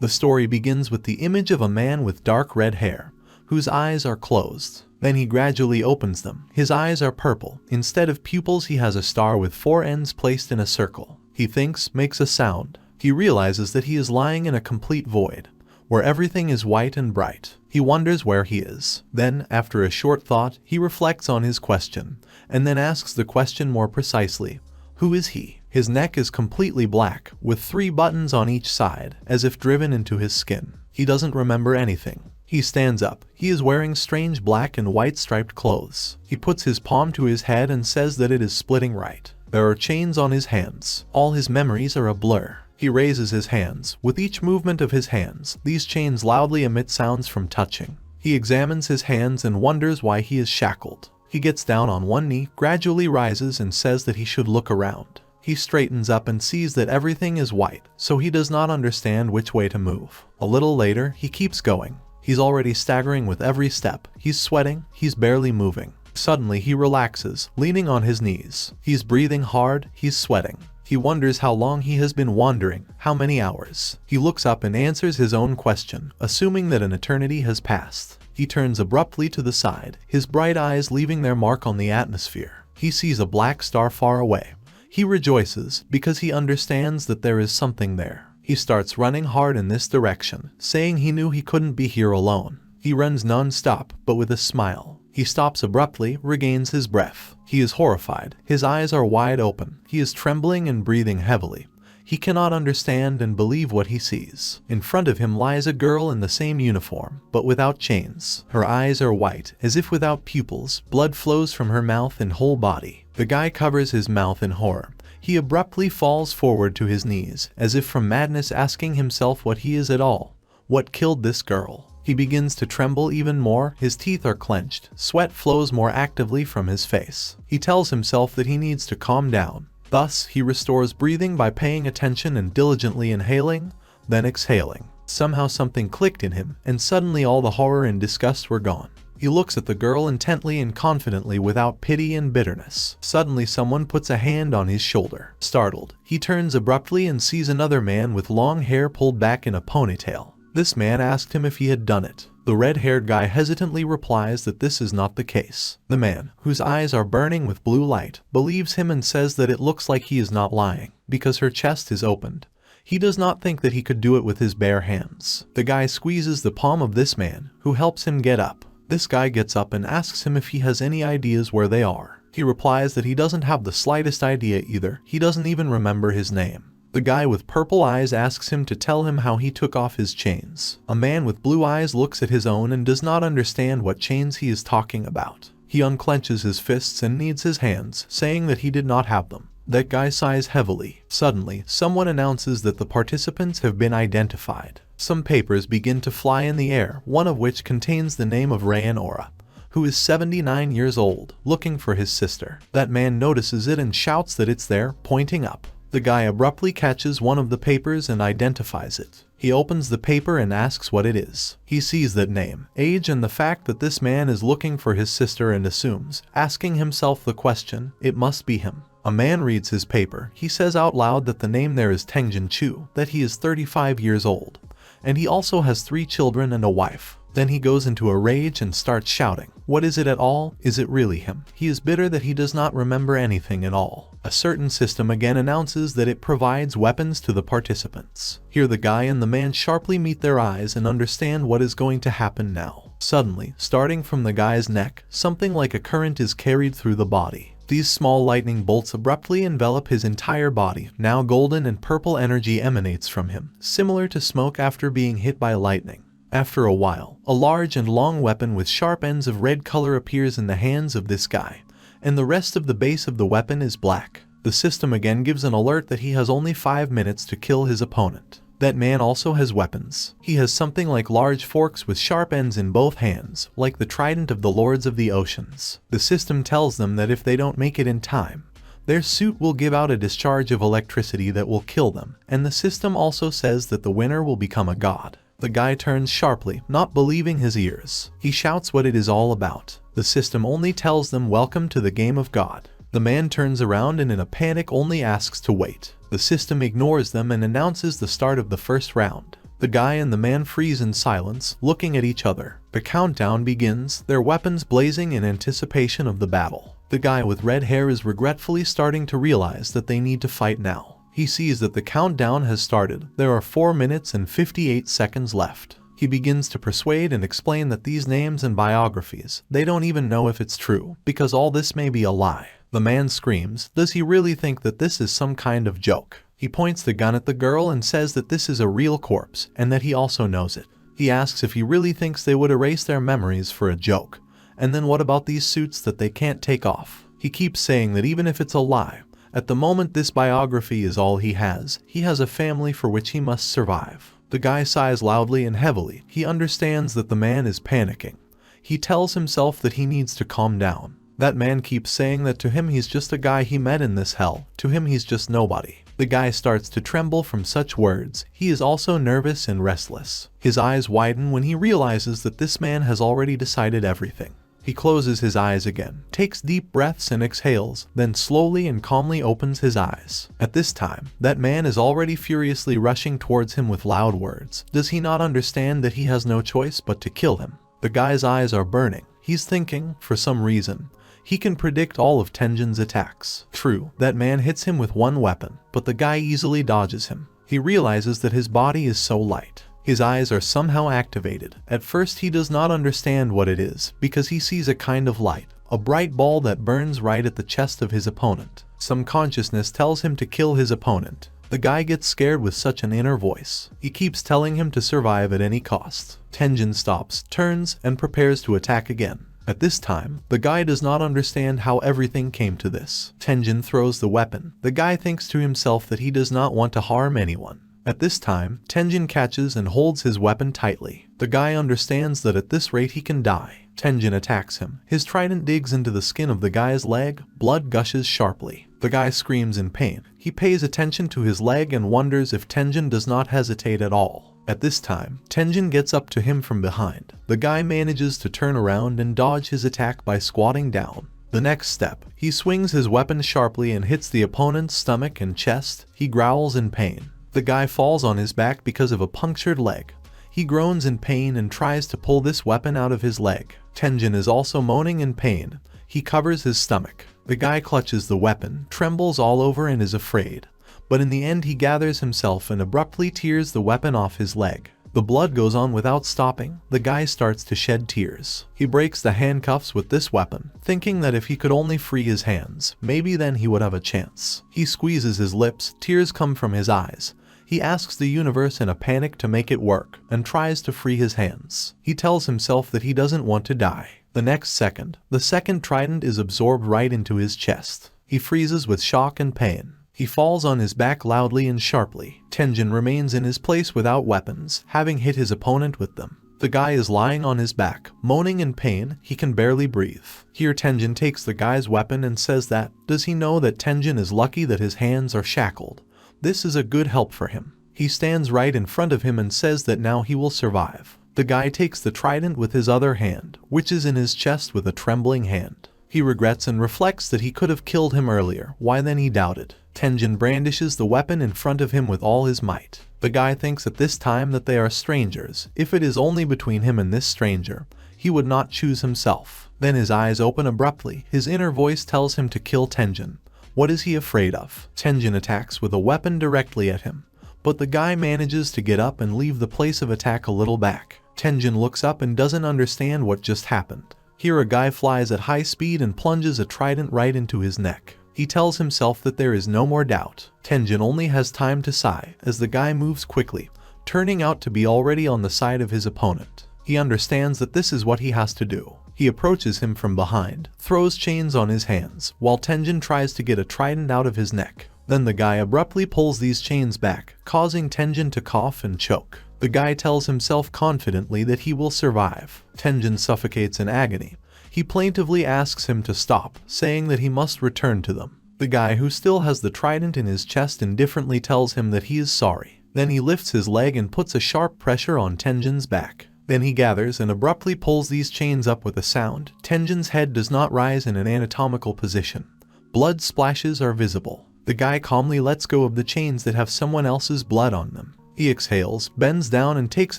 The story begins with the image of a man with dark red hair, whose eyes are closed. Then he gradually opens them. His eyes are purple. Instead of pupils, he has a star with 4 ends placed in a circle. He thinks, makes a sound. He realizes that he is lying in a complete void, where everything is white and bright. He wonders where he is. Then, after a short thought, he reflects on his question, and then asks the question more precisely. Who is he? His neck is completely black, with 3 buttons on each side, as if driven into his skin. He doesn't remember anything. He stands up. He is wearing strange black and white striped clothes. He puts his palm to his head and says that it is splitting right. There are chains on his hands. All his memories are a blur. He raises his hands. With each movement of his hands, these chains loudly emit sounds from touching. He examines his hands and wonders why he is shackled. He gets down on one knee, gradually rises and says that he should look around. He straightens up and sees that everything is white, so he does not understand which way to move. A little later, he keeps going. He's already staggering with every step. He's sweating. He's barely moving. Suddenly, he relaxes, leaning on his knees. He's breathing hard. He's sweating. He wonders how long he has been wandering, how many hours. He looks up and answers his own question, assuming that an eternity has passed. He turns abruptly to the side, his bright eyes leaving their mark on the atmosphere. He sees a black star far away. He rejoices because he understands that there is something there. He starts running hard in this direction, saying he knew he couldn't be here alone. He runs non-stop, but with a smile. He stops abruptly, regains his breath. He is horrified. His eyes are wide open. He is trembling and breathing heavily. He cannot understand and believe what he sees. In front of him lies a girl in the same uniform, but without chains. Her eyes are white, as if without pupils. Blood flows from her mouth and whole body. The guy covers his mouth in horror. He abruptly falls forward to his knees, as if from madness, asking himself what he is at all. What killed this girl? He begins to tremble even more. His teeth are clenched. Sweat flows more actively from his face. He tells himself that he needs to calm down. Thus, he restores breathing by paying attention and diligently inhaling, then exhaling. Somehow something clicked in him, and suddenly all the horror and disgust were gone. He looks at the girl intently and confidently without pity and bitterness. Suddenly someone puts a hand on his shoulder. Startled, he turns abruptly and sees another man with long hair pulled back in a ponytail. This man asked him if he had done it. The red-haired guy hesitantly replies that this is not the case. The man, whose eyes are burning with blue light, believes him and says that it looks like he is not lying, because her chest is opened. He does not think that he could do it with his bare hands. The guy squeezes the palm of this man, who helps him get up. This guy gets up and asks him if he has any ideas where they are. He replies that he doesn't have the slightest idea either. He doesn't even remember his name. The guy with purple eyes asks him to tell him how he took off his chains. A man with blue eyes looks at his own and does not understand what chains he is talking about. He unclenches his fists and kneads his hands, saying that he did not have them. That guy sighs heavily. Suddenly, someone announces that the participants have been identified. Some papers begin to fly in the air, one of which contains the name of Reyan Asura, who is 79 years old, looking for his sister. That man notices it and shouts that it's there, pointing up. The guy abruptly catches one of the papers and identifies it. He opens the paper and asks what it is. He sees that name, age, and the fact that this man is looking for his sister and assumes, asking himself the question, it must be him. A man reads his paper. He says out loud that the name there is Tengjin Chu, that he is 35 years old, and he also has 3 children and a wife. Then he goes into a rage and starts shouting. What is it at all? Is it really him? He is bitter that he does not remember anything at all. A certain system again announces that it provides weapons to the participants. Here the guy and the man sharply meet their eyes and understand what is going to happen now. Suddenly, starting from the guy's neck, something like a current is carried through the body. These small lightning bolts abruptly envelop his entire body. Now golden and purple energy emanates from him, similar to smoke after being hit by lightning. After a while, a large and long weapon with sharp ends of red color appears in the hands of this guy, and the rest of the base of the weapon is black. The system again gives an alert that he has only 5 minutes to kill his opponent. That man also has weapons. He has something like large forks with sharp ends in both hands, like the trident of the Lords of the Oceans. The system tells them that if they don't make it in time, their suit will give out a discharge of electricity that will kill them, and the system also says that the winner will become a god. The guy turns sharply, not believing his ears. He shouts what it is all about. The system only tells them welcome to the game of God. The man turns around and in a panic only asks to wait. The system ignores them and announces the start of the first round. The guy and the man freeze in silence, looking at each other. The countdown begins, their weapons blazing in anticipation of the battle. The guy with red hair is regretfully starting to realize that they need to fight now. He sees that the countdown has started. There are 4 minutes and 58 seconds left. He begins to persuade and explain that these names and biographies, they don't even know if it's true, because all this may be a lie. The man screams, does he really think that this is some kind of joke? He points the gun at the girl and says that this is a real corpse, and that he also knows it. He asks if he really thinks they would erase their memories for a joke. And then what about these suits that they can't take off? He keeps saying that even if it's a lie, at the moment this biography is all he has a family for which he must survive. The guy sighs loudly and heavily. He understands that the man is panicking. He tells himself that he needs to calm down. That man keeps saying that to him he's just a guy he met in this hell. To him he's just nobody. The guy starts to tremble from such words. He is also nervous and restless. His eyes widen when he realizes that this man has already decided everything. He closes his eyes again, takes deep breaths and exhales, then slowly and calmly opens his eyes. At this time, that man is already furiously rushing towards him with loud words. Does he not understand that he has no choice but to kill him? The guy's eyes are burning. He's thinking, for some reason, he can predict all of Tenjin's attacks. True, that man hits him with one weapon, but the guy easily dodges him. He realizes that his body is so light. His eyes are somehow activated. At first he does not understand what it is, because he sees a kind of light, a bright ball that burns right at the chest of his opponent. Some consciousness tells him to kill his opponent. The guy gets scared with such an inner voice. He keeps telling him to survive at any cost. Tenjin stops, turns, and prepares to attack again. At this time, the guy does not understand how everything came to this. Tenjin throws the weapon. The guy thinks to himself that he does not want to harm anyone. At this time, Tenjin catches and holds his weapon tightly. The guy understands that at this rate he can die. Tenjin attacks him. His trident digs into the skin of the guy's leg. Blood gushes sharply. The guy screams in pain. He pays attention to his leg and wonders if Tenjin does not hesitate at all. At this time, Tenjin gets up to him from behind. The guy manages to turn around and dodge his attack by squatting down. The next step, he swings his weapon sharply and hits the opponent's stomach and chest. He growls in pain. The guy falls on his back because of a punctured leg. He groans in pain and tries to pull this weapon out of his leg. Tenjin is also moaning in pain. He covers his stomach. The guy clutches the weapon, trembles all over and is afraid. But in the end he gathers himself and abruptly tears the weapon off his leg. The blood goes on without stopping. The guy starts to shed tears. He breaks the handcuffs with this weapon, thinking that if he could only free his hands, maybe then he would have a chance. He squeezes his lips, tears come from his eyes. He asks the universe in a panic to make it work, and tries to free his hands. He tells himself that he doesn't want to die. The next second, the second trident is absorbed right into his chest. He freezes with shock and pain. He falls on his back loudly and sharply. Tenjin remains in his place without weapons, having hit his opponent with them. The guy is lying on his back, moaning in pain. He can barely breathe. Here Tenjin takes the guy's weapon and says that, does he know that Tenjin is lucky that his hands are shackled? This is a good help for him. He stands right in front of him and says that now he will survive. The guy takes the trident with his other hand, which is in his chest with a trembling hand. He regrets and reflects that he could have killed him earlier. Why then he doubted. Tenjin brandishes the weapon in front of him with all his might. The guy thinks at this time that they are strangers. If it is only between him and this stranger, he would not choose himself. Then his eyes open abruptly. His inner voice tells him to kill Tenjin. What is he afraid of? Tenjin attacks with a weapon directly at him, but the guy manages to get up and leave the place of attack a little back. Tenjin looks up and doesn't understand what just happened. Here a guy flies at high speed and plunges a trident right into his neck. He tells himself that there is no more doubt. Tenjin only has time to sigh as the guy moves quickly, turning out to be already on the side of his opponent. He understands that this is what he has to do. He approaches him from behind, throws chains on his hands, while Tenjin tries to get a trident out of his neck. Then the guy abruptly pulls these chains back, causing Tenjin to cough and choke. The guy tells himself confidently that he will survive. Tenjin suffocates in agony. He plaintively asks him to stop, saying that he must return to them. The guy who still has the trident in his chest indifferently tells him that he is sorry. Then he lifts his leg and puts a sharp pressure on Tenjin's back. Then he gathers and abruptly pulls these chains up with a sound. Tenjin's head does not rise in an anatomical position. Blood splashes are visible. The guy calmly lets go of the chains that have someone else's blood on them. He exhales, bends down and takes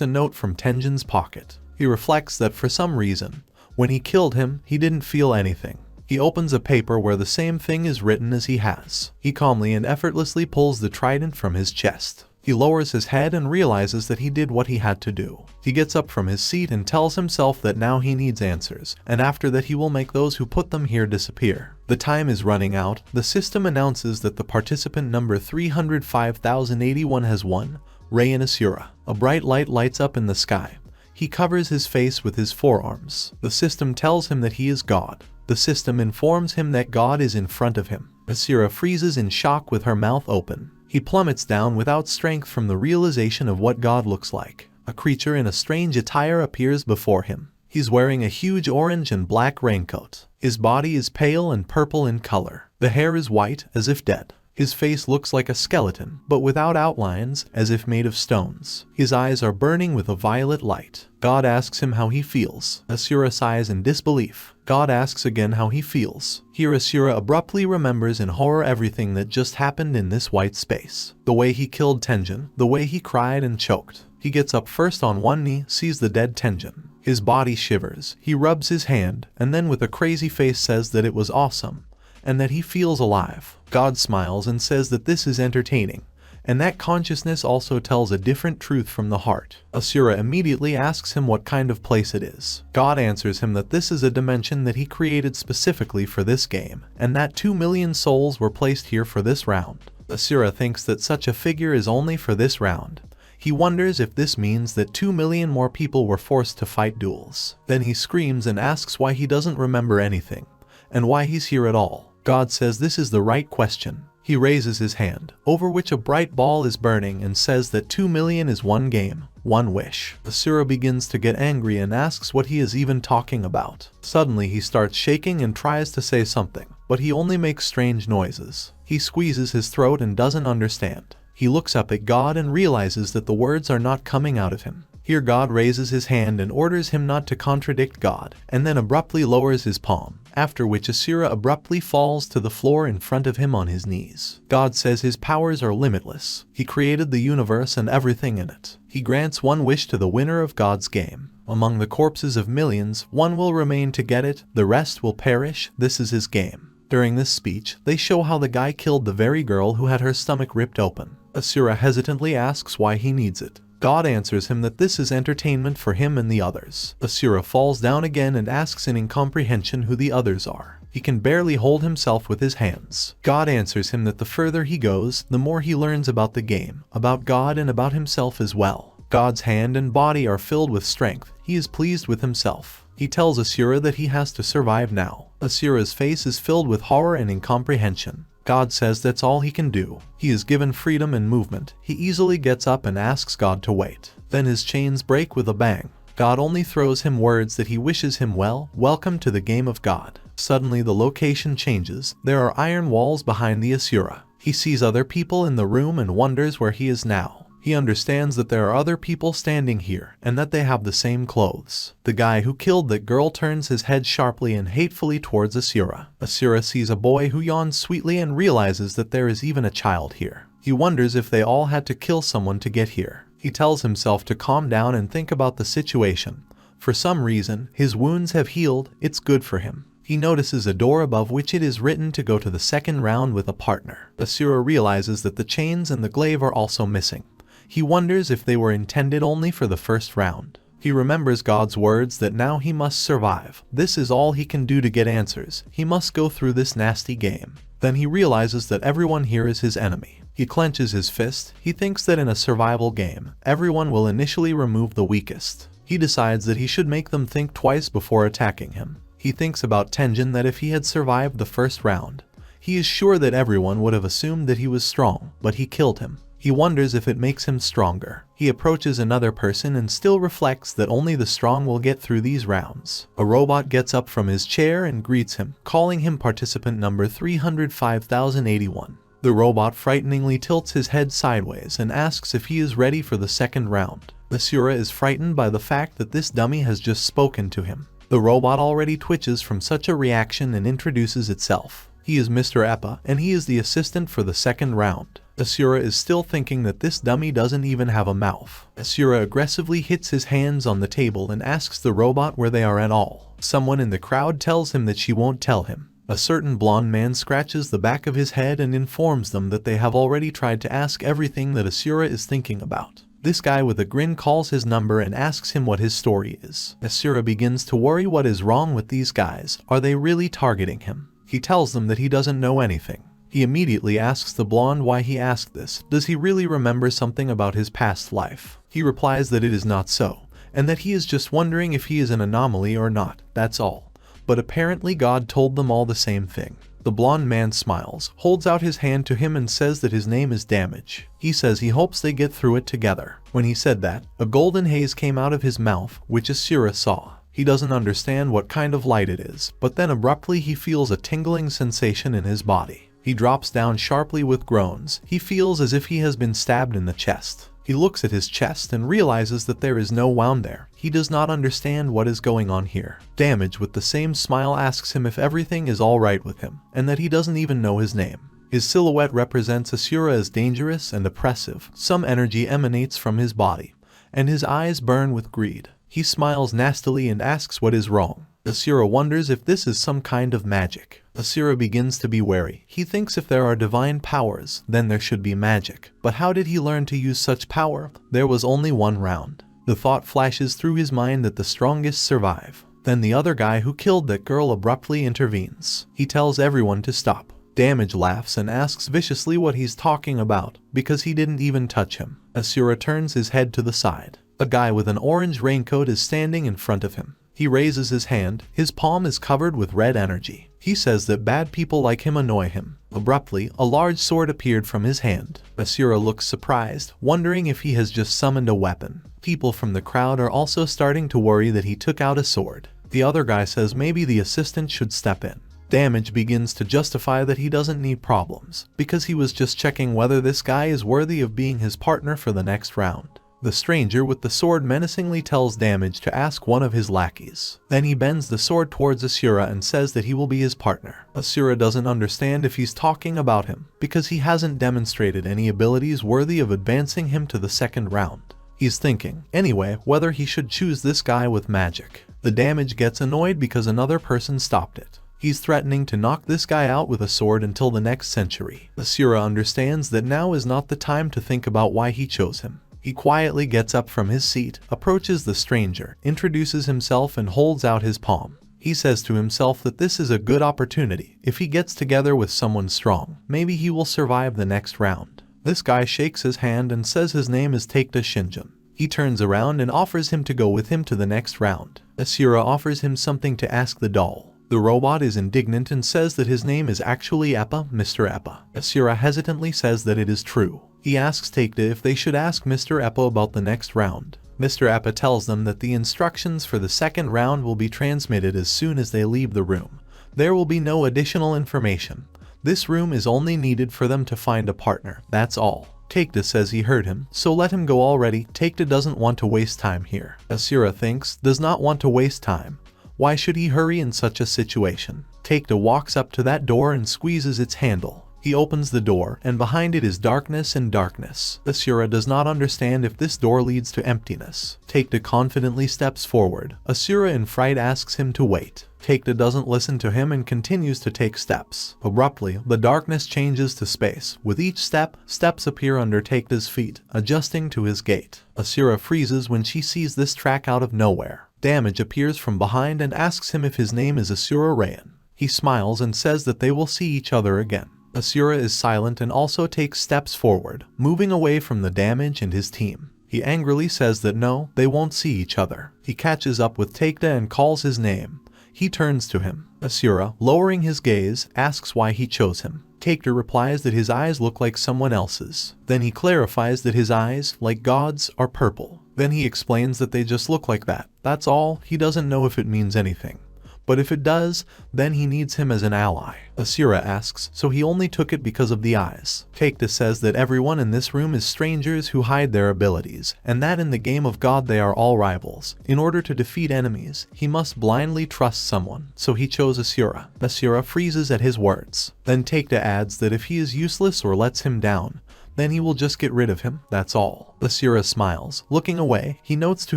a note from Tenjin's pocket. He reflects that for some reason, when he killed him, he didn't feel anything. He opens a paper where the same thing is written as he has. He calmly and effortlessly pulls the trident from his chest. He lowers his head and realizes that he did what he had to do. He gets up from his seat and tells himself that now he needs answers, and after that he will make those who put them here disappear. The time is running out. The system announces that the participant number 305,081 has won, Reyan Asura. A bright light lights up in the sky. He covers his face with his forearms. The system tells him that he is God. The system informs him that God is in front of him. Asura freezes in shock with her mouth open. He plummets down without strength from the realization of what God looks like. A creature in a strange attire appears before him. He's wearing a huge orange and black raincoat. His body is pale and purple in color. The hair is white, as if dead. His face looks like a skeleton, but without outlines, as if made of stones. His eyes are burning with a violet light. God asks him how he feels. Asura sighs in disbelief. God asks again how he feels. Here Asura abruptly remembers in horror everything that just happened in this white space. The way he killed Tenjin, the way he cried and choked. He gets up first on one knee, sees the dead Tenjin. His body shivers. He rubs his hand, and then with a crazy face says that it was awesome, and that he feels alive. God smiles and says that this is entertaining, and that consciousness also tells a different truth from the heart. Asura immediately asks him what kind of place it is. God answers him that this is a dimension that he created specifically for this game, and that 2 million souls were placed here for this round. Asura thinks that such a figure is only for this round. He wonders if this means that 2 million more people were forced to fight duels. Then he screams and asks why he doesn't remember anything, and why he's here at all. God says this is the right question. He raises his hand, over which a bright ball is burning, and says that 2 million is one game, one wish. Asura begins to get angry and asks what he is even talking about. Suddenly he starts shaking and tries to say something, but he only makes strange noises. He squeezes his throat and doesn't understand. He looks up at God and realizes that the words are not coming out of him. Here God raises his hand and orders him not to contradict God, and then abruptly lowers his palm, after which Asura abruptly falls to the floor in front of him on his knees. God says his powers are limitless. He created the universe and everything in it. He grants one wish to the winner of God's game. Among the corpses of millions, one will remain to get it, the rest will perish. This is his game. During this speech, they show how the guy killed the very girl who had her stomach ripped open. Asura hesitantly asks why he needs it. God answers him that this is entertainment for him and the others. Asura falls down again and asks in incomprehension who the others are. He can barely hold himself with his hands. God answers him that the further he goes, the more he learns about the game, about God and about himself as well. God's hand and body are filled with strength. He is pleased with himself. He tells Asura that he has to survive now. Asura's face is filled with horror and incomprehension. God says that's all he can do. He is given freedom and movement. He easily gets up and asks God to wait. Then his chains break with a bang. God only throws him words that he wishes him well. Welcome to the game of God. Suddenly the location changes. There are iron walls behind the Asura. He sees other people in the room and wonders where he is now. He understands that there are other people standing here, and that they have the same clothes. The guy who killed that girl turns his head sharply and hatefully towards Asura. Asura sees a boy who yawns sweetly and realizes that there is even a child here. He wonders if they all had to kill someone to get here. He tells himself to calm down and think about the situation. For some reason, his wounds have healed. It's good for him. He notices a door above which it is written to go to the second round with a partner. Asura realizes that the chains and the glaive are also missing. He wonders if they were intended only for the first round. He remembers God's words that now he must survive. This is all he can do to get answers. He must go through this nasty game. Then he realizes that everyone here is his enemy. He clenches his fist. He thinks that in a survival game, everyone will initially remove the weakest. He decides that he should make them think twice before attacking him. He thinks about Tenjin, that if he had survived the first round, he is sure that everyone would have assumed that he was strong, but he killed him. He wonders if it makes him stronger. He approaches another person and still reflects that only the strong will get through these rounds. A robot gets up from his chair and greets him, calling him participant number 305,081. The robot frighteningly tilts his head sideways and asks if he is ready for the second round. Asura is frightened by the fact that this dummy has just spoken to him. The robot already twitches from such a reaction and introduces itself. He is Mr. Eppa, and he is the assistant for the second round. Asura is still thinking that this dummy doesn't even have a mouth. Asura aggressively hits his hands on the table and asks the robot where they are at all. Someone in the crowd tells him that she won't tell him. A certain blonde man scratches the back of his head and informs them that they have already tried to ask everything that Asura is thinking about. This guy with a grin calls his number and asks him what his story is. Asura begins to worry what is wrong with these guys. Are they really targeting him? He tells them that he doesn't know anything. He immediately asks the blonde why he asked this. Does he really remember something about his past life? He replies that it is not so, and that he is just wondering if he is an anomaly or not, that's all. But apparently God told them all the same thing. The blonde man smiles, holds out his hand to him and says that his name is Damage. He says he hopes they get through it together. When he said that, a golden haze came out of his mouth, which Asura saw. He doesn't understand what kind of light it is, but then abruptly he feels a tingling sensation in his body. He drops down sharply with groans. He feels as if he has been stabbed in the chest. He looks at his chest and realizes that there is no wound there. He does not understand what is going on here. Damage with the same smile asks him if everything is alright with him, and that he doesn't even know his name. His silhouette represents Asura as dangerous and oppressive. Some energy emanates from his body, and his eyes burn with greed. He smiles nastily and asks what is wrong. Asura wonders if this is some kind of magic. Asura begins to be wary. He thinks if there are divine powers, then there should be magic. But how did he learn to use such power? There was only one round. The thought flashes through his mind that the strongest survive. Then the other guy who killed that girl abruptly intervenes. He tells everyone to stop. Damage laughs and asks viciously what he's talking about, because he didn't even touch him. Asura turns his head to the side. A guy with an orange raincoat is standing in front of him. He raises his hand. His palm is covered with red energy. He says that bad people like him annoy him. Abruptly, a large sword appeared from his hand. Asura looks surprised, wondering if he has just summoned a weapon. People from the crowd are also starting to worry that he took out a sword. The other guy says maybe the assistant should step in. Damage begins to justify that he doesn't need problems, because he was just checking whether this guy is worthy of being his partner for the next round. The stranger with the sword menacingly tells Damage to ask one of his lackeys. Then he bends the sword towards Asura and says that he will be his partner. Asura doesn't understand if he's talking about him, because he hasn't demonstrated any abilities worthy of advancing him to the second round. He's thinking, anyway, whether he should choose this guy with magic. The Damage gets annoyed because another person stopped it. He's threatening to knock this guy out with a sword until the next century. Asura understands that now is not the time to think about why he chose him. He quietly gets up from his seat, approaches the stranger, introduces himself and holds out his palm. He says to himself that this is a good opportunity. If he gets together with someone strong, maybe he will survive the next round. This guy shakes his hand and says his name is Taekta Shinjun. He turns around and offers him to go with him to the next round. Asura offers him something to ask the doll. The robot is indignant and says that his name is actually Eppa, Mr. Eppa. Asura hesitantly says that it is true. He asks Taekta if they should ask Mr. Eppa about the next round. Mr. Eppa tells them that the instructions for the second round will be transmitted as soon as they leave the room. There will be no additional information. This room is only needed for them to find a partner, that's all. Taekta says he heard him, so let him go already. Taekta doesn't want to waste time here. Asura does not want to waste time. Why should he hurry in such a situation? Taekta walks up to that door and squeezes its handle. He opens the door, and behind it is darkness and darkness. Asura does not understand if this door leads to emptiness. Taekta confidently steps forward. Asura in fright asks him to wait. Taekta doesn't listen to him and continues to take steps. Abruptly, the darkness changes to space. With each step, steps appear under Taekta's feet, adjusting to his gait. Asura freezes when she sees this track out of nowhere. Damage appears from behind and asks him if his name is Asura Reyan. He smiles and says that they will see each other again. Asura is silent and also takes steps forward, moving away from the Damage and his team. He angrily says that no, they won't see each other. He catches up with Taekta and calls his name. He turns to him. Asura, lowering his gaze, asks why he chose him. Taekta replies that his eyes look like someone else's. Then he clarifies that his eyes, like God's, are purple. Then he explains that they just look like that. That's all. He doesn't know if it means anything. But if it does, then he needs him as an ally. Asura asks, so he only took it because of the eyes. Taekta says that everyone in this room is strangers who hide their abilities, and that in the game of God they are all rivals. In order to defeat enemies, he must blindly trust someone, so he chose Asura. Asura freezes at his words. Then Taekta adds that if he is useless or lets him down, then he will just get rid of him, that's all. Asura smiles. Looking away, he notes to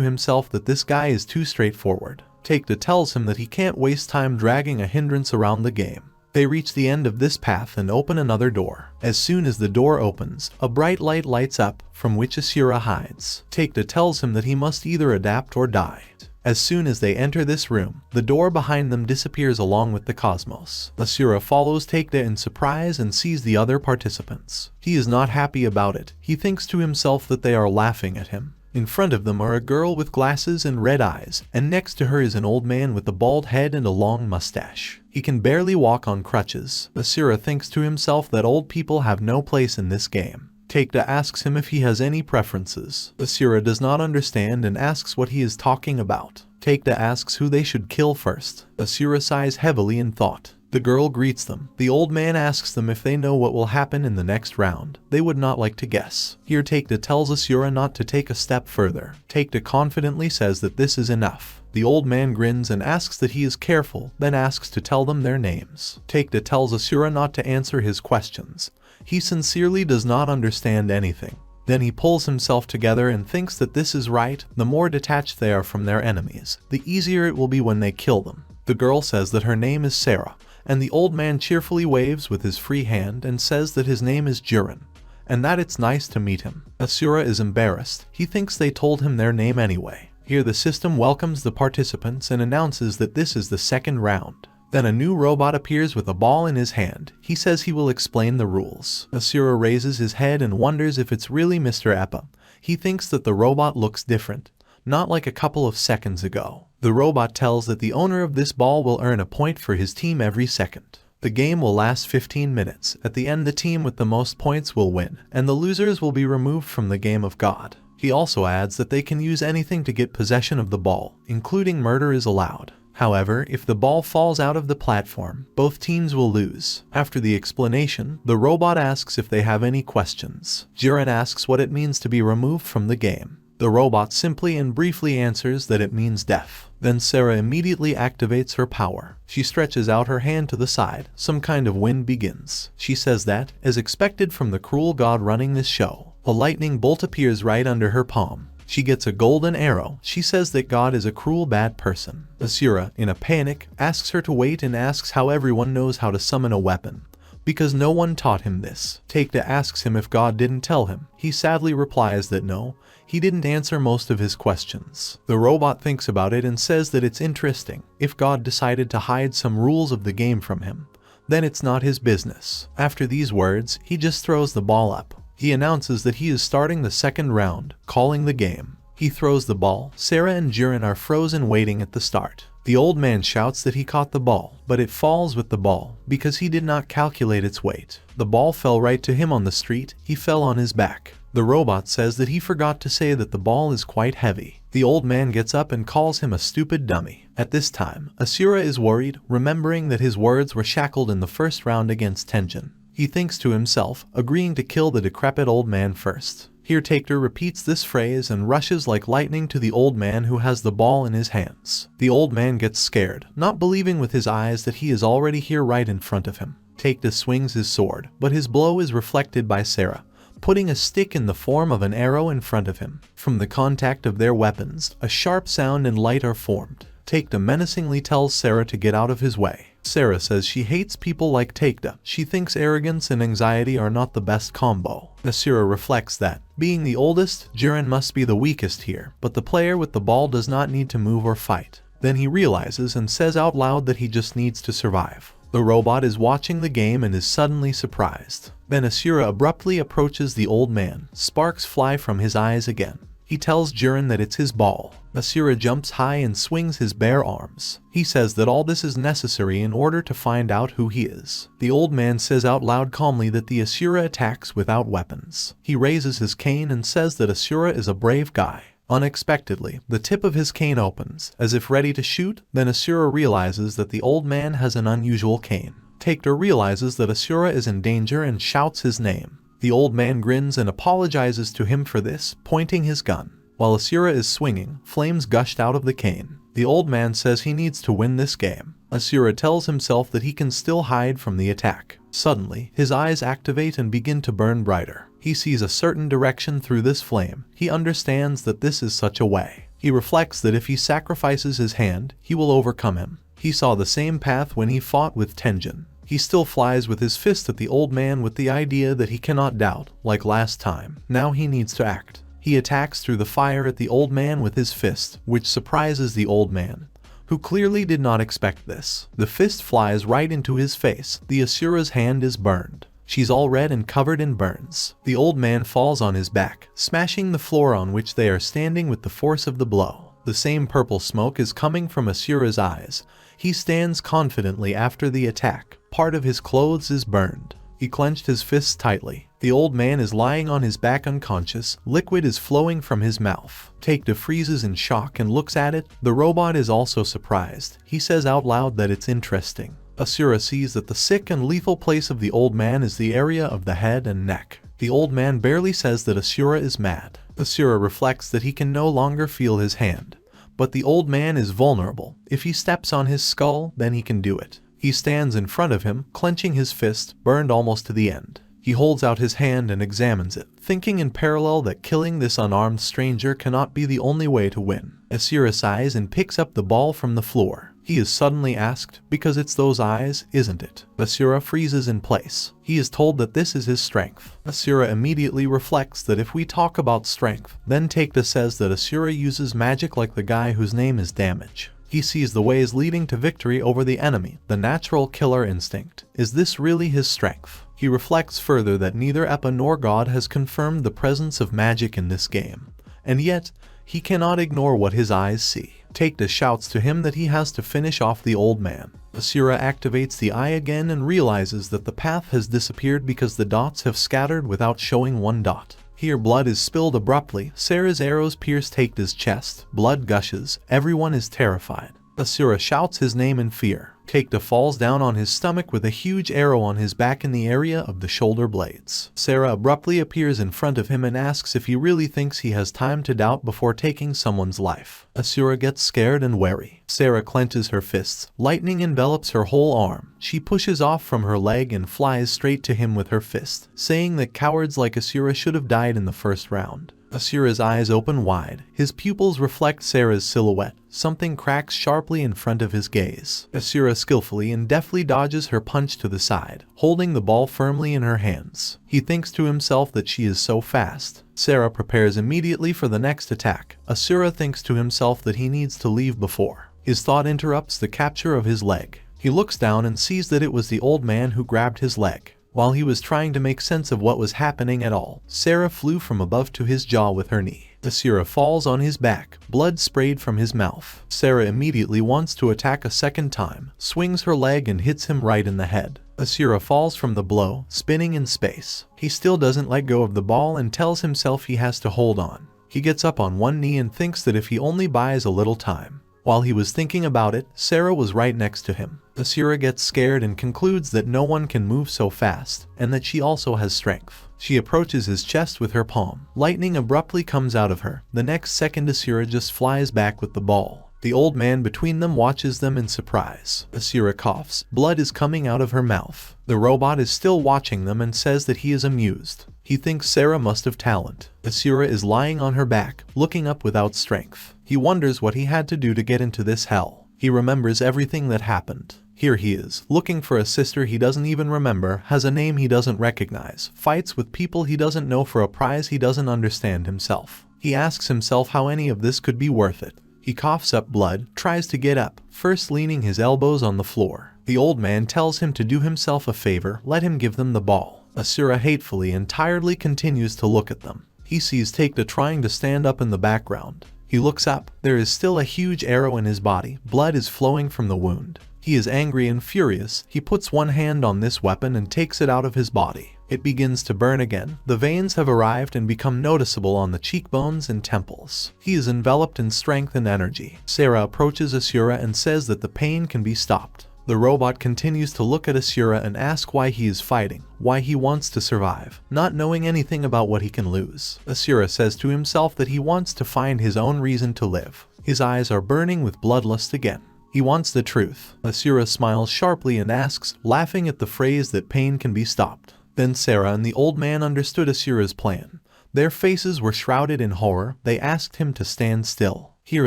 himself that this guy is too straightforward. Takeda tells him that he can't waste time dragging a hindrance around the game. They reach the end of this path and open another door. As soon as the door opens, a bright light lights up, from which Asura hides. Takeda tells him that he must either adapt or die. As soon as they enter this room, the door behind them disappears along with the cosmos. Asura follows Takeda in surprise and sees the other participants. He is not happy about it. He thinks to himself that they are laughing at him. In front of them are a girl with glasses and red eyes, and next to her is an old man with a bald head and a long mustache. He can barely walk on crutches. Asura thinks to himself that old people have no place in this game. Takeda asks him if he has any preferences. Asura does not understand and asks what he is talking about. Takeda asks who they should kill first. Asura sighs heavily in thought. The girl greets them. The old man asks them if they know what will happen in the next round. They would not like to guess. Here Takeda tells Asura not to take a step further. Takeda confidently says that this is enough. The old man grins and asks that he is careful, then asks to tell them their names. Takeda tells Asura not to answer his questions. He sincerely does not understand anything. Then he pulls himself together and thinks that this is right. The more detached they are from their enemies, the easier it will be when they kill them. The girl says that her name is Sarah, and the old man cheerfully waves with his free hand and says that his name is Jiren, and that it's nice to meet him. Asura is embarrassed. He thinks they told him their name anyway. Here the system welcomes the participants and announces that this is the second round. Then a new robot appears with a ball in his hand. He says he will explain the rules. Asura raises his head and wonders if it's really Mr. Eppa. He thinks that the robot looks different, not like a couple of seconds ago. The robot tells that the owner of this ball will earn a point for his team every second. The game will last 15 minutes. At the end, the team with the most points will win, and the losers will be removed from the game of God. He also adds that they can use anything to get possession of the ball, including murder is allowed. However, if the ball falls out of the platform, both teams will lose. After the explanation, the robot asks if they have any questions. Jiren asks what it means to be removed from the game. The robot simply and briefly answers that it means death. Then Sarah immediately activates her power. She stretches out her hand to the side. Some kind of wind begins. She says that, as expected from the cruel god running this show, a lightning bolt appears right under her palm. She gets a golden arrow. She says that God is a cruel bad person. Asura, in a panic, asks her to wait and asks how everyone knows how to summon a weapon, because no one taught him this. Takeda asks him if God didn't tell him. He sadly replies that no, he didn't answer most of his questions. The robot thinks about it and says that it's interesting. If God decided to hide some rules of the game from him, then it's not his business. After these words, he just throws the ball up. He announces that he is starting the second round, calling the game. He throws the ball. Sarah and Jiren are frozen waiting at the start. The old man shouts that he caught the ball, but it falls with the ball because he did not calculate its weight. The ball fell right to him on the street. He fell on his back. The robot says that he forgot to say that the ball is quite heavy. The old man gets up and calls him a stupid dummy. At this time, Asura is worried, remembering that his words were shackled in the first round against Tenjin. He thinks to himself, agreeing to kill the decrepit old man first. Here Takeda repeats this phrase and rushes like lightning to the old man who has the ball in his hands. The old man gets scared, not believing with his eyes that he is already here right in front of him. Takeda swings his sword, but his blow is reflected by Sarah, putting a stick in the form of an arrow in front of him. From the contact of their weapons, a sharp sound and light are formed. Takeda menacingly tells Sarah to get out of his way. Sarah says she hates people like Takeda. She thinks arrogance and anxiety are not the best combo. Asura reflects that, being the oldest, Jiren must be the weakest here, but the player with the ball does not need to move or fight. Then he realizes and says out loud that he just needs to survive. The robot is watching the game and is suddenly surprised. Then Asura abruptly approaches the old man. Sparks fly from his eyes again. He tells Jiren that it's his ball. Asura jumps high and swings his bare arms. He says that all this is necessary in order to find out who he is. The old man says out loud calmly that the Asura attacks without weapons. He raises his cane and says that Asura is a brave guy. Unexpectedly, the tip of his cane opens, as if ready to shoot. Then Asura realizes that the old man has an unusual cane. Takeda realizes that Asura is in danger and shouts his name. The old man grins and apologizes to him for this, pointing his gun. While Asura is swinging, flames gushed out of the cane. The old man says he needs to win this game. Asura tells himself that he can still hide from the attack. Suddenly, his eyes activate and begin to burn brighter. He sees a certain direction through this flame. He understands that this is such a way. He reflects that if he sacrifices his hand, he will overcome him. He saw the same path when he fought with Tenjin. He still flies with his fist at the old man with the idea that he cannot doubt, like last time. Now he needs to act. He attacks through the fire at the old man with his fist, which surprises the old man, who clearly did not expect this. The fist flies right into his face. The Asura's hand is burned. She's all red and covered in burns. The old man falls on his back, smashing the floor on which they are standing with the force of the blow. The same purple smoke is coming from Asura's eyes. He stands confidently after the attack. Part of his clothes is burned. He clenched his fists tightly. The old man is lying on his back unconscious. Liquid is flowing from his mouth. Take-Da freezes in shock and looks at it. The robot is also surprised. He says out loud that it's interesting. Asura sees that the sick and lethal place of the old man is the area of the head and neck. The old man barely says that Asura is mad. Asura reflects that he can no longer feel his hand. But the old man is vulnerable. If he steps on his skull, then he can do it. He stands in front of him, clenching his fist, burned almost to the end. He holds out his hand and examines it, thinking in parallel that killing this unarmed stranger cannot be the only way to win. Asura sighs and picks up the ball from the floor. He is suddenly asked, because it's those eyes, isn't it? Asura freezes in place. He is told that this is his strength. Asura immediately reflects that if we talk about strength, then Take-Da says that Asura uses magic like the guy whose name is Damage. He sees the ways leading to victory over the enemy, the natural killer instinct. Is this really his strength? He reflects further that neither Appa nor God has confirmed the presence of magic in this game. And yet, he cannot ignore what his eyes see. Take-Da shouts to him that he has to finish off the old man. Asura activates the eye again and realizes that the path has disappeared because the dots have scattered without showing one dot. Here blood is spilled abruptly. Sarah's arrows pierce Take-Da's chest. Blood gushes. Everyone is terrified. Asura shouts his name in fear. Take-Da falls down on his stomach with a huge arrow on his back in the area of the shoulder blades. Sarah abruptly appears in front of him and asks if he really thinks he has time to doubt before taking someone's life. Asura gets scared and wary. Sarah clenches her fists. Lightning envelops her whole arm. She pushes off from her leg and flies straight to him with her fist, saying that cowards like Asura should have died in the first round. Asura's eyes open wide. His pupils reflect Sarah's silhouette. Something cracks sharply in front of his gaze. Asura skillfully and deftly dodges her punch to the side, holding the ball firmly in her hands. He thinks to himself that she is so fast. Sarah prepares immediately for the next attack. Asura thinks to himself that he needs to leave before. His thought interrupts the capture of his leg. He looks down and sees that it was the old man who grabbed his leg. While he was trying to make sense of what was happening at all, Sarah flew from above to his jaw with her knee. Asura falls on his back, blood sprayed from his mouth. Sarah immediately wants to attack a second time, swings her leg and hits him right in the head. Asura falls from the blow, spinning in space. He still doesn't let go of the ball and tells himself he has to hold on. He gets up on one knee and thinks that if he only buys a little time. While he was thinking about it, Sarah was right next to him. Asura gets scared and concludes that no one can move so fast, and that she also has strength. She approaches his chest with her palm. Lightning abruptly comes out of her. The next second Asura just flies back with the ball. The old man between them watches them in surprise. Asura coughs. Blood is coming out of her mouth. The robot is still watching them and says that he is amused. He thinks Sarah must have talent. Asura is lying on her back, looking up without strength. He wonders what he had to do to get into this hell. He remembers everything that happened. Here he is, looking for a sister he doesn't even remember, has a name he doesn't recognize, fights with people he doesn't know for a prize he doesn't understand himself. He asks himself how any of this could be worth it. He coughs up blood, tries to get up, first leaning his elbows on the floor. The old man tells him to do himself a favor, let him give them the ball. Asura hatefully and tiredly continues to look at them. He sees Take-Da trying to stand up in the background. He looks up. There is still a huge arrow in his body. Blood is flowing from the wound. He is angry and furious. He puts one hand on this weapon and takes it out of his body. It begins to burn again. The veins have arrived and become noticeable on the cheekbones and temples. He is enveloped in strength and energy. Sarah approaches Asura and says that the pain can be stopped. The robot continues to look at Asura and ask why he is fighting, why he wants to survive, not knowing anything about what he can lose. Asura says to himself that he wants to find his own reason to live. His eyes are burning with bloodlust again. He wants the truth. Asura smiles sharply and asks, laughing at the phrase that pain can be stopped. Then Sarah and the old man understood Asura's plan. Their faces were shrouded in horror. They asked him to stand still. Here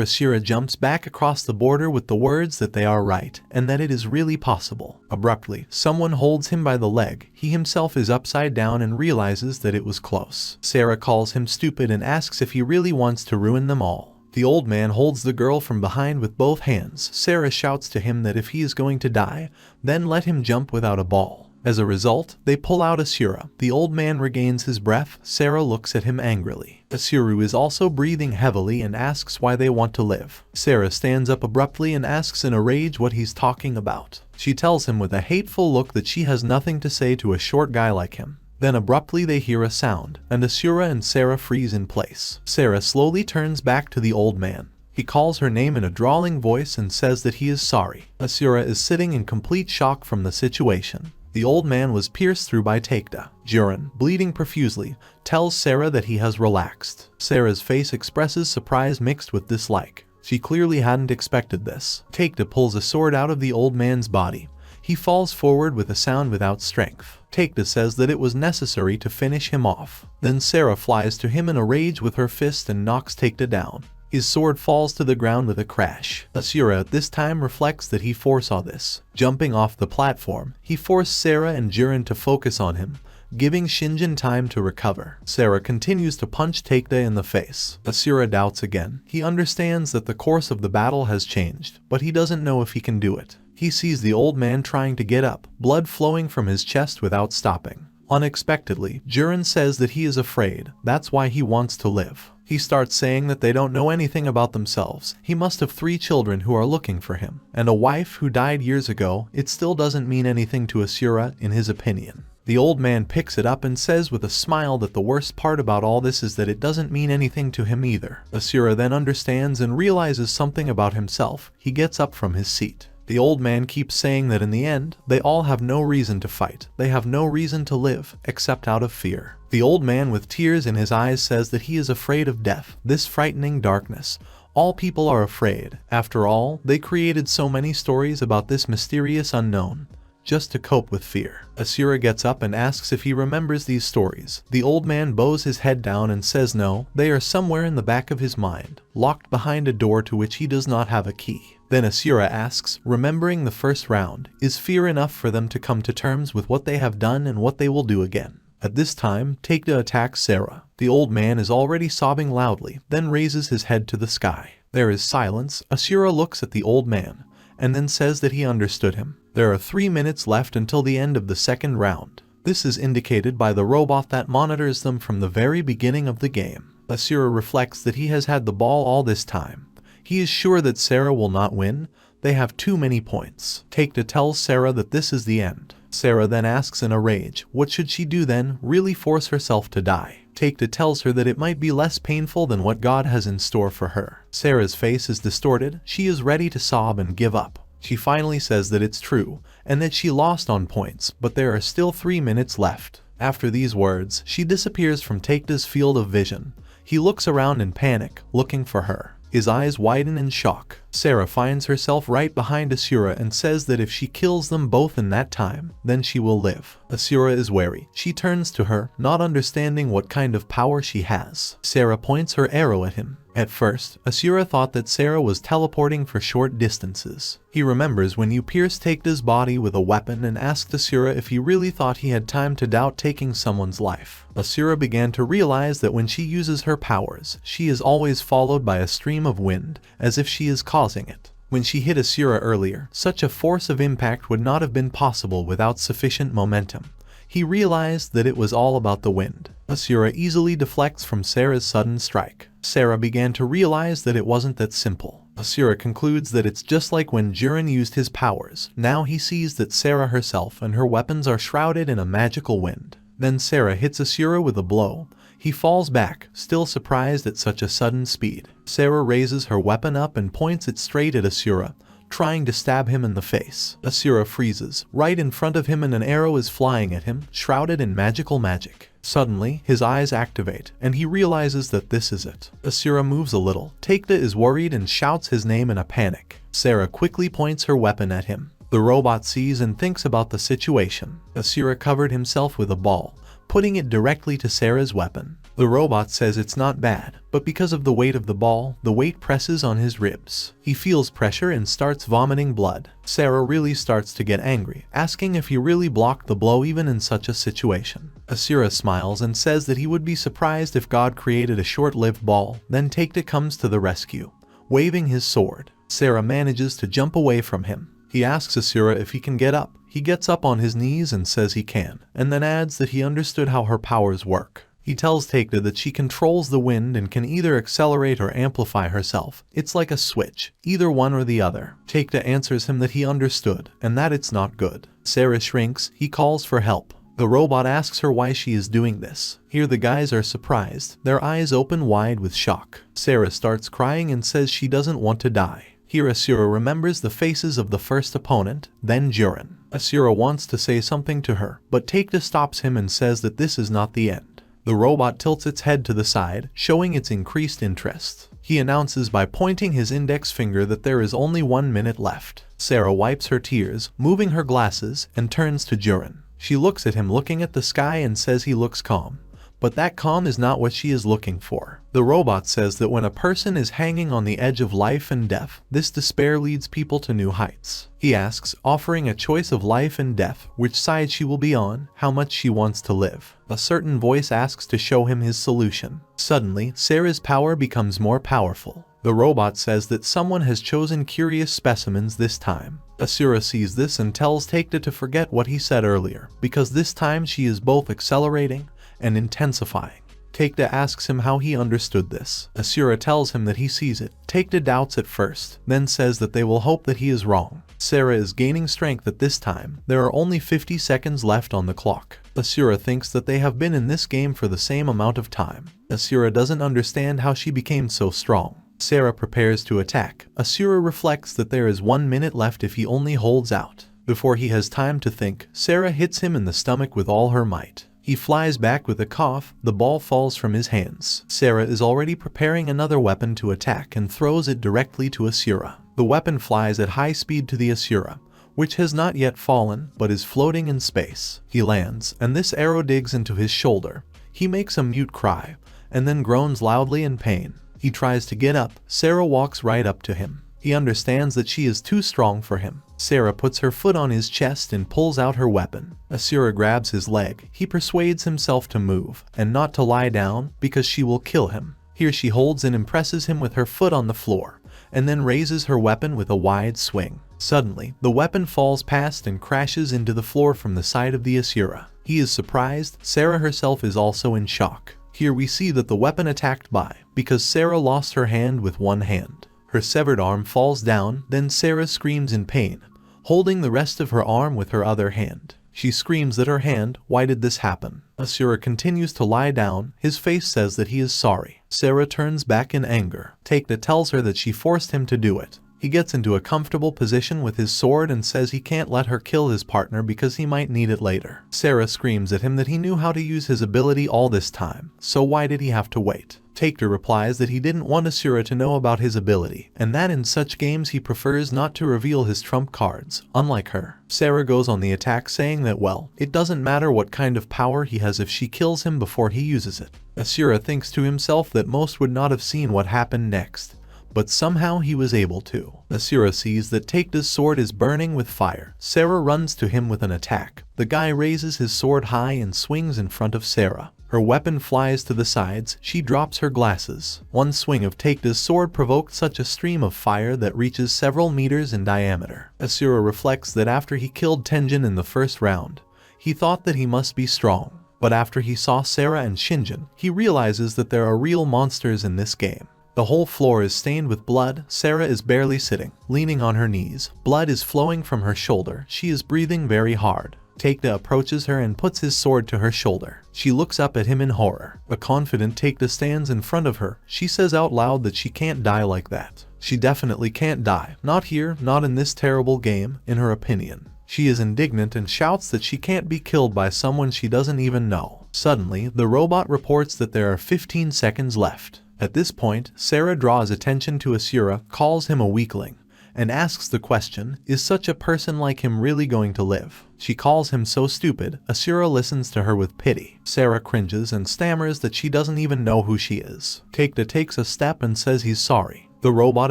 Asura jumps back across the border with the words that they are right, and that it is really possible. Abruptly, someone holds him by the leg. He himself is upside down and realizes that it was close. Sarah calls him stupid and asks if he really wants to ruin them all. The old man holds the girl from behind with both hands. Sarah shouts to him that if he is going to die, then let him jump without a ball. As a result, they pull out Asura. The old man regains his breath. Sarah looks at him angrily. Asura is also breathing heavily and asks why they want to live. Sarah stands up abruptly and asks in a rage what he's talking about. She tells him with a hateful look that she has nothing to say to a short guy like him. Then abruptly they hear a sound, and Asura and Sarah freeze in place. Sarah slowly turns back to the old man. He calls her name in a drawling voice and says that he is sorry. Asura is sitting in complete shock from the situation. The old man was pierced through by Taekda. Jiren, bleeding profusely, tells Sarah that he has relaxed. Sarah's face expresses surprise mixed with dislike. She clearly hadn't expected this. Taekda pulls a sword out of the old man's body. He falls forward with a sound without strength. Taekda says that it was necessary to finish him off. Then Sarah flies to him in a rage with her fist and knocks Taekda down. His sword falls to the ground with a crash. Asura at this time reflects that he foresaw this. Jumping off the platform, he forced Sarah and Jiren to focus on him, giving Shinjin time to recover. Sarah continues to punch Taekda in the face. Asura doubts again. He understands that the course of the battle has changed, but he doesn't know if he can do it. He sees the old man trying to get up, blood flowing from his chest without stopping. Unexpectedly, Jiren says that he is afraid. That's why he wants to live. He starts saying that they don't know anything about themselves. He must have 3 children who are looking for him, and a wife who died years ago. It still doesn't mean anything to Asura, in his opinion. The old man picks it up and says with a smile that the worst part about all this is that it doesn't mean anything to him either. Asura then understands and realizes something about himself. He gets up from his seat. The old man keeps saying that in the end, they all have no reason to fight. They have no reason to live, except out of fear. The old man with tears in his eyes says that he is afraid of death, this frightening darkness. All people are afraid. After all, they created so many stories about this mysterious unknown, just to cope with fear. Asura gets up and asks if he remembers these stories. The old man bows his head down and says no, they are somewhere in the back of his mind, locked behind a door to which he does not have a key. Then Asura asks, remembering the first round, is fear enough for them to come to terms with what they have done and what they will do again? At this time, Taekda attacks Sarah. The old man is already sobbing loudly, then raises his head to the sky. There is silence. Asura looks at the old man, and then says that he understood him. There are 3 minutes left until the end of the second round. This is indicated by the robot that monitors them from the very beginning of the game. Asura reflects that he has had the ball all this time. He is sure that Sarah will not win. They have too many points. Taekda tells Sarah that this is the end. Sarah then asks in a rage, what should she do then? Really force herself to die? Taekda tells her that it might be less painful than what God has in store for her. Sarah's face is distorted. She is ready to sob and give up. She finally says that it's true, and that she lost on points, but there are still 3 minutes left. After these words, she disappears from Taekda's field of vision. He looks around in panic, looking for her. His eyes widen in shock. Sarah finds herself right behind Asura and says that if she kills them both in that time, then she will live. Asura is wary. She turns to her, not understanding what kind of power she has. Sarah points her arrow at him. At first, Asura thought that Sarah was teleporting for short distances. He remembers when you pierced Taekda's body with a weapon and asked Asura if he really thought he had time to doubt taking someone's life. Asura began to realize that when she uses her powers, she is always followed by a stream of wind, as if she is causing it. When she hit Asura earlier, such a force of impact would not have been possible without sufficient momentum. He realized that it was all about the wind. Asura easily deflects from Sarah's sudden strike. Sarah began to realize that it wasn't that simple. Asura concludes that it's just like when Jiren used his powers. Now he sees that Sarah herself and her weapons are shrouded in a magical wind. Then Sarah hits Asura with a blow. He falls back, still surprised at such a sudden speed. Sarah raises her weapon up and points it straight at Asura, trying to stab him in the face. Asura freezes right in front of him and an arrow is flying at him, shrouded in magical magic. Suddenly, his eyes activate, and he realizes that this is it. Asura moves a little. Taekda is worried and shouts his name in a panic. Sarah quickly points her weapon at him. The robot sees and thinks about the situation. Asura covered himself with a ball, putting it directly to Sarah's weapon. The robot says it's not bad, but because of the weight of the ball, the weight presses on his ribs. He feels pressure and starts vomiting blood. Sarah really starts to get angry, asking if he really blocked the blow even in such a situation. Asura smiles and says that he would be surprised if God created a short-lived ball. Then Take-Two comes to the rescue, waving his sword. Sarah manages to jump away from him. He asks Asura if he can get up. He gets up on his knees and says he can, and then adds that he understood how her powers work. He tells Take-Two that she controls the wind and can either accelerate or amplify herself. It's like a switch, either one or the other. Take-Two answers him that he understood, and that it's not good. Sarah shrinks. He calls for help. The robot asks her why she is doing this. Here the guys are surprised, their eyes open wide with shock. Sarah starts crying and says she doesn't want to die. Here Asura remembers the faces of the first opponent, then Jurin. Asura wants to say something to her, but Take-Two stops him and says that this is not the end. The robot tilts its head to the side, showing its increased interest. He announces by pointing his index finger that there is only 1 minute left. Sarah wipes her tears, moving her glasses, and turns to Jurin. She looks at him looking at the sky and says he looks calm. But that calm is not what she is looking for. The robot says that when a person is hanging on the edge of life and death, this despair leads people to new heights. He asks, offering a choice of life and death, which side she will be on, how much she wants to live. A certain voice asks to show him his solution. Suddenly, Sarah's power becomes more powerful. The robot says that someone has chosen curious specimens this time. Asura sees this and tells Take-Two to forget what he said earlier, because this time she is both accelerating and intensifying. Take-Two asks him how he understood this. Asura tells him that he sees it. Take-Two doubts at first, then says that they will hope that he is wrong. Sarah is gaining strength at this time. There are only 50 seconds left on the clock. Asura thinks that they have been in this game for the same amount of time. Asura doesn't understand how she became so strong. Sarah prepares to attack. Asura reflects that there is 1 minute left if he only holds out. Before he has time to think, Sarah hits him in the stomach with all her might. He flies back with a cough. The ball falls from his hands. Sarah is already preparing another weapon to attack and throws it directly to Asura. The weapon flies at high speed to the Asura, which has not yet fallen but is floating in space. He lands, and this arrow digs into his shoulder. He makes a mute cry, and then groans loudly in pain. He tries to get up. Sarah walks right up to him. He understands that she is too strong for him. Sarah puts her foot on his chest and pulls out her weapon. Asura grabs his leg. He persuades himself to move, and not to lie down, because she will kill him. Here she holds and impresses him with her foot on the floor, and then raises her weapon with a wide swing. Suddenly, the weapon falls past and crashes into the floor from the side of the Asura. He is surprised. Sarah herself is also in shock. Here we see that the weapon attacked by, because Sarah lost her hand with one hand. Her severed arm falls down, then Sarah screams in pain, holding the rest of her arm with her other hand. She screams at her hand. Why did this happen? Asura continues to lie down. His face says that he is sorry. Sarah turns back in anger. Take-Two tells her that she forced him to do it. He gets into a comfortable position with his sword and says he can't let her kill his partner because he might need it later. Sarah screams at him that he knew how to use his ability all this time, so why did he have to wait? Take-Two replies that he didn't want Asura to know about his ability, and that in such games he prefers not to reveal his trump cards, unlike her. Sarah goes on the attack saying that well, it doesn't matter what kind of power he has if she kills him before he uses it. Asura thinks to himself that most would not have seen what happened next, but somehow he was able to. Asura sees that Take-Two's sword is burning with fire. Sarah runs to him with an attack. The guy raises his sword high and swings in front of Sarah. Her weapon flies to the sides. She drops her glasses. One swing of Take-Two's sword provoked such a stream of fire that reaches several meters in diameter. Asura reflects that after he killed Tenjin in the first round, he thought that he must be strong. But after he saw Sarah and Shinjin, he realizes that there are real monsters in this game. The whole floor is stained with blood. Sarah is barely sitting, leaning on her knees. Blood is flowing from her shoulder. She is breathing very hard. Take-Two approaches her and puts his sword to her shoulder. She looks up at him in horror. A confident Take-Two stands in front of her. She says out loud that she can't die like that. She definitely can't die. Not here, not in this terrible game, in her opinion. She is indignant and shouts that she can't be killed by someone she doesn't even know. Suddenly, the robot reports that there are 15 seconds left. At this point, Sarah draws attention to Asura, calls him a weakling, and asks the question, is such a person like him really going to live? She calls him so stupid. Asura listens to her with pity. Sarah cringes and stammers that she doesn't even know who she is. Takeda takes a step and says he's sorry. The robot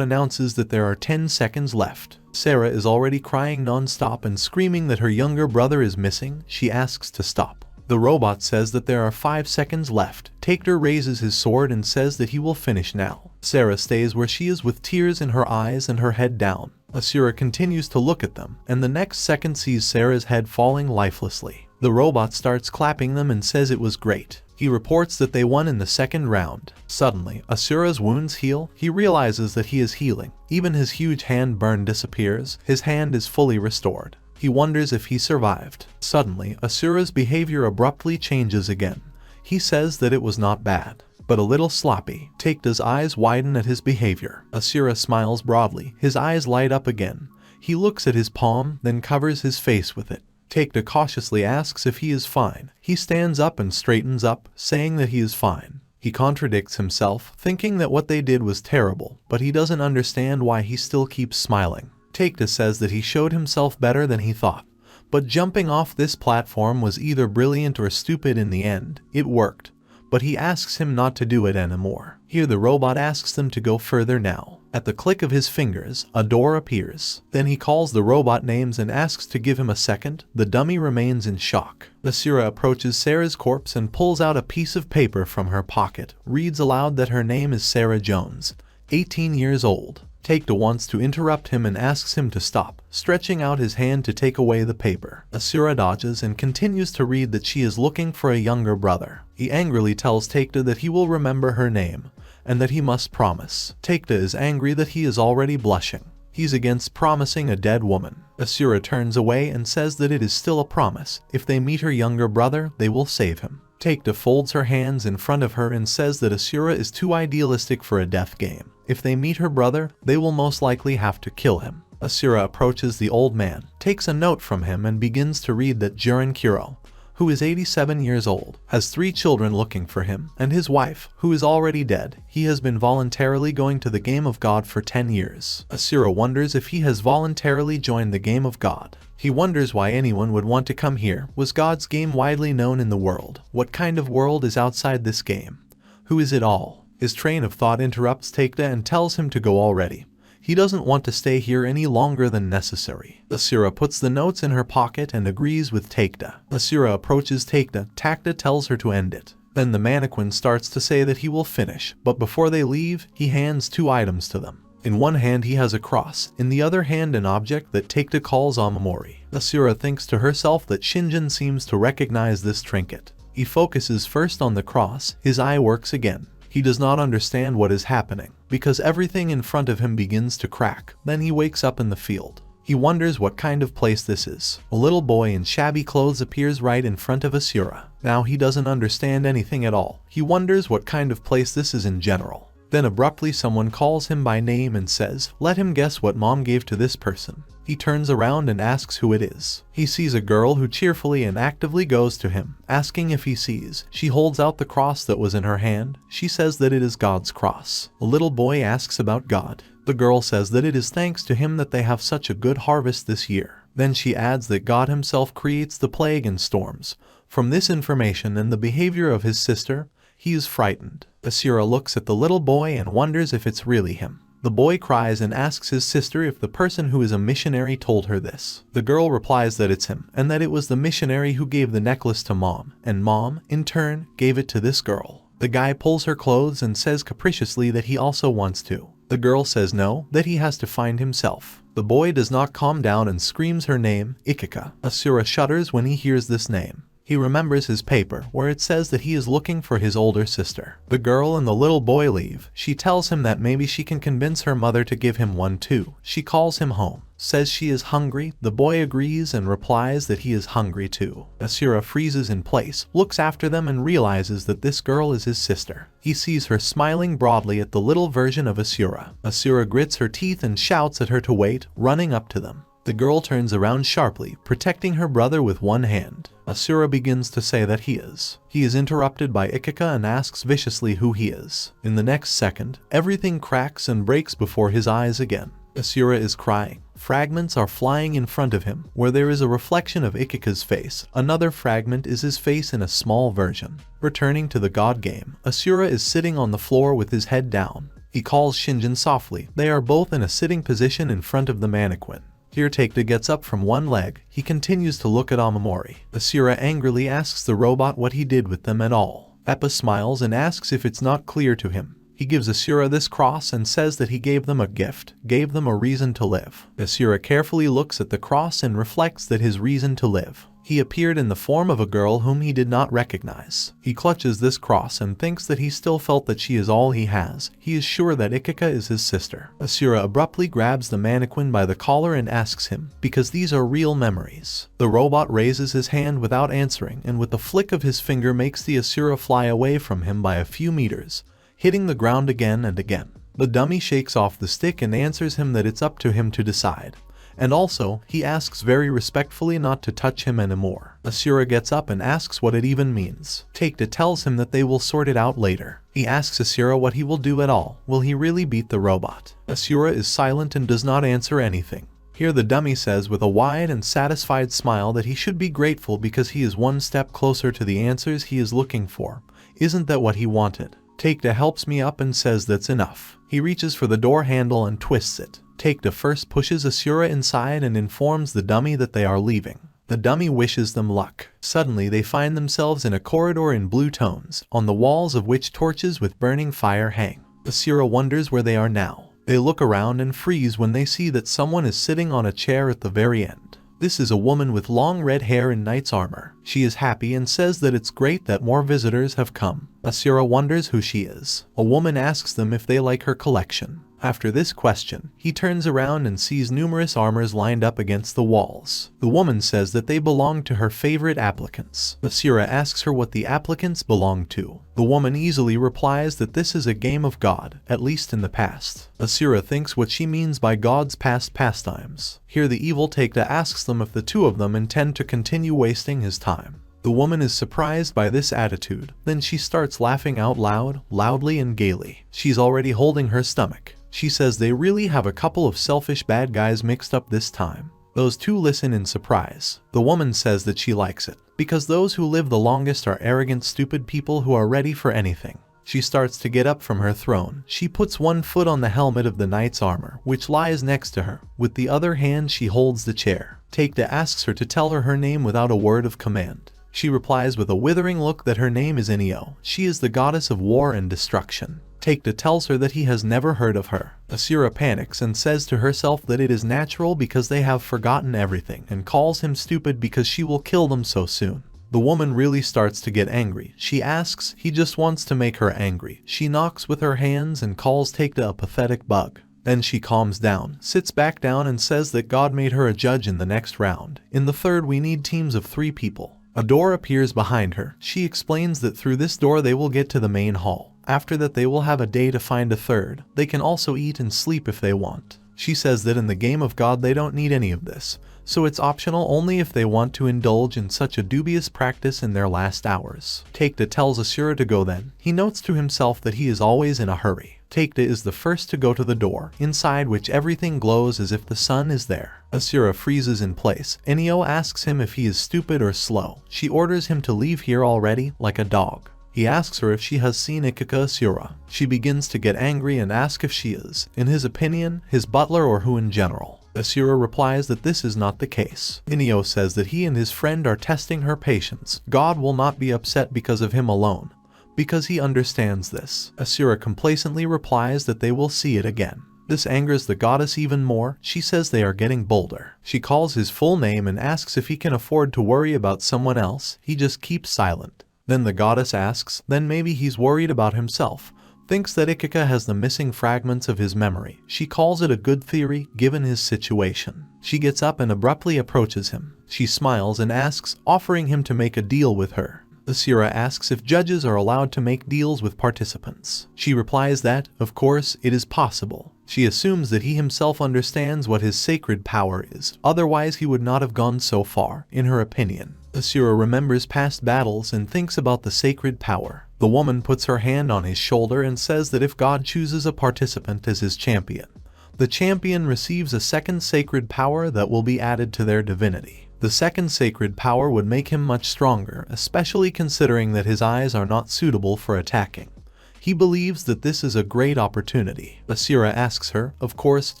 announces that there are 10 seconds left. Sarah is already crying non-stop and screaming that her younger brother is missing. She asks to stop. The robot says that there are 5 seconds left. Takeda raises his sword and says that he will finish now. Sarah stays where she is with tears in her eyes and her head down. Asura continues to look at them, and the next second sees Sarah's head falling lifelessly. The robot starts clapping them and says it was great. He reports that they won in the second round. Suddenly, Asura's wounds heal. He realizes that he is healing. Even his huge hand burn disappears. His hand is fully restored. He wonders if he survived. Suddenly, Asura's behavior abruptly changes again. He says that it was not bad, but a little sloppy. Takeda's eyes widen at his behavior. Asura smiles broadly. His eyes light up again. He looks at his palm, then covers his face with it. Takeda cautiously asks if he is fine. He stands up and straightens up, saying that he is fine. He contradicts himself, thinking that what they did was terrible, but he doesn't understand why he still keeps smiling. Takeda says that he showed himself better than he thought, but jumping off this platform was either brilliant or stupid in the end. It worked, but he asks him not to do it anymore. Here the robot asks them to go further now. At the click of his fingers, a door appears. Then he calls the robot names and asks to give him a second. The dummy remains in shock. Asura approaches Sarah's corpse and pulls out a piece of paper from her pocket, reads aloud that her name is Sarah Jones, 18 years old. Takeda wants to interrupt him and asks him to stop, stretching out his hand to take away the paper. Asura dodges and continues to read that she is looking for a younger brother. He angrily tells Takeda that he will remember her name, and that he must promise. Takeda is angry that he is already blushing. He's against promising a dead woman. Asura turns away and says that it is still a promise. If they meet her younger brother, they will save him. Takeda folds her hands in front of her and says that Asura is too idealistic for a death game. If they meet her brother, they will most likely have to kill him. Asura approaches the old man, takes a note from him and begins to read that Jurin Kuro, who is 87 years old, has 3 children looking for him, and his wife, who is already dead. He has been voluntarily going to the game of God for 10 years. Asura wonders if he has voluntarily joined the game of God. He wonders why anyone would want to come here. Was God's game widely known in the world? What kind of world is outside this game? Who is it all? His train of thought interrupts Takeda and tells him to go already. He doesn't want to stay here any longer than necessary. Asura puts the notes in her pocket and agrees with Takeda. Asura approaches Takeda. Takeda tells her to end it. Then the mannequin starts to say that he will finish, but before they leave, he hands 2 items to them. In one hand he has a cross, in the other hand an object that Takeda calls Amamori. Asura thinks to herself that Shinjin seems to recognize this trinket. He focuses first on the cross. His eye works again. He does not understand what is happening, because everything in front of him begins to crack. Then he wakes up in the field. He wonders what kind of place this is. A little boy in shabby clothes appears right in front of Asura. Now he doesn't understand anything at all. He wonders what kind of place this is in general. Then abruptly someone calls him by name and says, "Let him guess what mom gave to this person." He turns around and asks who it is. He sees a girl who cheerfully and actively goes to him, asking if he sees. She holds out the cross that was in her hand. She says that it is God's cross. A little boy asks about God. The girl says that it is thanks to him that they have such a good harvest this year. Then she adds that God himself creates the plague and storms. From this information and the behavior of his sister, he is frightened. Asura looks at the little boy and wonders if it's really him. The boy cries and asks his sister if the person who is a missionary told her this. The girl replies that it's him, and that it was the missionary who gave the necklace to mom, and mom, in turn, gave it to this girl. The guy pulls her clothes and says capriciously that he also wants to. The girl says no, that he has to find himself. The boy does not calm down and screams her name, Ikika. Asura shudders when he hears this name. He remembers his paper, where it says that he is looking for his older sister. The girl and the little boy leave. She tells him that maybe she can convince her mother to give him one too. She calls him home, says she is hungry. The boy agrees and replies that he is hungry too. Asura freezes in place, looks after them and realizes that this girl is his sister. He sees her smiling broadly at the little version of Asura. Asura grits her teeth and shouts at her to wait, running up to them. The girl turns around sharply, protecting her brother with one hand. Asura begins to say that he is. He is interrupted by Ikika and asks viciously who he is. In the next second, everything cracks and breaks before his eyes again. Asura is crying. Fragments are flying in front of him, where there is a reflection of Ikika's face. Another fragment is his face in a small version. Returning to the god game, Asura is sitting on the floor with his head down. He calls Shinjin softly. They are both in a sitting position in front of the mannequin. Here Takeda gets up from one leg. He continues to look at Amamori. Asura angrily asks the robot what he did with them at all. Eppa smiles and asks if it's not clear to him. He gives Asura this cross and says that he gave them a gift, gave them a reason to live. Asura carefully looks at the cross and reflects that his reason to live. He appeared in the form of a girl whom he did not recognize. He clutches this cross and thinks that he still felt that she is all he has. He is sure that Ikika is his sister. Asura abruptly grabs the mannequin by the collar and asks him, because these are real memories. The robot raises his hand without answering and with a flick of his finger makes the Asura fly away from him by a few meters, hitting the ground again and again. The dummy shakes off the stick and answers him that it's up to him to decide. And also, he asks very respectfully not to touch him anymore. Asura gets up and asks what it even means. Takeda tells him that they will sort it out later. He asks Asura what he will do at all. Will he really beat the robot? Asura is silent and does not answer anything. Here the dummy says with a wide and satisfied smile that he should be grateful because he is one step closer to the answers he is looking for. Isn't that what he wanted? Takeda helps me up and says that's enough. He reaches for the door handle and twists it. Takeda first pushes Asura inside and informs the dummy that they are leaving. The dummy wishes them luck. Suddenly they find themselves in a corridor in blue tones, on the walls of which torches with burning fire hang. Asura wonders where they are now. They look around and freeze when they see that someone is sitting on a chair at the very end. This is a woman with long red hair in knight's armor. She is happy and says that it's great that more visitors have come. Asura wonders who she is. A woman asks them if they like her collection. After this question, he turns around and sees numerous armors lined up against the walls. The woman says that they belong to her favorite applicants. Asura asks her what the applicants belong to. The woman easily replies that this is a game of God, at least in the past. Asura thinks what she means by God's past pastimes. Here the evil Takeda asks them if the two of them intend to continue wasting his time. The woman is surprised by this attitude. Then she starts laughing out loud, loudly and gaily. She's already holding her stomach. She says they really have a couple of selfish bad guys mixed up this time. Those two listen in surprise. The woman says that she likes it, because those who live the longest are arrogant, stupid people who are ready for anything. She starts to get up from her throne. She puts one foot on the helmet of the knight's armor, which lies next to her. With the other hand she holds the chair. Takeda asks her to tell her name without a word of command. She replies with a withering look that her name is Inio. She is the goddess of war and destruction. Takeda tells her that he has never heard of her. Asura panics and says to herself that it is natural because they have forgotten everything, and calls him stupid because she will kill them so soon. The woman really starts to get angry. She asks, he just wants to make her angry. She knocks with her hands and calls Takeda a pathetic bug. Then she calms down, sits back down and says that God made her a judge in the next round. In the third we need teams of 3 people. A door appears behind her. She explains that through this door they will get to the main hall. After that they will have a day to find a third. They can also eat and sleep if they want. She says that in the game of God they don't need any of this, so it's optional only if they want to indulge in such a dubious practice in their last hours. Takeda tells Asura to go then. He notes to himself that he is always in a hurry. Takeda is the first to go to the door, inside which everything glows as if the sun is there. Asura freezes in place. Inio asks him if he is stupid or slow. She orders him to leave here already, like a dog. He asks her if she has seen Ikika Asura. She begins to get angry and asks if she is, in his opinion, his butler or who in general. Asura replies that this is not the case. Inio says that he and his friend are testing her patience. God will not be upset because of him alone, because he understands this. Asura complacently replies that they will see it again. This angers the goddess even more. She says they are getting bolder. She calls his full name and asks if he can afford to worry about someone else. He just keeps silent. Then the goddess asks, then maybe he's worried about himself, thinks that Ikika has the missing fragments of his memory. She calls it a good theory, given his situation. She gets up and abruptly approaches him. She smiles and asks, offering him to make a deal with her. Asura asks if judges are allowed to make deals with participants. She replies that, of course, it is possible. She assumes that he himself understands what his sacred power is, otherwise he would not have gone so far, in her opinion. Asura remembers past battles and thinks about the sacred power. The woman puts her hand on his shoulder and says that if God chooses a participant as his champion, The champion receives a second sacred power that will be added to their divinity. The second sacred power would make him much stronger, especially considering that his eyes are not suitable for attacking. He believes that this is a great opportunity. Asura asks her, of course,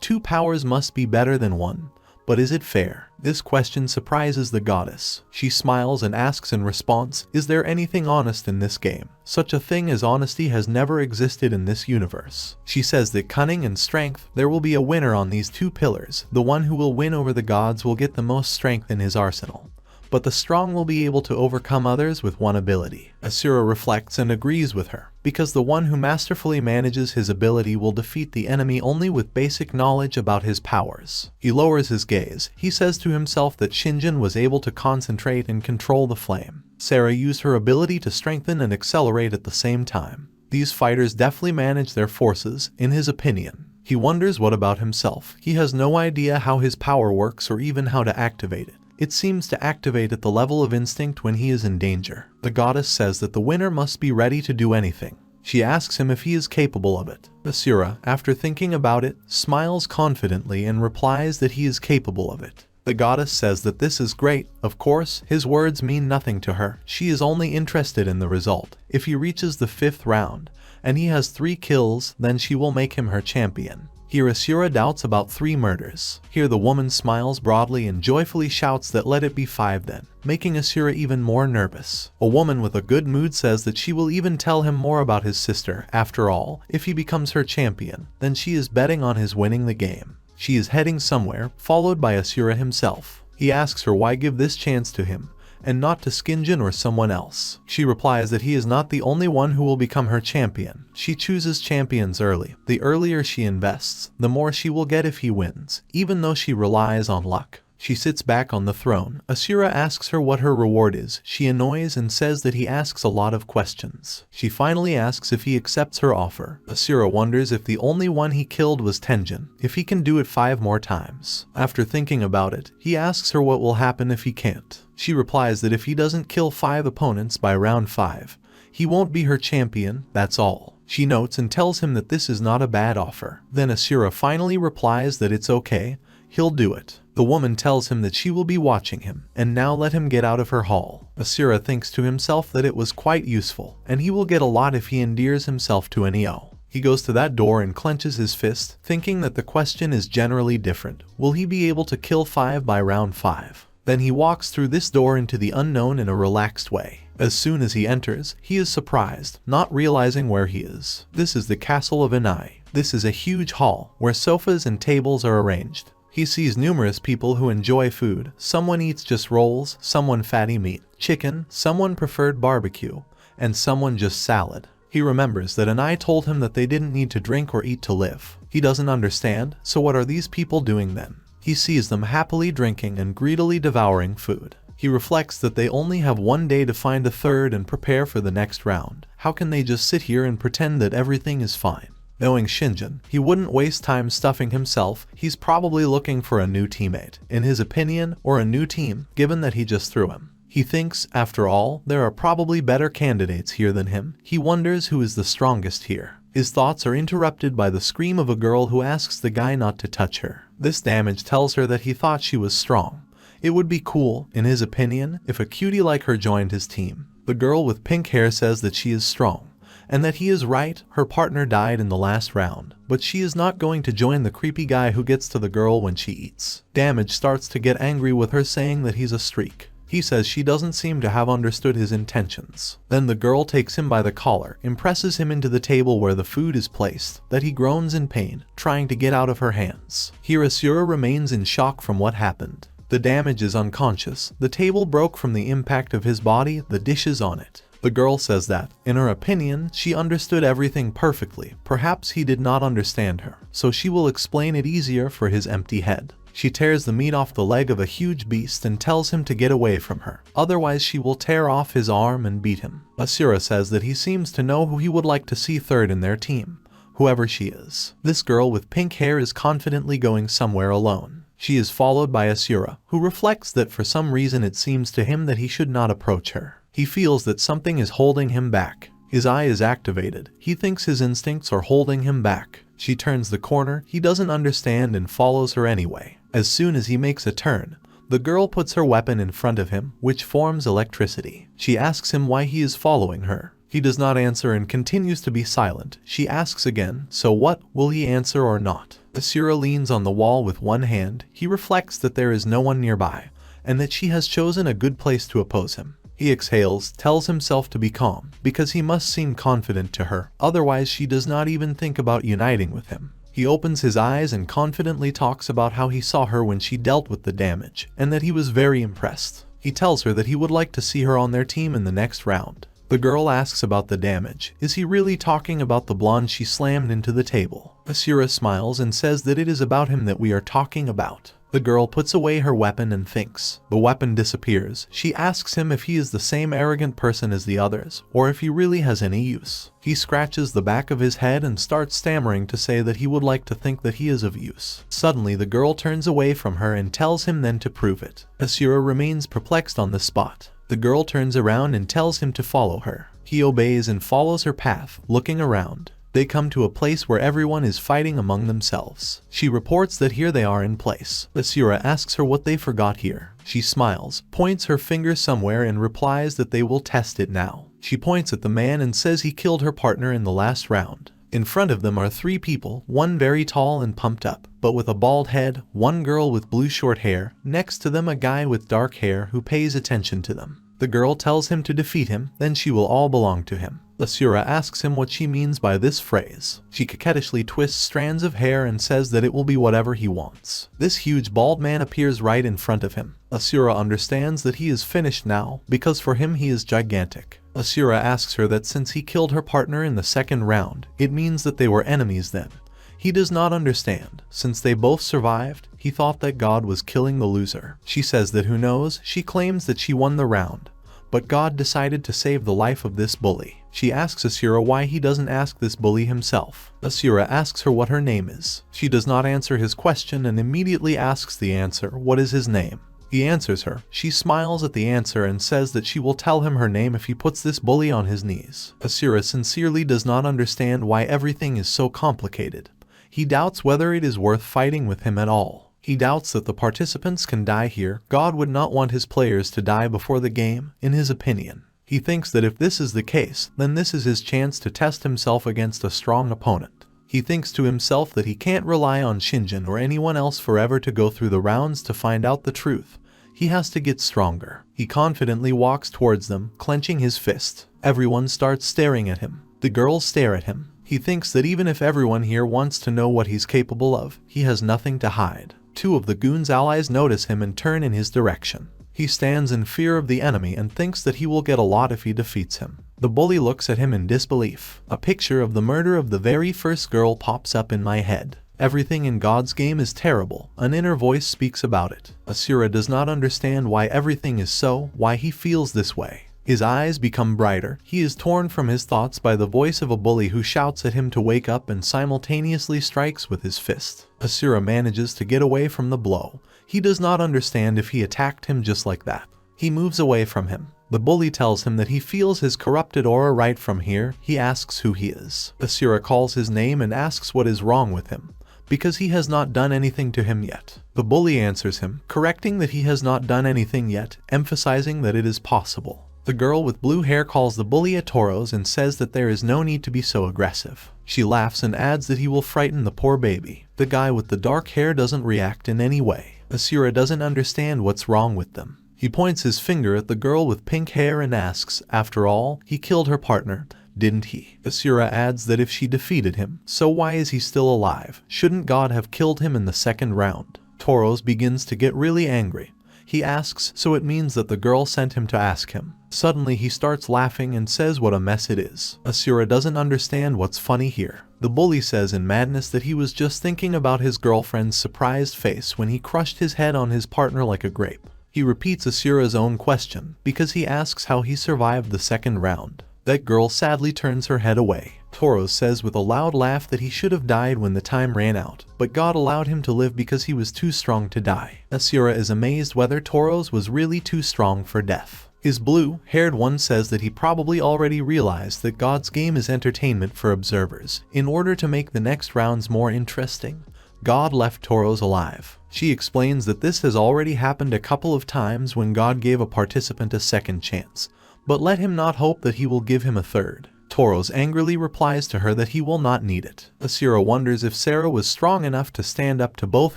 2 powers must be better than 1. But is it fair? This question surprises the goddess. She smiles and asks in response, is there anything honest in this game? Such a thing as honesty has never existed in this universe. She says that cunning and strength, there will be a winner on these 2 pillars. The one who will win over the gods will get the most strength in his arsenal. But the strong will be able to overcome others with one ability. Asura reflects and agrees with her, because the one who masterfully manages his ability will defeat the enemy only with basic knowledge about his powers. He lowers his gaze. He says to himself that Shinjin was able to concentrate and control the flame. Sarah used her ability to strengthen and accelerate at the same time. These fighters deftly manage their forces, in his opinion. He wonders what about himself. He has no idea how his power works or even how to activate it. It seems to activate at the level of instinct when he is in danger. The goddess says that the winner must be ready to do anything. She asks him if he is capable of it. Asura, after thinking about it, smiles confidently and replies that he is capable of it. The goddess says that this is great. Of course, his words mean nothing to her. She is only interested in the result. If he reaches the 5th round, and he has 3 kills, then she will make him her champion. Here Asura doubts about 3 murders. Here the woman smiles broadly and joyfully shouts that let it be 5 then, making Asura even more nervous. A woman with a good mood says that she will even tell him more about his sister. After all, if he becomes her champion, then she is betting on his winning the game. She is heading somewhere, followed by Asura himself. He asks her why give this chance to him, and not to Shinjin or someone else. She replies that he is not the only one who will become her champion. She chooses champions early. The earlier she invests, the more she will get if he wins, even though she relies on luck. She sits back on the throne. Asura asks her what her reward is. She annoys and says that he asks a lot of questions. She finally asks if he accepts her offer. Asura wonders if the only one he killed was Tenjin, if he can do it 5 more times. After thinking about it, he asks her what will happen if he can't. She replies that if he doesn't kill 5 opponents by round 5, he won't be her champion, that's all. She notes and tells him that this is not a bad offer. Then Asura finally replies that it's okay, he'll do it. The woman tells him that she will be watching him, and now let him get out of her hall. Asura thinks to himself that it was quite useful, and he will get a lot if he endears himself to Neo. He goes to that door and clenches his fist, thinking that the question is generally different. Will he be able to kill 5 by round 5? Then he walks through this door into the unknown in a relaxed way. As soon as he enters, he is surprised, not realizing where he is. This is the castle of Inai. This is a huge hall, where sofas and tables are arranged. He sees numerous people who enjoy food. Someone eats just rolls, someone fatty meat, chicken, someone preferred barbecue, and someone just salad. He remembers that Inai told him that they didn't need to drink or eat to live. He doesn't understand, so what are these people doing then? He sees them happily drinking and greedily devouring food. He reflects that they only have 1 day to find a third and prepare for the next round. How can they just sit here and pretend that everything is fine? Knowing Shinjin, he wouldn't waste time stuffing himself. He's probably looking for a new teammate, in his opinion, or a new team, given that he just threw him. He thinks, after all, there are probably better candidates here than him. He wonders who is the strongest here. His thoughts are interrupted by the scream of a girl who asks the guy not to touch her. This damage tells her that he thought she was strong. It would be cool, in his opinion, if a cutie like her joined his team. The girl with pink hair says that she is strong, and that he is right. Her partner died in the last round, but she is not going to join the creepy guy who gets to the girl when she eats. Damage starts to get angry with her, saying that he's a streak. He says she doesn't seem to have understood his intentions. Then the girl takes him by the collar, impresses him into the table where the food is placed, that he groans in pain, trying to get out of her hands. Here Asura remains in shock from what happened. The damage is unconscious. The table broke from the impact of his body, the dishes on it. The girl says that, in her opinion, she understood everything perfectly. Perhaps he did not understand her, so she will explain it easier for his empty head. She tears the meat off the leg of a huge beast and tells him to get away from her. Otherwise she will tear off his arm and beat him. Asura says that he seems to know who he would like to see third in their team, whoever she is. This girl with pink hair is confidently going somewhere alone. She is followed by Asura, who reflects that for some reason it seems to him that he should not approach her. He feels that something is holding him back. His eye is activated. He thinks his instincts are holding him back. She turns the corner, he doesn't understand and follows her anyway. As soon as he makes a turn, the girl puts her weapon in front of him, which forms electricity. She asks him why he is following her. He does not answer and continues to be silent. She asks again, so what, will he answer or not? Asura leans on the wall with one hand. He reflects that there is no one nearby, and that she has chosen a good place to oppose him. He exhales, tells himself to be calm, because he must seem confident to her, otherwise she does not even think about uniting with him. He opens his eyes and confidently talks about how he saw her when she dealt with the damage, and that he was very impressed. He tells her that he would like to see her on their team in the next round. The girl asks about the damage. Is he really talking about the blonde she slammed into the table? Asura smiles and says that it is about him that we are talking about. The girl puts away her weapon and thinks. The weapon disappears. She asks him if he is the same arrogant person as the others, or if he really has any use. He scratches the back of his head and starts stammering to say that he would like to think that he is of use. Suddenly the girl turns away from her and tells him then to prove it. Asura remains perplexed on the spot. The girl turns around and tells him to follow her. He obeys and follows her path, looking around. They come to a place where everyone is fighting among themselves. She reports that here they are in place. Asura asks her what they forgot here. She smiles, points her finger somewhere and replies that they will test it now. She points at the man and says he killed her partner in the last round. In front of them are three people, one very tall and pumped up, but with a bald head, one girl with blue short hair, next to them a guy with dark hair who pays attention to them. The girl tells him to defeat him, then she will all belong to him. Asura asks him what she means by this phrase. She coquettishly twists strands of hair and says that it will be whatever he wants. This huge bald man appears right in front of him. Asura understands that he is finished now, because for him he is gigantic. Asura asks her that since he killed her partner in the second round, it means that they were enemies then. He does not understand. Since they both survived, he thought that God was killing the loser. She says that who knows, she claims that she won the round. But God decided to save the life of this bully. She asks Asura why he doesn't ask this bully himself. Asura asks her what her name is. She does not answer his question and immediately asks the answer, what is his name? He answers her. She smiles at the answer and says that she will tell him her name if he puts this bully on his knees. Asura sincerely does not understand why everything is so complicated. He doubts whether it is worth fighting with him at all. He doubts that the participants can die here. God would not want his players to die before the game, in his opinion. He thinks that if this is the case, then this is his chance to test himself against a strong opponent. He thinks to himself that he can't rely on Shinjin or anyone else forever to go through the rounds to find out the truth. He has to get stronger. He confidently walks towards them, clenching his fist. Everyone starts staring at him. The girls stare at him. He thinks that even if everyone here wants to know what he's capable of, he has nothing to hide. Two of the goon's allies notice him and turn in his direction. He stands in fear of the enemy and thinks that he will get a lot if he defeats him. The bully looks at him in disbelief. A picture of the murder of the very first girl pops up in my head. Everything in God's game is terrible. An inner voice speaks about it. Asura does not understand why everything is so, why he feels this way. His eyes become brighter. He is torn from his thoughts by the voice of a bully who shouts at him to wake up and simultaneously strikes with his fist. Asura manages to get away from the blow. He does not understand if he attacked him just like that. He moves away from him. The bully tells him that he feels his corrupted aura right from here. He asks who he is. Asura calls his name and asks what is wrong with him, because he has not done anything to him yet. The bully answers him, correcting that he has not done anything yet, emphasizing that it is possible. The girl with blue hair calls the bully a Tauros and says that there is no need to be so aggressive. She laughs and adds that he will frighten the poor baby. The guy with the dark hair doesn't react in any way. Asura doesn't understand what's wrong with them. He points his finger at the girl with pink hair and asks, after all, he killed her partner, didn't he? Asura adds that if she defeated him, so why is he still alive? Shouldn't God have killed him in the second round? Tauros begins to get really angry. He asks, so it means that the girl sent him to ask him. Suddenly he starts laughing and says what a mess it is. Asura doesn't understand what's funny here. The bully says in madness that he was just thinking about his girlfriend's surprised face when he crushed his head on his partner like a grape. He repeats Asura's own question, because he asks how he survived the second round. That girl sadly turns her head away. Tauros says with a loud laugh that he should have died when the time ran out, but God allowed him to live because he was too strong to die. Asura is amazed whether Tauros was really too strong for death. His blue-haired one says that he probably already realized that God's game is entertainment for observers. In order to make the next rounds more interesting, God left toros alive. She explains that this has already happened a couple of times when God gave a participant a second chance, but let him not hope that he will give him a third. Toros angrily replies to her that he will not need it. Asura wonders if Sarah was strong enough to stand up to both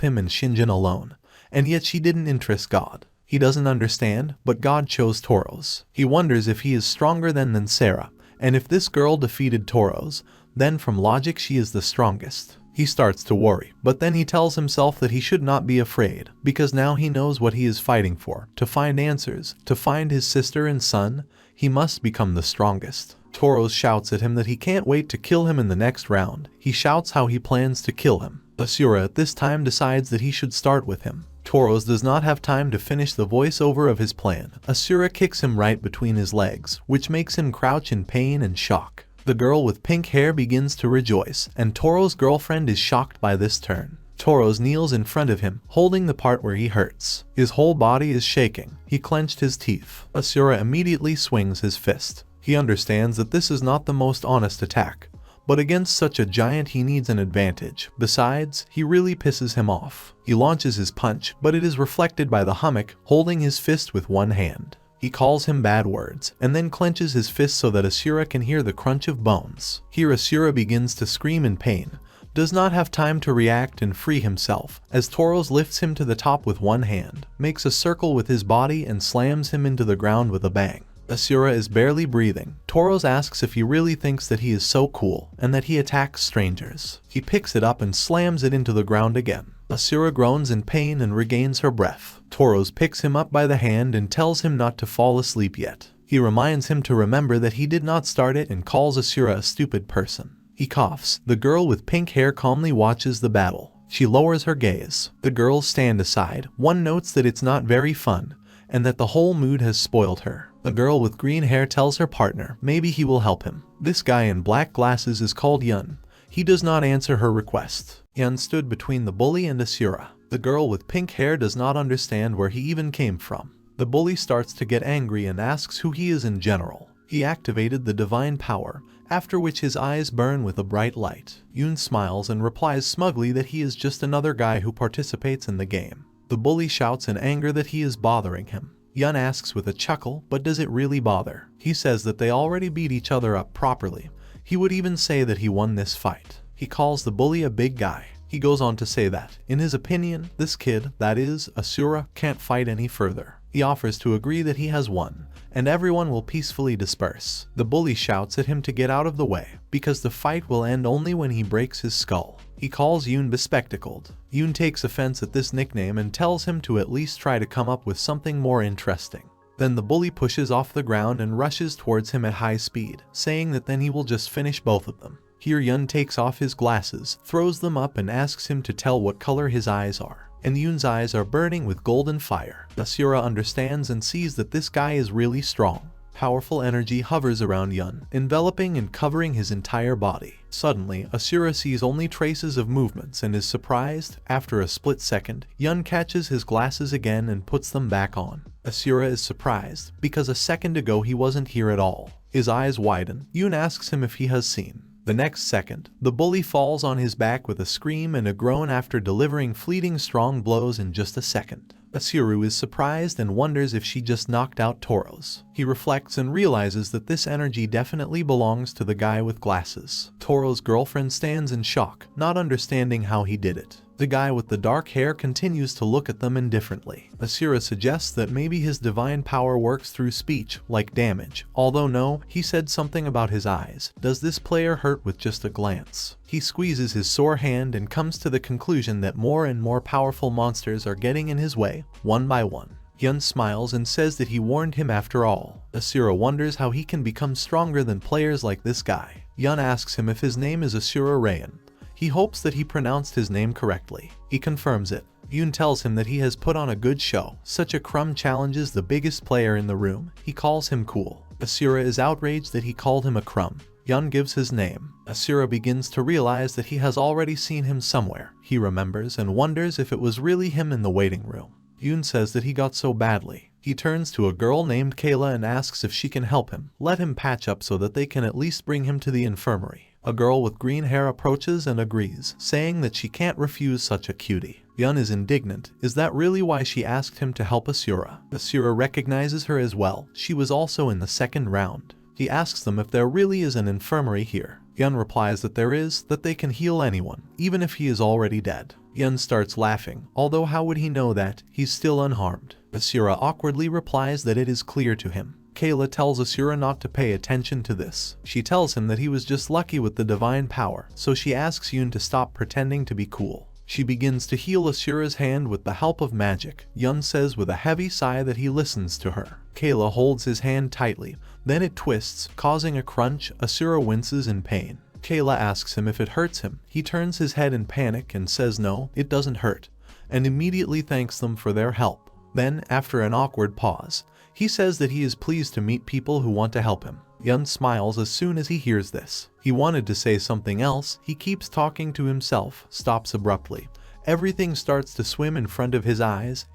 him and Shinjin alone, and yet she didn't interest God. He doesn't understand, but God chose toros. He wonders if he is stronger than Sarah, and if this girl defeated toros, then from logic she is the strongest. He starts to worry, but then he tells himself that he should not be afraid, because now he knows what he is fighting for. To find answers, to find his sister and son, he must become the strongest. Toros shouts at him that he can't wait to kill him in the next round. He shouts how he plans to kill him. Asura at this time decides that he should start with him. Toros does not have time to finish the voiceover of his plan. Asura kicks him right between his legs, which makes him crouch in pain and shock. The girl with pink hair begins to rejoice, and Toro's girlfriend is shocked by this turn. Toros kneels in front of him, holding the part where he hurts. His whole body is shaking. He clenched his teeth. Asura immediately swings his fist. He understands that this is not the most honest attack, but against such a giant he needs an advantage. Besides, he really pisses him off. He launches his punch, but it is reflected by the hummock, holding his fist with one hand. He calls him bad words, and then clenches his fist so that Asura can hear the crunch of bones. Here Asura begins to scream in pain, does not have time to react and free himself, as Toros lifts him to the top with one hand, makes a circle with his body and slams him into the ground with a bang. Asura is barely breathing. Toros asks if he really thinks that he is so cool, and that he attacks strangers. He picks it up and slams it into the ground again. Asura groans in pain and regains her breath. Toros picks him up by the hand and tells him not to fall asleep yet. He reminds him to remember that he did not start it and calls Asura a stupid person. He coughs. The girl with pink hair calmly watches the battle. She lowers her gaze. The girls stand aside. One notes that it's not very fun, and that the whole mood has spoiled her. The girl with green hair tells her partner maybe he will help him. This guy in black glasses is called Yun. He does not answer her request. Yun stood between the bully and Asura. The girl with pink hair does not understand where he even came from. The bully starts to get angry and asks who he is in general. He activated the divine power, after which his eyes burn with a bright light. Yun smiles and replies smugly that he is just another guy who participates in the game. The bully shouts in anger that he is bothering him. Yun asks with a chuckle, but does it really bother? He says that they already beat each other up properly. He would even say that he won this fight. He calls the bully a big guy. He goes on to say that, in his opinion, this kid, that is, Asura, can't fight any further. He offers to agree that he has won, and everyone will peacefully disperse. The bully shouts at him to get out of the way, because the fight will end only when he breaks his skull. He calls Yoon bespectacled. Yoon takes offense at this nickname and tells him to at least try to come up with something more interesting. Then the bully pushes off the ground and rushes towards him at high speed, saying that then he will just finish both of them. Here Yun takes off his glasses, throws them up and asks him to tell what color his eyes are. And Yoon's eyes are burning with golden fire. Asura understands and sees that this guy is really strong. Powerful energy hovers around Yun, enveloping and covering his entire body. Suddenly, Asura sees only traces of movements and is surprised. After a split second, Yun catches his glasses again and puts them back on. Asura is surprised, because a second ago he wasn't here at all. His eyes widen. Yoon asks him if he has seen. The next second, the bully falls on his back with a scream and a groan after delivering fleeting strong blows in just a second. Asura is surprised and wonders if she just knocked out Toros. He reflects and realizes that this energy definitely belongs to the guy with glasses. Toro's girlfriend stands in shock, not understanding how he did it. The guy with the dark hair continues to look at them indifferently. Asura suggests that maybe his divine power works through speech, like damage. Although no, he said something about his eyes. Does this player hurt with just a glance? He squeezes his sore hand and comes to the conclusion that more and more powerful monsters are getting in his way, one by one. Yun smiles and says that he warned him after all. Asura wonders how he can become stronger than players like this guy. Yun asks him if his name is Asura Reyan. He hopes that he pronounced his name correctly. He confirms it. Yoon tells him that he has put on a good show. Such a crumb challenges the biggest player in the room. He calls him cool. Asura is outraged that he called him a crumb. Yun gives his name. Asura begins to realize that he has already seen him somewhere. He remembers and wonders if it was really him in the waiting room. Yoon says that he got so badly. He turns to a girl named Kayla and asks if she can help him, let him patch up so that they can at least bring him to the infirmary. A girl with green hair approaches and agrees, saying that she can't refuse such a cutie. Yoon is indignant. Is that really why she asked him to help Asura? Asura recognizes her as well. She was also in the second round. He asks them if there really is an infirmary here. Yoon replies that there is, that they can heal anyone, even if he is already dead. Yoon starts laughing, although how would he know that? He's still unharmed. Asura awkwardly replies that it is clear to him. Kayla tells Asura not to pay attention to this. She tells him that he was just lucky with the divine power, so she asks Yoon to stop pretending to be cool. She begins to heal Asura's hand with the help of magic. Yoon says with a heavy sigh that he listens to her. Kayla holds his hand tightly, then it twists, causing a crunch. Asura winces in pain. Kayla asks him if it hurts him. He turns his head in panic and says no, it doesn't hurt, and immediately thanks them for their help. Then, after an awkward pause, he says that he is pleased to meet people who want to help him. Yoon smiles as soon as he hears this. He wanted to say something else. He keeps talking to himself, stops abruptly. Everything starts to swim in front of his eyes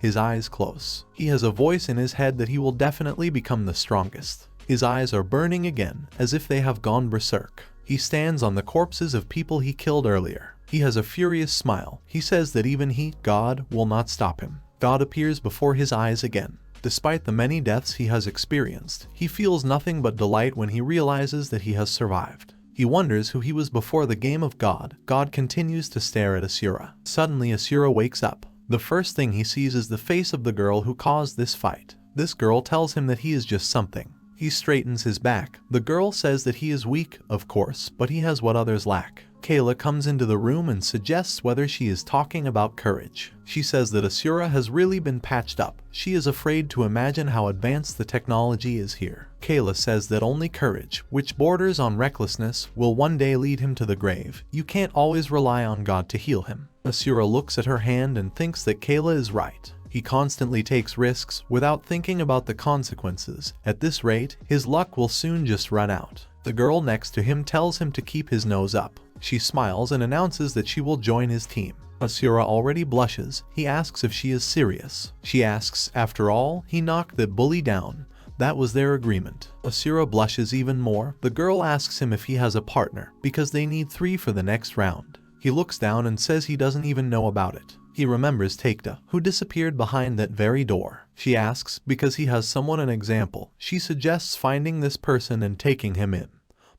close. He has a voice in his head that he will definitely become the strongest. His eyes are burning again, as if they have gone berserk. He stands on the corpses of people he killed earlier. He has a furious smile. He says that even he, God, will not stop him. God appears before his eyes again. Despite the many deaths he has experienced, he feels nothing but delight when he realizes that he has survived. He wonders who he was before the game of God. God continues to stare at Asura. Suddenly Asura wakes up. The first thing he sees is the face of the girl who caused this fight. This girl tells him that he is just something. He straightens his back. The girl says that he is weak, of course, but he has what others lack. Kayla comes into the room and suggests whether she is talking about courage. She says that Asura has really been patched up. She is afraid to imagine how advanced the technology is here. Kayla says that only courage, which borders on recklessness, will one day lead him to the grave. You can't always rely on God to heal him. Asura looks at her hand and thinks that Kayla is right. He constantly takes risks without thinking about the consequences. At this rate, his luck will soon just run out. The girl next to him tells him to keep his nose up. She smiles and announces that she will join his team. Asura already blushes. He asks if she is serious. She asks, after all, he knocked that bully down. That was their agreement. Asura blushes even more. The girl asks him if he has a partner, because they need 3 for the next round. He looks down and says he doesn't even know about it. He remembers Taekta, who disappeared behind that very door. She asks, because he has someone an example. She suggests finding this person and taking him in.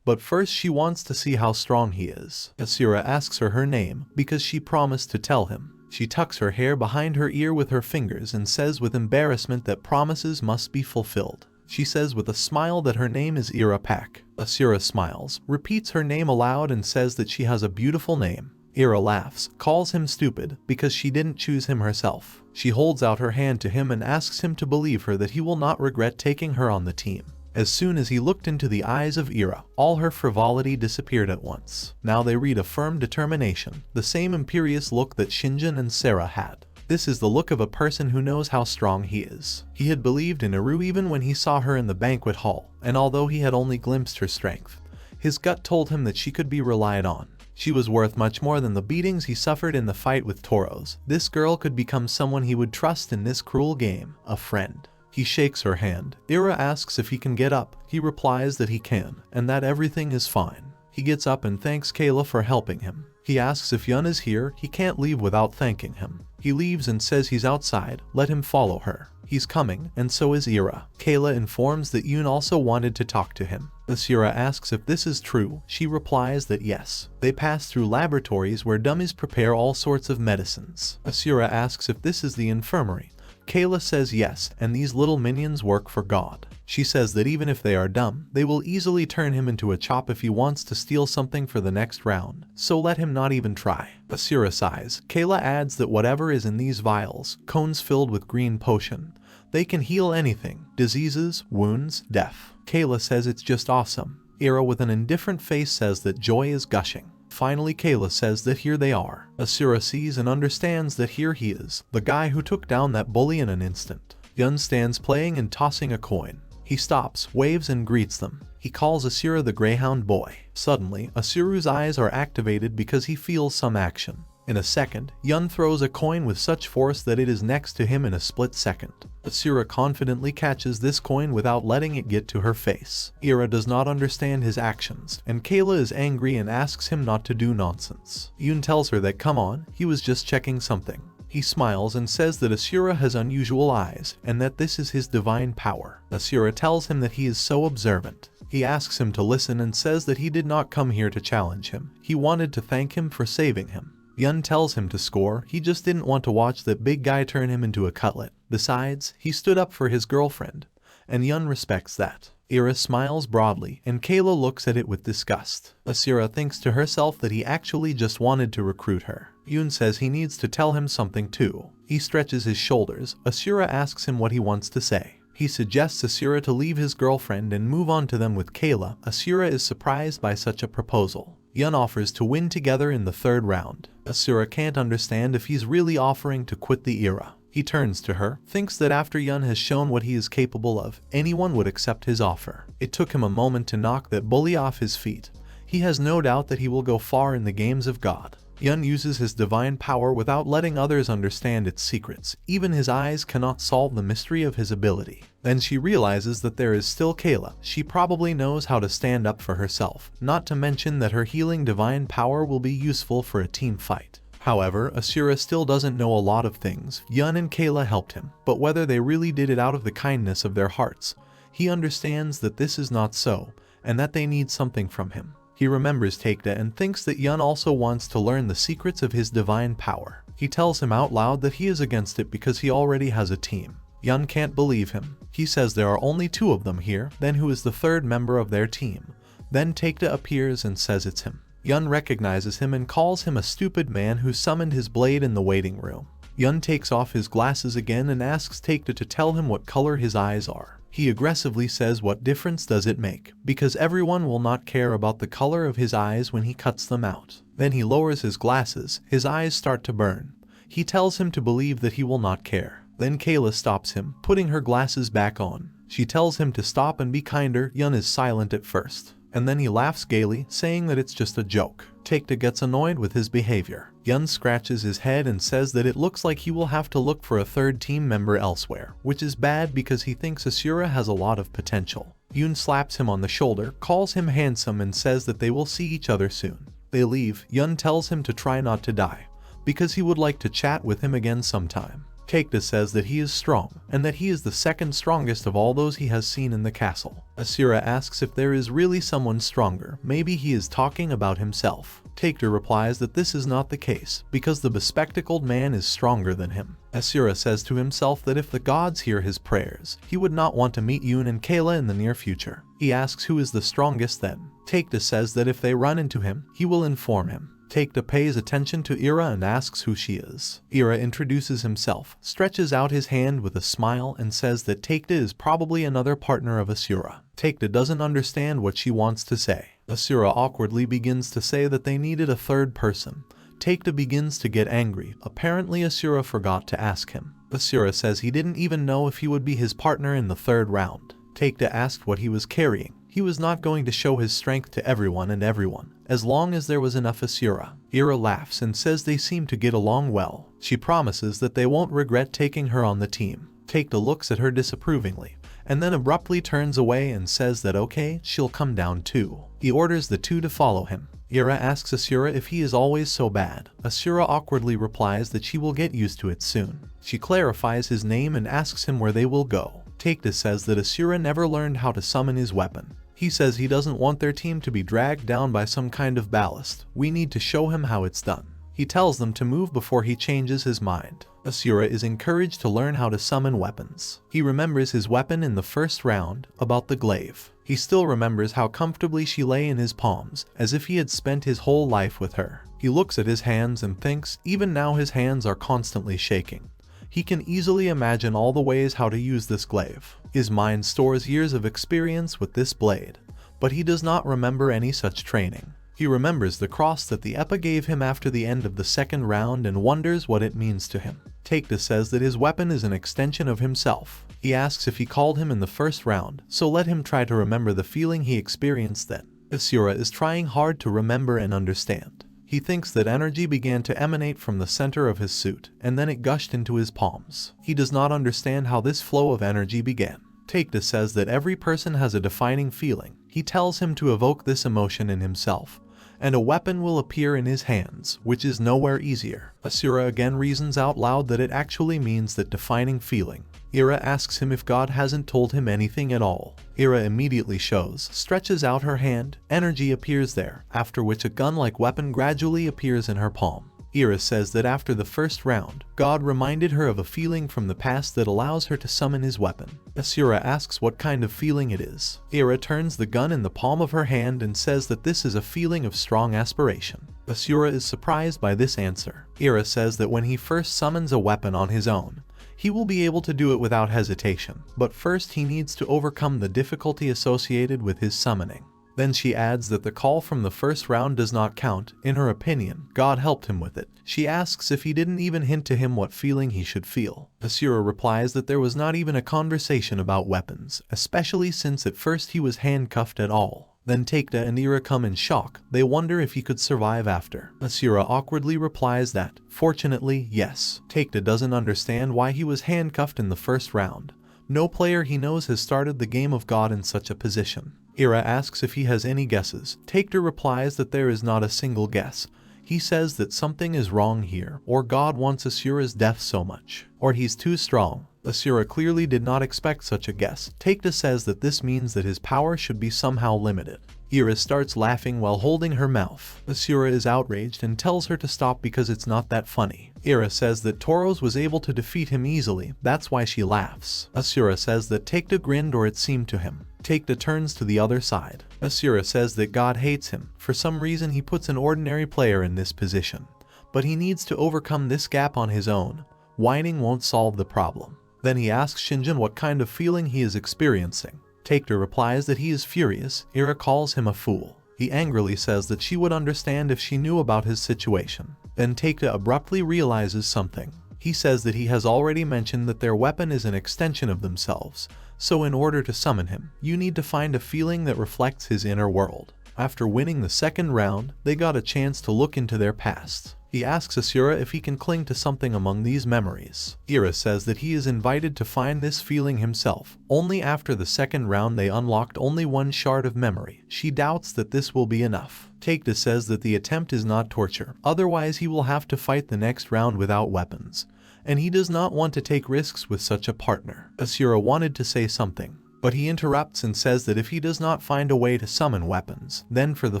But first she wants to see how strong he is. Asura asks her name, because she promised to tell him. She tucks her hair behind her ear with her fingers and says with embarrassment that promises must be fulfilled. She says with a smile that her name is Ira Pak. Asura smiles, repeats her name aloud and says that she has a beautiful name. Ira laughs, calls him stupid, because she didn't choose him herself. She holds out her hand to him and asks him to believe her that he will not regret taking her on the team. As soon as he looked into the eyes of Ira, all her frivolity disappeared at once. Now they read a firm determination, the same imperious look that Shinjin and Sarah had. This is the look of a person who knows how strong he is. He had believed in Iru even when he saw her in the banquet hall, and although he had only glimpsed her strength, his gut told him that she could be relied on. She was worth much more than the beatings he suffered in the fight with Toros. This girl could become someone he would trust in this cruel game, a friend. He shakes her hand. Ira asks if he can get up. He replies that he can, and that everything is fine. He gets up and thanks Kayla for helping him. He asks if Yun is here. He can't leave without thanking him. He leaves and says he's outside. Let him follow her. He's coming, and so is Ira. Kayla informs that Yoon also wanted to talk to him. Asura asks if this is true. She replies that yes. They pass through laboratories where dummies prepare all sorts of medicines. Asura asks if this is the infirmary. Kayla says yes, and these little minions work for God. She says that even if they are dumb, they will easily turn him into a chop if he wants to steal something for the next round, so let him not even try. Asura sighs. Kayla adds that whatever is in these vials, cones filled with green potion, they can heal anything, diseases, wounds, death. Kayla says it's just awesome. Ira with an indifferent face says that joy is gushing. Finally, Kayla says that here they are. Asura sees and understands that here he is, the guy who took down that bully in an instant. Yun stands playing and tossing a coin. He stops, waves and greets them. He calls Asura the Greyhound Boy. Suddenly, Asuru's eyes are activated because he feels some action. In a second, Yun throws a coin with such force that it is next to him in a split second. Asura confidently catches this coin without letting it get to her face. Ira does not understand his actions, and Kayla is angry and asks him not to do nonsense. Yun tells her that come on, he was just checking something. He smiles and says that Asura has unusual eyes, and that this is his divine power. Asura tells him that he is so observant. He asks him to listen and says that he did not come here to challenge him. He wanted to thank him for saving him. Yun tells him to score, he just didn't want to watch that big guy turn him into a cutlet. Besides, he stood up for his girlfriend, and Yun respects that. Ira smiles broadly, and Kayla looks at it with disgust. Asura thinks to herself that he actually just wanted to recruit her. Yun says he needs to tell him something too. He stretches his shoulders. Asura asks him what he wants to say. He suggests Asura to leave his girlfriend and move on to them with Kayla. Asura is surprised by such a proposal. Yun offers to win together in the third round. Asura can't understand if he's really offering to quit the era. He turns to her, thinks that after Yun has shown what he is capable of, anyone would accept his offer. It took him a moment to knock that bully off his feet. He has no doubt that he will go far in the games of God. Yun uses his divine power without letting others understand its secrets. Even his eyes cannot solve the mystery of his ability. Then she realizes that there is still Kayla. She probably knows how to stand up for herself, not to mention that her healing divine power will be useful for a team fight. However, Asura still doesn't know a lot of things. Yun and Kayla helped him, but whether they really did it out of the kindness of their hearts, he understands that this is not so, and that they need something from him. He remembers Taekta and thinks that Yun also wants to learn the secrets of his divine power. He tells him out loud that he is against it because he already has a team. Yun can't believe him. He says there are only two of them here, then who is the third member of their team? Then Taekta appears and says it's him. Yun recognizes him and calls him a stupid man who summoned his blade in the waiting room. Yun takes off his glasses again and asks Taekta to tell him what color his eyes are. He aggressively says what difference does it make, because everyone will not care about the color of his eyes when he cuts them out. Then he lowers his glasses, his eyes start to burn. He tells him to believe that he will not care. Then Kayla stops him, putting her glasses back on. She tells him to stop and be kinder. Yun is silent at first, and then he laughs gaily, saying that it's just a joke. Taekta gets annoyed with his behavior. Yun scratches his head and says that it looks like he will have to look for a third team member elsewhere, which is bad because he thinks Asura has a lot of potential. Yun slaps him on the shoulder, calls him handsome and says that they will see each other soon. They leave. Yun tells him to try not to die, because he would like to chat with him again sometime. Taekta says that he is strong, and that he is the second strongest of all those he has seen in the castle. Asura asks if there is really someone stronger, maybe he is talking about himself. Taekta replies that this is not the case, because the bespectacled man is stronger than him. Asura says to himself that if the gods hear his prayers, he would not want to meet Yun and Kayla in the near future. He asks who is the strongest then. Taekta says that if they run into him, he will inform him. Taekta pays attention to Ira and asks who she is. Ira introduces himself, stretches out his hand with a smile and says that Taekta is probably another partner of Asura. Taekta doesn't understand what she wants to say. Asura awkwardly begins to say that they needed a third person. Taekta begins to get angry. Apparently Asura forgot to ask him. Asura says he didn't even know if he would be his partner in the third round. Taekta asked what he was carrying. He was not going to show his strength to everyone, as long as there was enough Asura. Ira laughs and says they seem to get along well. She promises that they won't regret taking her on the team. Taekta looks at her disapprovingly, and then abruptly turns away and says that okay, she'll come down too. He orders the two to follow him. Ira asks Asura if he is always so bad. Asura awkwardly replies that she will get used to it soon. She clarifies his name and asks him where they will go. Taekta says that Asura never learned how to summon his weapon. He says he doesn't want their team to be dragged down by some kind of ballast. We need to show him how it's done. He tells them to move before he changes his mind. Asura is encouraged to learn how to summon weapons. He remembers his weapon in the first round, about the glaive. He still remembers how comfortably she lay in his palms, as if he had spent his whole life with her. He looks at his hands and thinks, even now his hands are constantly shaking. He can easily imagine all the ways how to use this glaive. His mind stores years of experience with this blade, but he does not remember any such training. He remembers the cross that the Eppa gave him after the end of the second round and wonders what it means to him. Taekta says that his weapon is an extension of himself. He asks if he called him in the first round, so let him try to remember the feeling he experienced then. Asura is trying hard to remember and understand. He thinks that energy began to emanate from the center of his suit, and then it gushed into his palms. He does not understand how this flow of energy began. Taekta says that every person has a defining feeling. He tells him to evoke this emotion in himself, and a weapon will appear in his hands, which is nowhere easier. Asura again reasons out loud that it actually means that defining feeling. Ira asks him if God hasn't told him anything at all. Ira immediately stretches out her hand, energy appears there, after which a gun-like weapon gradually appears in her palm. Ira says that after the first round, God reminded her of a feeling from the past that allows her to summon his weapon. Asura asks what kind of feeling it is. Ira turns the gun in the palm of her hand and says that this is a feeling of strong aspiration. Asura is surprised by this answer. Ira says that when he first summons a weapon on his own, he will be able to do it without hesitation, but first he needs to overcome the difficulty associated with his summoning. Then she adds that the call from the first round does not count. In her opinion, God helped him with it. She asks if he didn't even hint to him what feeling he should feel. Asura replies that there was not even a conversation about weapons, especially since at first he was handcuffed at all. Then Taekta and Ira come in shock. They wonder if he could survive after. Asura awkwardly replies that, fortunately, yes. Taekta doesn't understand why he was handcuffed in the first round. No player he knows has started the game of God in such a position. Ira asks if he has any guesses. Taekta replies that there is not a single guess. He says that something is wrong here, or God wants Asura's death so much, or he's too strong. Asura clearly did not expect such a guess. Taekta says that this means that his power should be somehow limited. Ira starts laughing while holding her mouth. Asura is outraged and tells her to stop because it's not that funny. Ira says that Tauros was able to defeat him easily, that's why she laughs. Asura says that Taekta grinned, or it seemed to him. Taekta turns to the other side. Asura says that God hates him. For some reason he puts an ordinary player in this position, but he needs to overcome this gap on his own. Whining won't solve the problem. Then he asks Shinjin what kind of feeling he is experiencing. Taekta replies that he is furious. Ira calls him a fool. He angrily says that she would understand if she knew about his situation. Then Taekta abruptly realizes something. He says that he has already mentioned that their weapon is an extension of themselves, so in order to summon him, you need to find a feeling that reflects his inner world. After winning the second round, they got a chance to look into their past. He asks Asura if he can cling to something among these memories. Ira says that he is invited to find this feeling himself. Only after the second round they unlocked only one shard of memory. She doubts that this will be enough. Taekta says that the attempt is not torture, otherwise he will have to fight the next round without weapons, and he does not want to take risks with such a partner. Asura wanted to say something, but he interrupts and says that if he does not find a way to summon weapons, then for the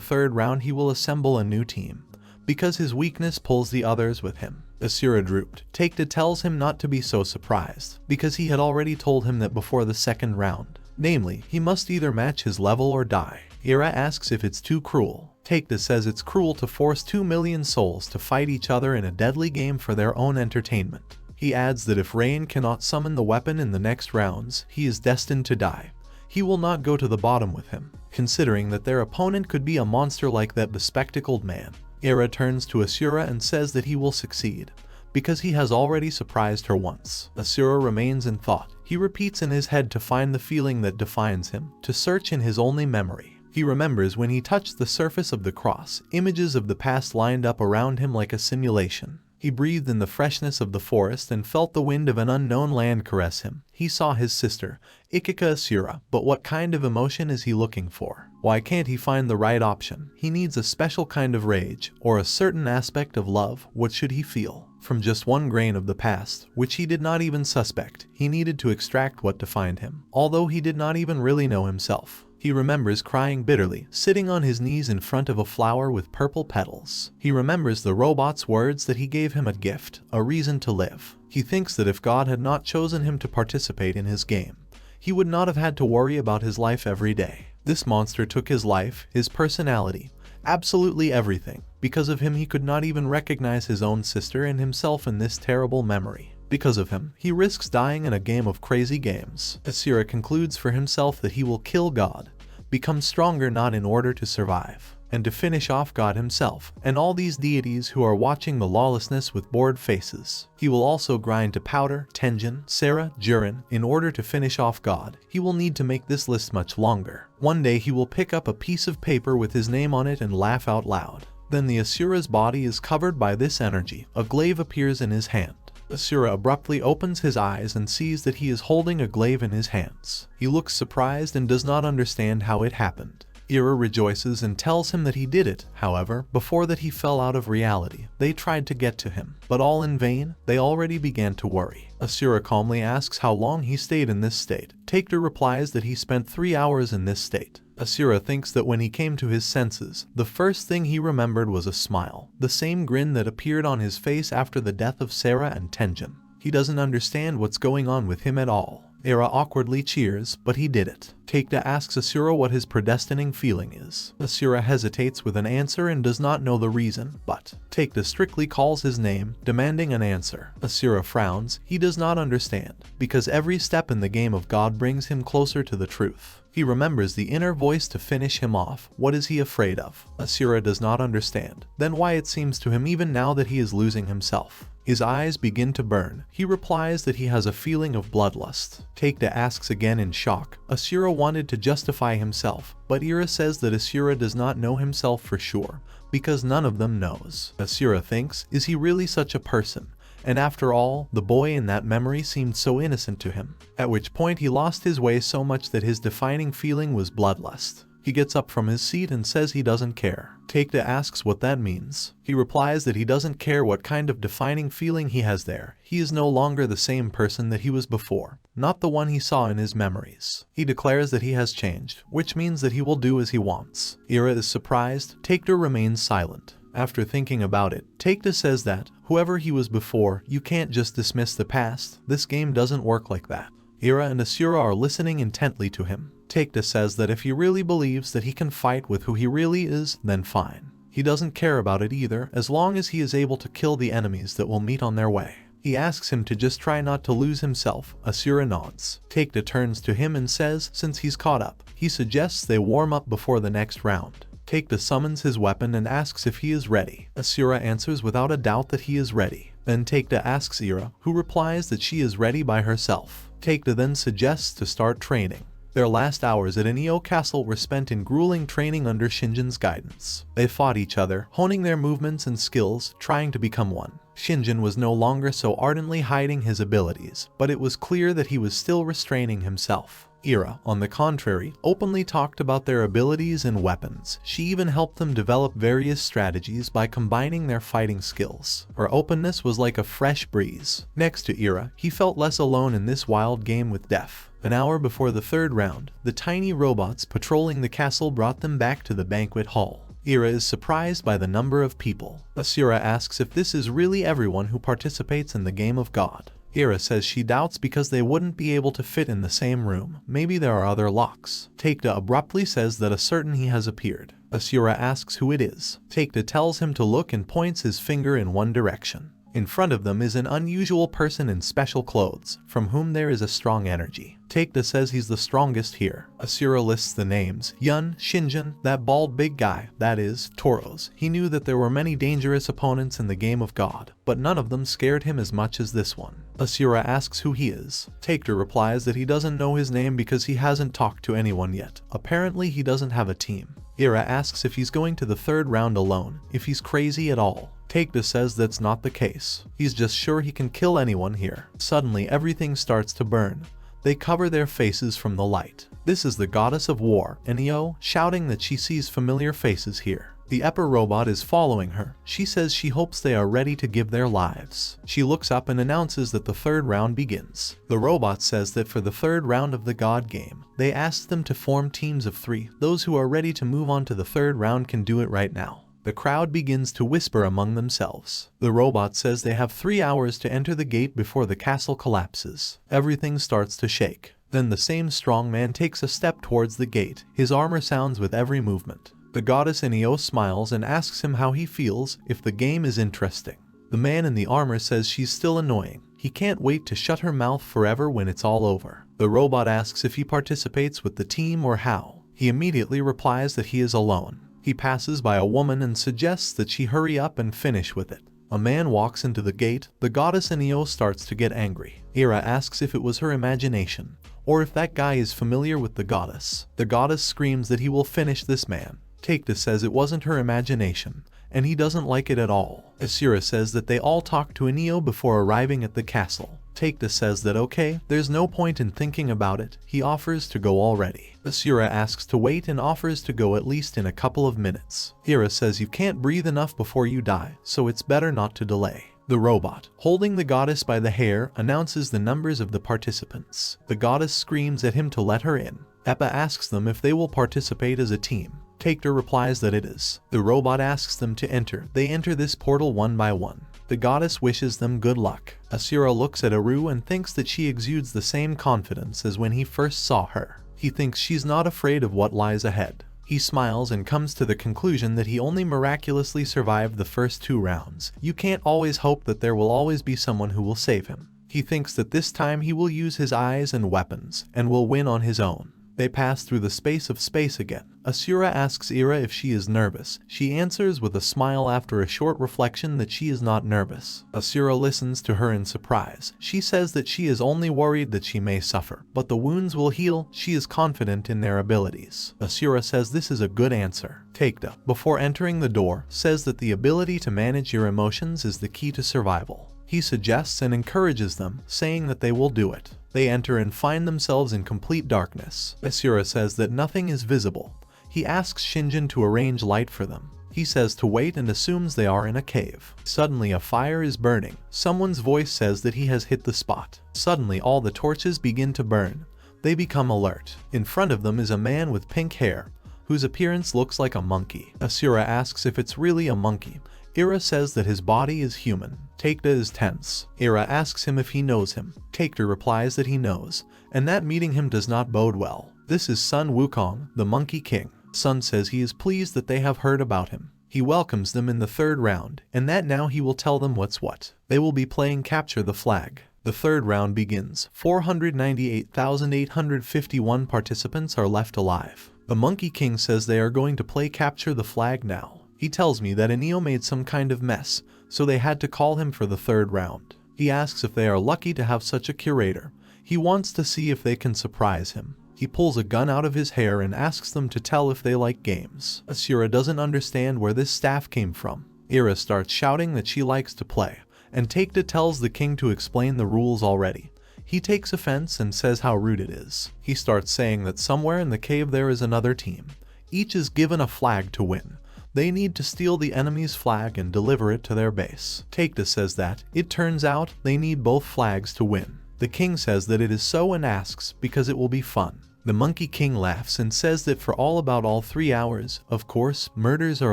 third round he will assemble a new team, because his weakness pulls the others with him. Asura drooped. Taekta tells him not to be so surprised, because he had already told him that before the second round. Namely, he must either match his level or die. Ira asks if it's too cruel. Taekta says it's cruel to force 2 million souls to fight each other in a deadly game for their own entertainment. He adds that if Reyan cannot summon the weapon in the next rounds, he is destined to die. He will not go to the bottom with him, considering that their opponent could be a monster like that bespectacled man. Ira turns to Asura and says that he will succeed, because he has already surprised her once. Asura remains in thought. He repeats in his head to find the feeling that defines him, to search in his only memory. He remembers when he touched the surface of the cross, images of the past lined up around him like a simulation. He breathed in the freshness of the forest and felt the wind of an unknown land caress him. He saw his sister, Ikika Asura, but what kind of emotion is he looking for? Why can't he find the right option? He needs a special kind of rage, or a certain aspect of love. What should he feel? From just one grain of the past, which he did not even suspect, he needed to extract what defined him, although he did not even really know himself. He remembers crying bitterly, sitting on his knees in front of a flower with purple petals. He remembers the robot's words that he gave him a gift, a reason to live. He thinks that if God had not chosen him to participate in his game, he would not have had to worry about his life every day. This monster took his life, his personality, absolutely everything. Because of him he could not even recognize his own sister and himself in this terrible memory. Because of him, he risks dying in a game of crazy games. Asura concludes for himself that he will kill God, become stronger not in order to survive, and to finish off God himself, and all these deities who are watching the lawlessness with bored faces. He will also grind to powder, Tenjin, Sarah, Jurin. In order to finish off God, he will need to make this list much longer. One day he will pick up a piece of paper with his name on it and laugh out loud. Then the Asura's body is covered by this energy. A glaive appears in his hand. Asura abruptly opens his eyes and sees that he is holding a glaive in his hands. He looks surprised and does not understand how it happened. Ira rejoices and tells him that he did it. However, before that he fell out of reality. They tried to get to him, but all in vain. They already began to worry. Asura calmly asks how long he stayed in this state. Taekta replies that he spent 3 hours in this state. Asura thinks that when he came to his senses, the first thing he remembered was a smile, the same grin that appeared on his face after the death of Sarah and Tenjin. He doesn't understand what's going on with him at all. Ira awkwardly cheers, but he did it. Taekta asks Asura what his predestining feeling is. Asura hesitates with an answer and does not know the reason, but Taekta strictly calls his name, demanding an answer. Asura frowns. He does not understand, because every step in the game of God brings him closer to the truth. He remembers the inner voice to finish him off. What is he afraid of? Asura does not understand. Then why it seems to him even now that he is losing himself. His eyes begin to burn. He replies that he has a feeling of bloodlust. Taekta asks again in shock. Asura wanted to justify himself, but Ira says that Asura does not know himself for sure, because none of them knows. Asura thinks, is he really such a person? And after all, the boy in that memory seemed so innocent to him. At which point he lost his way so much that his defining feeling was bloodlust. He gets up from his seat and says he doesn't care. Taekta asks what that means. He replies that he doesn't care what kind of defining feeling he has there. He is no longer the same person that he was before, not the one he saw in his memories. He declares that he has changed, which means that he will do as he wants. Ira is surprised. Taekta remains silent. After thinking about it, Taekta says that, whoever he was before, you can't just dismiss the past. This game doesn't work like that. Ira and Asura are listening intently to him. Taekta says that if he really believes that he can fight with who he really is, then fine. He doesn't care about it either, as long as he is able to kill the enemies that will meet on their way. He asks him to just try not to lose himself. Asura nods. Taekta turns to him and says, since he's caught up, he suggests they warm up before the next round. Taekta summons his weapon and asks if he is ready. Asura answers without a doubt that he is ready. Then Taekta asks Ira, who replies that she is ready by herself. Taekta then suggests to start training. Their last hours at Enio Castle were spent in grueling training under Shinjin's guidance. They fought each other, honing their movements and skills, trying to become one. Shinjin was no longer so ardently hiding his abilities, but it was clear that he was still restraining himself. Ira, on the contrary, openly talked about their abilities and weapons. She even helped them develop various strategies by combining their fighting skills. Her openness was like a fresh breeze. Next to Ira, he felt less alone in this wild game with death. An hour before the third round, the tiny robots patrolling the castle brought them back to the banquet hall. Ira is surprised by the number of people. Asura asks if this is really everyone who participates in the game of God. Ira says she doubts because they wouldn't be able to fit in the same room. Maybe there are other locks. Taekta abruptly says that a certain he has appeared. Asura asks who it is. Taekta tells him to look and points his finger in one direction. In front of them is an unusual person in special clothes, from whom there is a strong energy. Taekta says he's the strongest here. Asura lists the names. Yun, Shinjin, that bald big guy, that is, Toros. He knew that there were many dangerous opponents in the game of God, but none of them scared him as much as this one. Asura asks who he is. Taekta replies that he doesn't know his name because he hasn't talked to anyone yet. Apparently he doesn't have a team. Ira asks if he's going to the third round alone, if he's crazy at all. Taekta says that's not the case. He's just sure he can kill anyone here. Suddenly everything starts to burn. They cover their faces from the light. This is the goddess of war, Enio, shouting that she sees familiar faces here. The Epper robot is following her. She says she hopes they are ready to give their lives. She looks up and announces that the third round begins. The robot says that for the third round of the God game, they asked them to form teams of 3. Those who are ready to move on to the third round can do it right now. The crowd begins to whisper among themselves. The robot says they have 3 hours to enter the gate before the castle collapses. Everything starts to shake. Then the same strong man takes a step towards the gate. His armor sounds with every movement. The goddess Enio smiles and asks him how he feels, if the game is interesting. The man in the armor says she's still annoying. He can't wait to shut her mouth forever when it's all over. The robot asks if he participates with the team or how. He immediately replies that he is alone. He passes by a woman and suggests that she hurry up and finish with it. A man walks into the gate. The goddess Enio starts to get angry. Ira asks if it was her imagination, or if that guy is familiar with the goddess. The goddess screams that he will finish this man. Taekta says it wasn't her imagination, and he doesn't like it at all. Asura says that they all talk to Enio before arriving at the castle. Takeda says that okay, there's no point in thinking about it, he offers to go already. Asura asks to wait and offers to go at least in a couple of minutes. Ira says you can't breathe enough before you die, so it's better not to delay. The robot, holding the goddess by the hair, announces the numbers of the participants. The goddess screams at him to let her in. Appa asks them if they will participate as a team. Takeda replies that it is. The robot asks them to enter. They enter this portal one by one. The goddess wishes them good luck. Asura looks at Aru and thinks that she exudes the same confidence as when he first saw her. He thinks she's not afraid of what lies ahead. He smiles and comes to the conclusion that he only miraculously survived the first 2 rounds. You can't always hope that there will always be someone who will save him. He thinks that this time he will use his eyes and weapons, and will win on his own. They pass through the space of space again. Asura asks Ira if she is nervous. She answers with a smile after a short reflection that she is not nervous. Asura listens to her in surprise. She says that she is only worried that she may suffer, but the wounds will heal. She is confident in their abilities. Asura says this is a good answer. Takeda, before entering the door, says that the ability to manage your emotions is the key to survival. He suggests and encourages them, saying that they will do it. They enter and find themselves in complete darkness. Asura says that nothing is visible. He asks Shinjin to arrange light for them. He says to wait and assumes they are in a cave. Suddenly a fire is burning. Someone's voice says that he has hit the spot. Suddenly all the torches begin to burn. They become alert. In front of them is a man with pink hair, whose appearance looks like a monkey. Asura asks if it's really a monkey. Ira says that his body is human. Takeda is tense. Ira asks him if he knows him. Takeda replies that he knows, and that meeting him does not bode well. This is Sun Wukong, the Monkey King. Sun says he is pleased that they have heard about him. He welcomes them in the 3rd round, and that now he will tell them what's what. They will be playing Capture the Flag. The 3rd round begins. 498,851 participants are left alive. The Monkey King says they are going to play Capture the Flag now. He tells me that Enio made some kind of mess, so they had to call him for the 3rd round. He asks if they are lucky to have such a curator. He wants to see if they can surprise him. He pulls a gun out of his hair and asks them to tell if they like games. Asura doesn't understand where this staff came from. Ira starts shouting that she likes to play, and Takeda tells the king to explain the rules already. He takes offense and says how rude it is. He starts saying that somewhere in the cave there is another team. Each is given a flag to win. They need to steal the enemy's flag and deliver it to their base. Takeda says that, it turns out, they need both flags to win. The king says that it is so and asks because it will be fun. The Monkey King laughs and says that for about all 3 hours, of course, murders are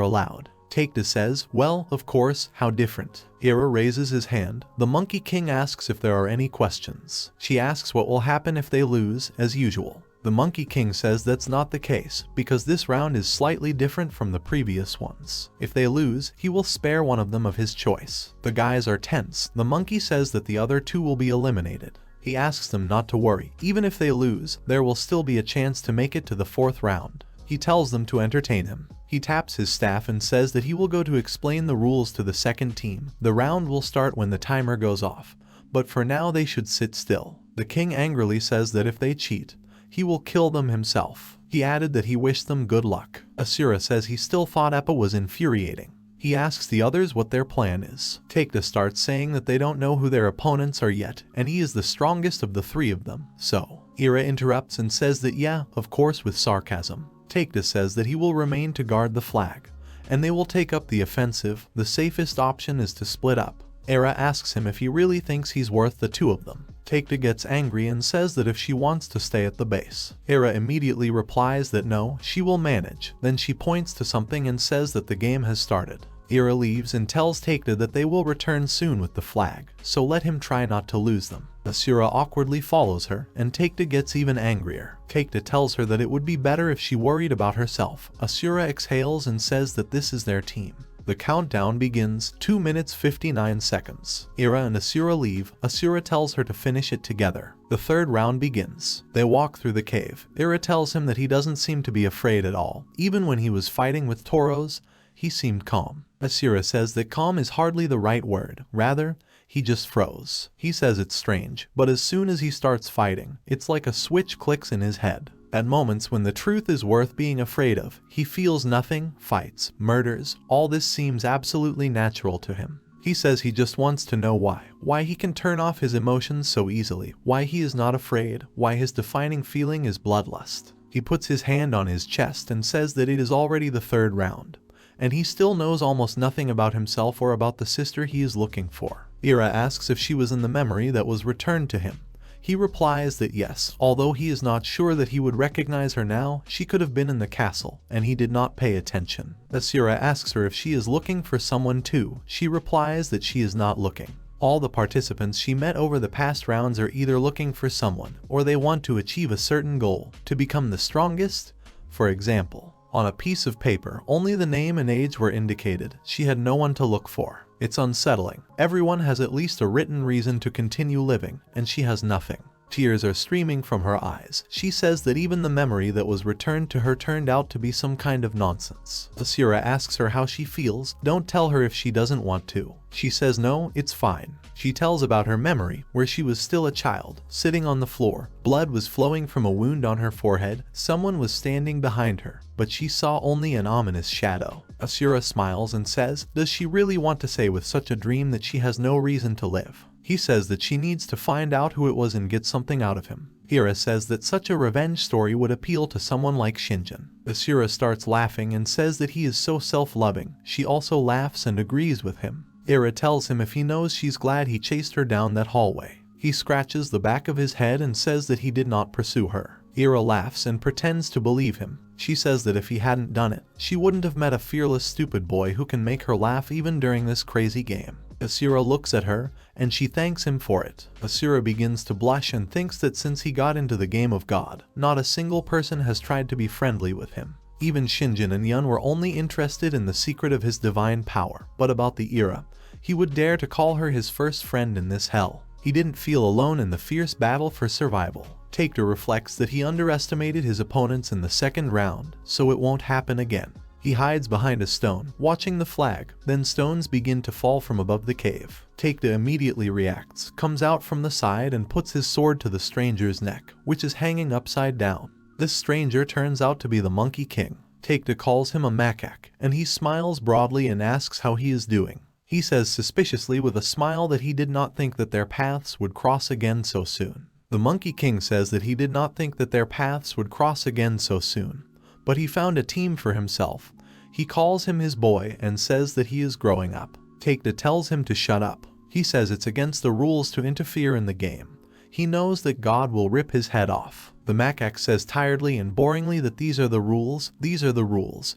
allowed. Takeda says, well, of course, how different. Ira raises his hand. The Monkey King asks if there are any questions. She asks what will happen if they lose, as usual. The Monkey King says that's not the case, because this round is slightly different from the previous ones. If they lose, he will spare one of them of his choice. The guys are tense. The monkey says that the other 2 will be eliminated. He asks them not to worry. Even if they lose, there will still be a chance to make it to the 4th round. He tells them to entertain him. He taps his staff and says that he will go to explain the rules to the 2nd team. The round will start when the timer goes off, but for now they should sit still. The king angrily says that if they cheat, he will kill them himself. He added that he wished them good luck. Asura says he still thought Appa was infuriating. He asks the others what their plan is. Takeda starts saying that they don't know who their opponents are yet, and he is the strongest of the 3 of them. So, Ira interrupts and says that yeah, of course, with sarcasm. Takeda says that he will remain to guard the flag, and they will take up the offensive. The safest option is to split up. Ira asks him if he really thinks he's worth the 2 of them. Takeda gets angry and says that if she wants to stay at the base. Ira immediately replies that no, she will manage. Then she points to something and says that the game has started. Ira leaves and tells Takeda that they will return soon with the flag, so let him try not to lose them. Asura awkwardly follows her, and Takeda gets even angrier. Takeda tells her that it would be better if she worried about herself. Asura exhales and says that this is their team. The countdown begins. 2 minutes 59 seconds. Ira and Asura leave. Asura tells her to finish it together. The 3rd round begins. They walk through the cave. Ira tells him that he doesn't seem to be afraid at all. Even when he was fighting with Toros, he seemed calm. Asura says that calm is hardly the right word. Rather, he just froze. He says it's strange, but as soon as he starts fighting, it's like a switch clicks in his head. At moments when the truth is worth being afraid of, he feels nothing, fights, murders, all this seems absolutely natural to him. He says he just wants to know why he can turn off his emotions so easily, why he is not afraid, why his defining feeling is bloodlust. He puts his hand on his chest and says that it is already the 3rd round, and he still knows almost nothing about himself or about the sister he is looking for. Ira asks if she was in the memory that was returned to him. He replies that yes, although he is not sure that he would recognize her now, she could have been in the castle, and he did not pay attention. Asura asks her if she is looking for someone too. She replies that she is not looking. All the participants she met over the past rounds are either looking for someone, or they want to achieve a certain goal, to become the strongest. For example, on a piece of paper, only the name and age were indicated. She had no one to look for. It's unsettling. Everyone has at least a written reason to continue living, and she has nothing. Tears are streaming from her eyes. She says that even the memory that was returned to her turned out to be some kind of nonsense. Asura asks her how she feels. Don't tell her if she doesn't want to. She says no, it's fine. She tells about her memory, where she was still a child, sitting on the floor. Blood was flowing from a wound on her forehead. Someone was standing behind her, but she saw only an ominous shadow. Asura smiles and says, does she really want to say with such a dream that she has no reason to live? He says that she needs to find out who it was and get something out of him. Hira says that such a revenge story would appeal to someone like Shinjin. Asura starts laughing and says that he is so self-loving. She also laughs and agrees with him. Ira tells him if he knows she's glad he chased her down that hallway. He scratches the back of his head and says that he did not pursue her. Ira laughs and pretends to believe him. She says that if he hadn't done it, she wouldn't have met a fearless stupid boy who can make her laugh even during this crazy game. Asura looks at her, and she thanks him for it. Asura begins to blush and thinks that since he got into the game of God, not a single person has tried to be friendly with him. Even Shinjin and Yun were only interested in the secret of his divine power, but about the Ira, he would dare to call her his first friend in this hell. He didn't feel alone in the fierce battle for survival. Taekta reflects that he underestimated his opponents in the 2nd round, so it won't happen again. He hides behind a stone, watching the flag, then stones begin to fall from above the cave. Taekta immediately reacts, comes out from the side and puts his sword to the stranger's neck, which is hanging upside down. This stranger turns out to be the Monkey King. Taekta calls him a macaque, and he smiles broadly and asks how he is doing. He says suspiciously with a smile that he did not think that their paths would cross again so soon. The Monkey King says that he did not think that their paths would cross again so soon, but he found a team for himself. He calls him his boy and says that he is growing up. Taekta tells him to shut up. He says it's against the rules to interfere in the game. He knows that God will rip his head off. The macaque says tiredly and boringly that these are the rules,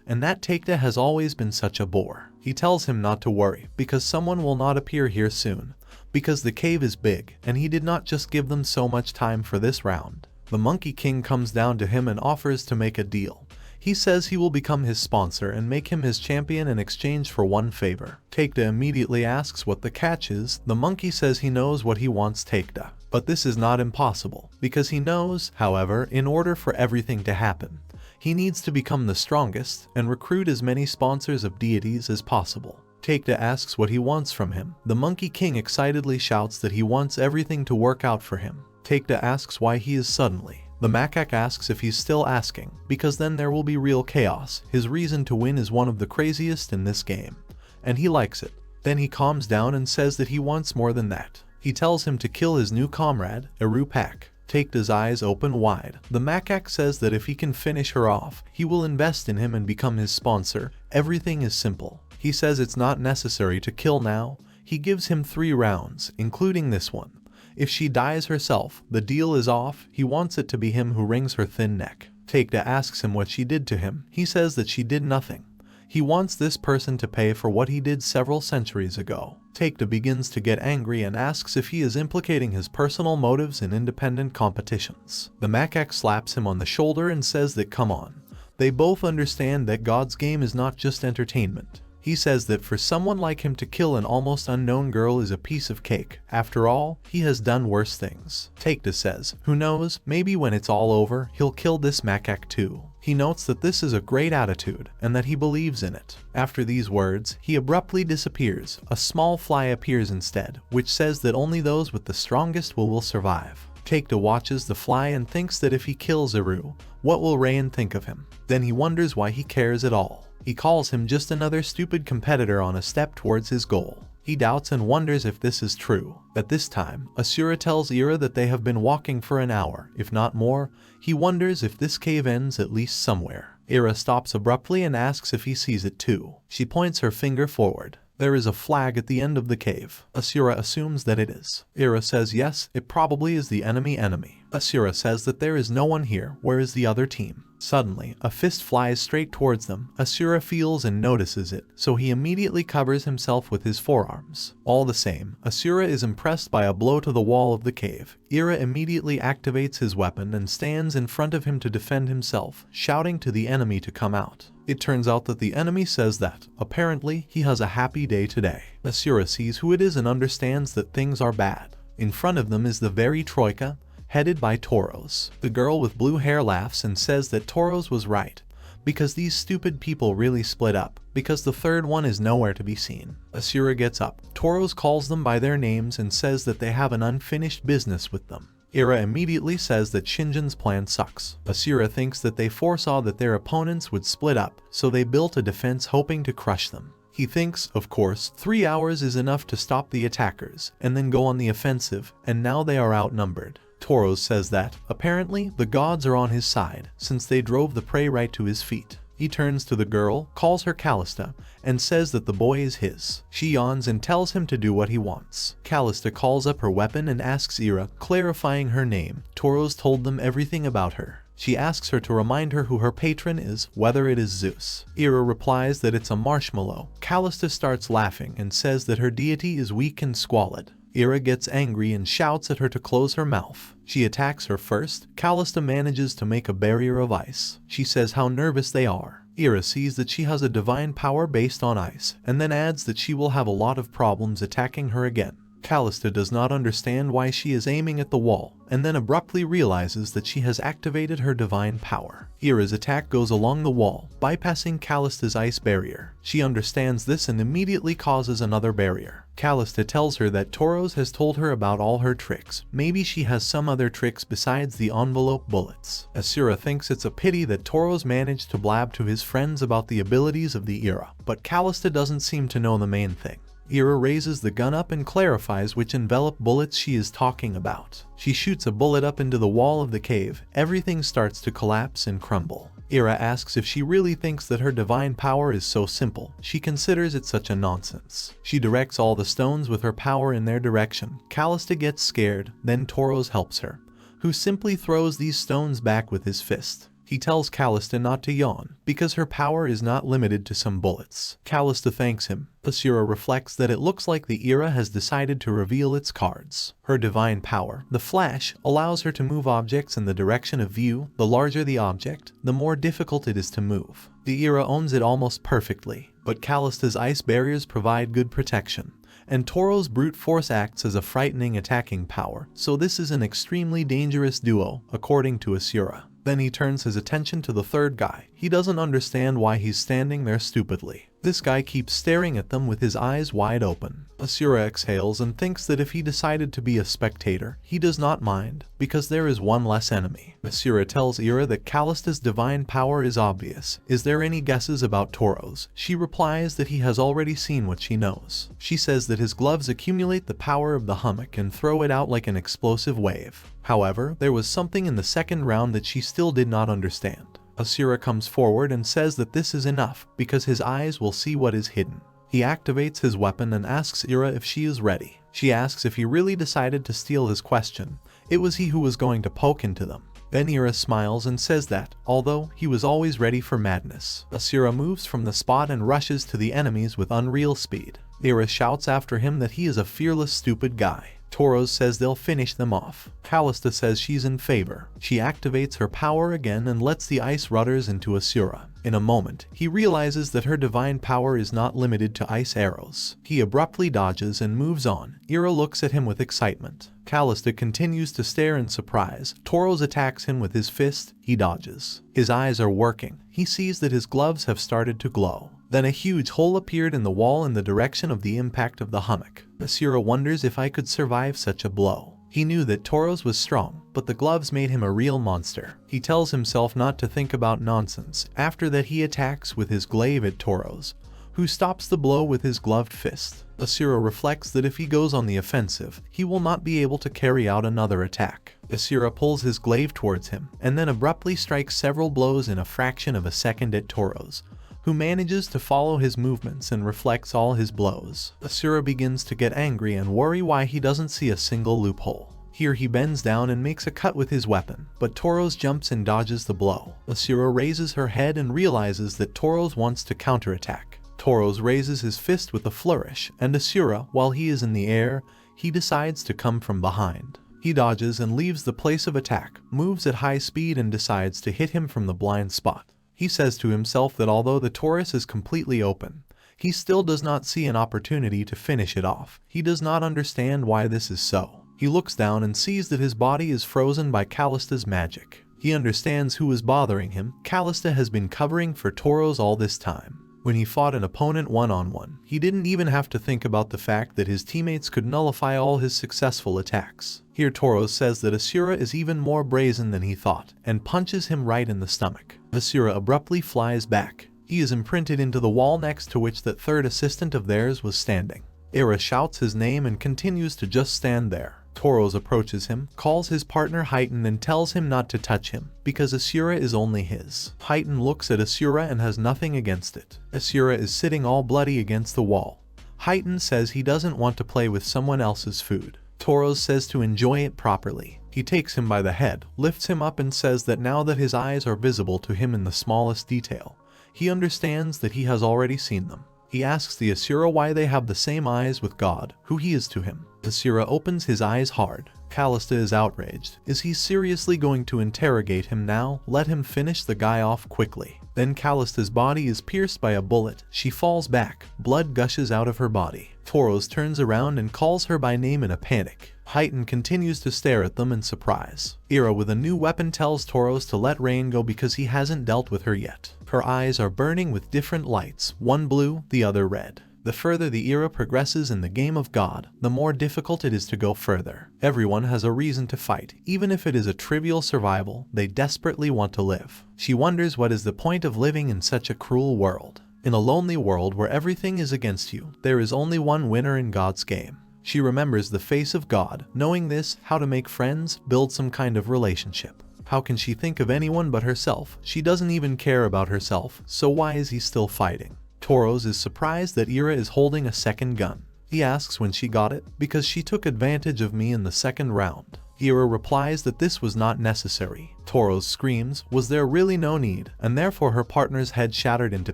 and that Taekta has always been such a bore. He tells him not to worry, because someone will not appear here soon, because the cave is big, and he did not just give them so much time for this round. The Monkey King comes down to him and offers to make a deal. He says he will become his sponsor and make him his champion in exchange for one favor. Taekta immediately asks what the catch is. The monkey says he knows what he wants Taekta, but this is not impossible, because he knows, however, in order for everything to happen, he needs to become the strongest and recruit as many sponsors of deities as possible. Taekta asks what he wants from him. The Monkey King excitedly shouts that he wants everything to work out for him. Taekta asks why he is suddenly. The macaque asks if he's still asking, because then there will be real chaos. His reason to win is one of the craziest in this game, and he likes it. Then he calms down and says that he wants more than that. He tells him to kill his new comrade, Erupak. Taekta's eyes open wide. The macaque says that if he can finish her off, he will invest in him and become his sponsor. Everything is simple. He says it's not necessary to kill now. He gives him 3 rounds, including this one. If she dies herself, the deal is off. He wants it to be him who wrings her thin neck. Taekta asks him what she did to him. He says that she did nothing. He wants this person to pay for what he did several centuries ago. Taekta begins to get angry and asks if he is implicating his personal motives in independent competitions. The macaque slaps him on the shoulder and says that come on. They both understand that God's game is not just entertainment. He says that for someone like him to kill an almost unknown girl is a piece of cake. After all, he has done worse things. Taekta says, who knows, maybe when it's all over, he'll kill this macaque too. He notes that this is a great attitude and that he believes in it. After these words, he abruptly disappears. A small fly appears instead, which says that only those with the strongest will survive. Takeda watches the fly and thinks that if he kills Iru, what will Reyan think of him? Then he wonders why he cares at all. He calls him just another stupid competitor on a step towards his goal. He doubts and wonders if this is true. At this time, Asura tells Ira that they have been walking for an hour, if not more. He wonders if this cave ends at least somewhere. Ira stops abruptly and asks if he sees it too. She points her finger forward. There is a flag at the end of the cave. Asura assumes that it is. Ira says yes, it probably is the enemy. Asura says that there is no one here. Where is the other team? Suddenly, a fist flies straight towards them. Asura feels and notices it, so he immediately covers himself with his forearms. All the same, Asura is impressed by a blow to the wall of the cave. Ira immediately activates his weapon and stands in front of him to defend himself, shouting to the enemy to come out. It turns out that the enemy says that, apparently, he has a happy day today. Asura sees who it is and understands that things are bad. In front of them is the very Troika, headed by Toros. The girl with blue hair laughs and says that Toros was right, because these stupid people really split up, because the third one is nowhere to be seen. Asura gets up. Toros calls them by their names and says that they have an unfinished business with them. Ira immediately says that Shinjin's plan sucks. Asura thinks that they foresaw that their opponents would split up, so they built a defense hoping to crush them. He thinks, of course, 3 hours is enough to stop the attackers, and then go on the offensive, and now they are outnumbered. Toros says that, apparently, the gods are on his side, since they drove the prey right to his feet. He turns to the girl, calls her Callista, and says that the boy is his. She yawns and tells him to do what he wants. Callista calls up her weapon and asks Ira, clarifying her name. Toros told them everything about her. She asks her to remind her who her patron is, whether it is Zeus. Ira replies that it's a marshmallow. Callista starts laughing and says that her deity is weak and squalid. Ira gets angry and shouts at her to close her mouth. She attacks her first. Callista manages to make a barrier of ice. She says how nervous they are. Ira sees that she has a divine power based on ice, and then adds that she will have a lot of problems attacking her again. Callista does not understand why she is aiming at the wall, and then abruptly realizes that she has activated her divine power. Ira's attack goes along the wall, bypassing Callista's ice barrier. She understands this and immediately causes another barrier. Callista tells her that Toros has told her about all her tricks. Maybe she has some other tricks besides the envelope bullets. Asura thinks it's a pity that Toros managed to blab to his friends about the abilities of the Ira, but Callista doesn't seem to know the main thing. Ira raises the gun up and clarifies which envelope bullets she is talking about. She shoots a bullet up into the wall of the cave. Everything starts to collapse and crumble. Ira asks if she really thinks that her divine power is so simple. She considers it such a nonsense. She directs all the stones with her power in their direction. Callista gets scared, then Toros helps her, who simply throws these stones back with his fist. He tells Callista not to yawn, because her power is not limited to some bullets. Callista thanks him. Asura reflects that it looks like the Ira has decided to reveal its cards. Her divine power, the Flash, allows her to move objects in the direction of view. The larger the object, the more difficult it is to move. The Ira owns it almost perfectly, but Callista's ice barriers provide good protection, and Toro's brute force acts as a frightening attacking power, so this is an extremely dangerous duo, according to Asura. Then he turns his attention to the third guy. He doesn't understand why he's standing there stupidly. This guy keeps staring at them with his eyes wide open. Asura exhales and thinks that if he decided to be a spectator, he does not mind, because there is one less enemy. Asura tells Ira that Callista's divine power is obvious. Is there any guesses about Toros? She replies that he has already seen what she knows. She says that his gloves accumulate the power of the hummock and throw it out like an explosive wave. However, there was something in the second round that she still did not understand. Asura comes forward and says that this is enough, because his eyes will see what is hidden. He activates his weapon and asks Ira if she is ready. She asks if he really decided to steal his question. It was he who was going to poke into them. Then Ira smiles and says that, although he was always ready for madness. Asura moves from the spot and rushes to the enemies with unreal speed. Ira shouts after him that he is a fearless stupid guy. Toros says they'll finish them off. Callista says she's in favor. She activates her power again and lets the ice rudders into Asura. In a moment, he realizes that her divine power is not limited to ice arrows. He abruptly dodges and moves on. Ira looks at him with excitement. Callista continues to stare in surprise. Toros attacks him with his fist. He dodges. His eyes are working. He sees that his gloves have started to glow. Then a huge hole appeared in the wall in the direction of the impact of the hummock. Asura wonders if I could survive such a blow. He knew that Toros was strong, but the gloves made him a real monster. He tells himself not to think about nonsense. After that he attacks with his glaive at Toros, who stops the blow with his gloved fist. Asura reflects that if he goes on the offensive, he will not be able to carry out another attack. Asura pulls his glaive towards him, and then abruptly strikes several blows in a fraction of a second at Toros, who manages to follow his movements and reflects all his blows. Asura begins to get angry and worry why he doesn't see a single loophole. Here he bends down and makes a cut with his weapon, but Toros jumps and dodges the blow. Asura raises her head and realizes that Toros wants to counterattack. Toros raises his fist with a flourish, and Asura, while he is in the air, he decides to come from behind. He dodges and leaves the place of attack, moves at high speed and decides to hit him from the blind spot. He says to himself that although the Taurus is completely open, he still does not see an opportunity to finish it off. He does not understand why this is so. He looks down and sees that his body is frozen by Callista's magic. He understands who is bothering him. Callista has been covering for Toros all this time. When he fought an opponent one-on-one, he didn't even have to think about the fact that his teammates could nullify all his successful attacks. Here Toros says that Asura is even more brazen than he thought, and punches him right in the stomach. Asura abruptly flies back. He is imprinted into the wall next to which that third assistant of theirs was standing. Ira shouts his name and continues to just stand there. Toros approaches him, calls his partner Heighten and tells him not to touch him, because Asura is only his. Heighten looks at Asura and has nothing against it. Asura is sitting all bloody against the wall. Heighten says he doesn't want to play with someone else's food. Toros says to enjoy it properly. He takes him by the head, lifts him up and says that now that his eyes are visible to him in the smallest detail, he understands that he has already seen them. He asks the Asura why they have the same eyes with God, who he is to him. Asura opens his eyes hard. Callista is outraged. Is he seriously going to interrogate him now? Let him finish the guy off quickly. Then Callista's body is pierced by a bullet. She falls back. Blood gushes out of her body. Toros turns around and calls her by name in a panic. Heighten continues to stare at them in surprise. Ira with a new weapon tells Toros to let Reyan go because he hasn't dealt with her yet. Her eyes are burning with different lights, one blue, the other red. The further the era progresses in the game of God, the more difficult it is to go further. Everyone has a reason to fight. Even if it is a trivial survival, they desperately want to live. She wonders what is the point of living in such a cruel world. In a lonely world where everything is against you, there is only one winner in God's game. She remembers the face of God, knowing this, how to make friends, build some kind of relationship. How can she think of anyone but herself? She doesn't even care about herself, so why is he still fighting? Toros is surprised that Ira is holding a second gun. He asks when she got it, because she took advantage of me in the second round. Ira replies that this was not necessary. Toros screams, was there really no need, and therefore her partner's head shattered into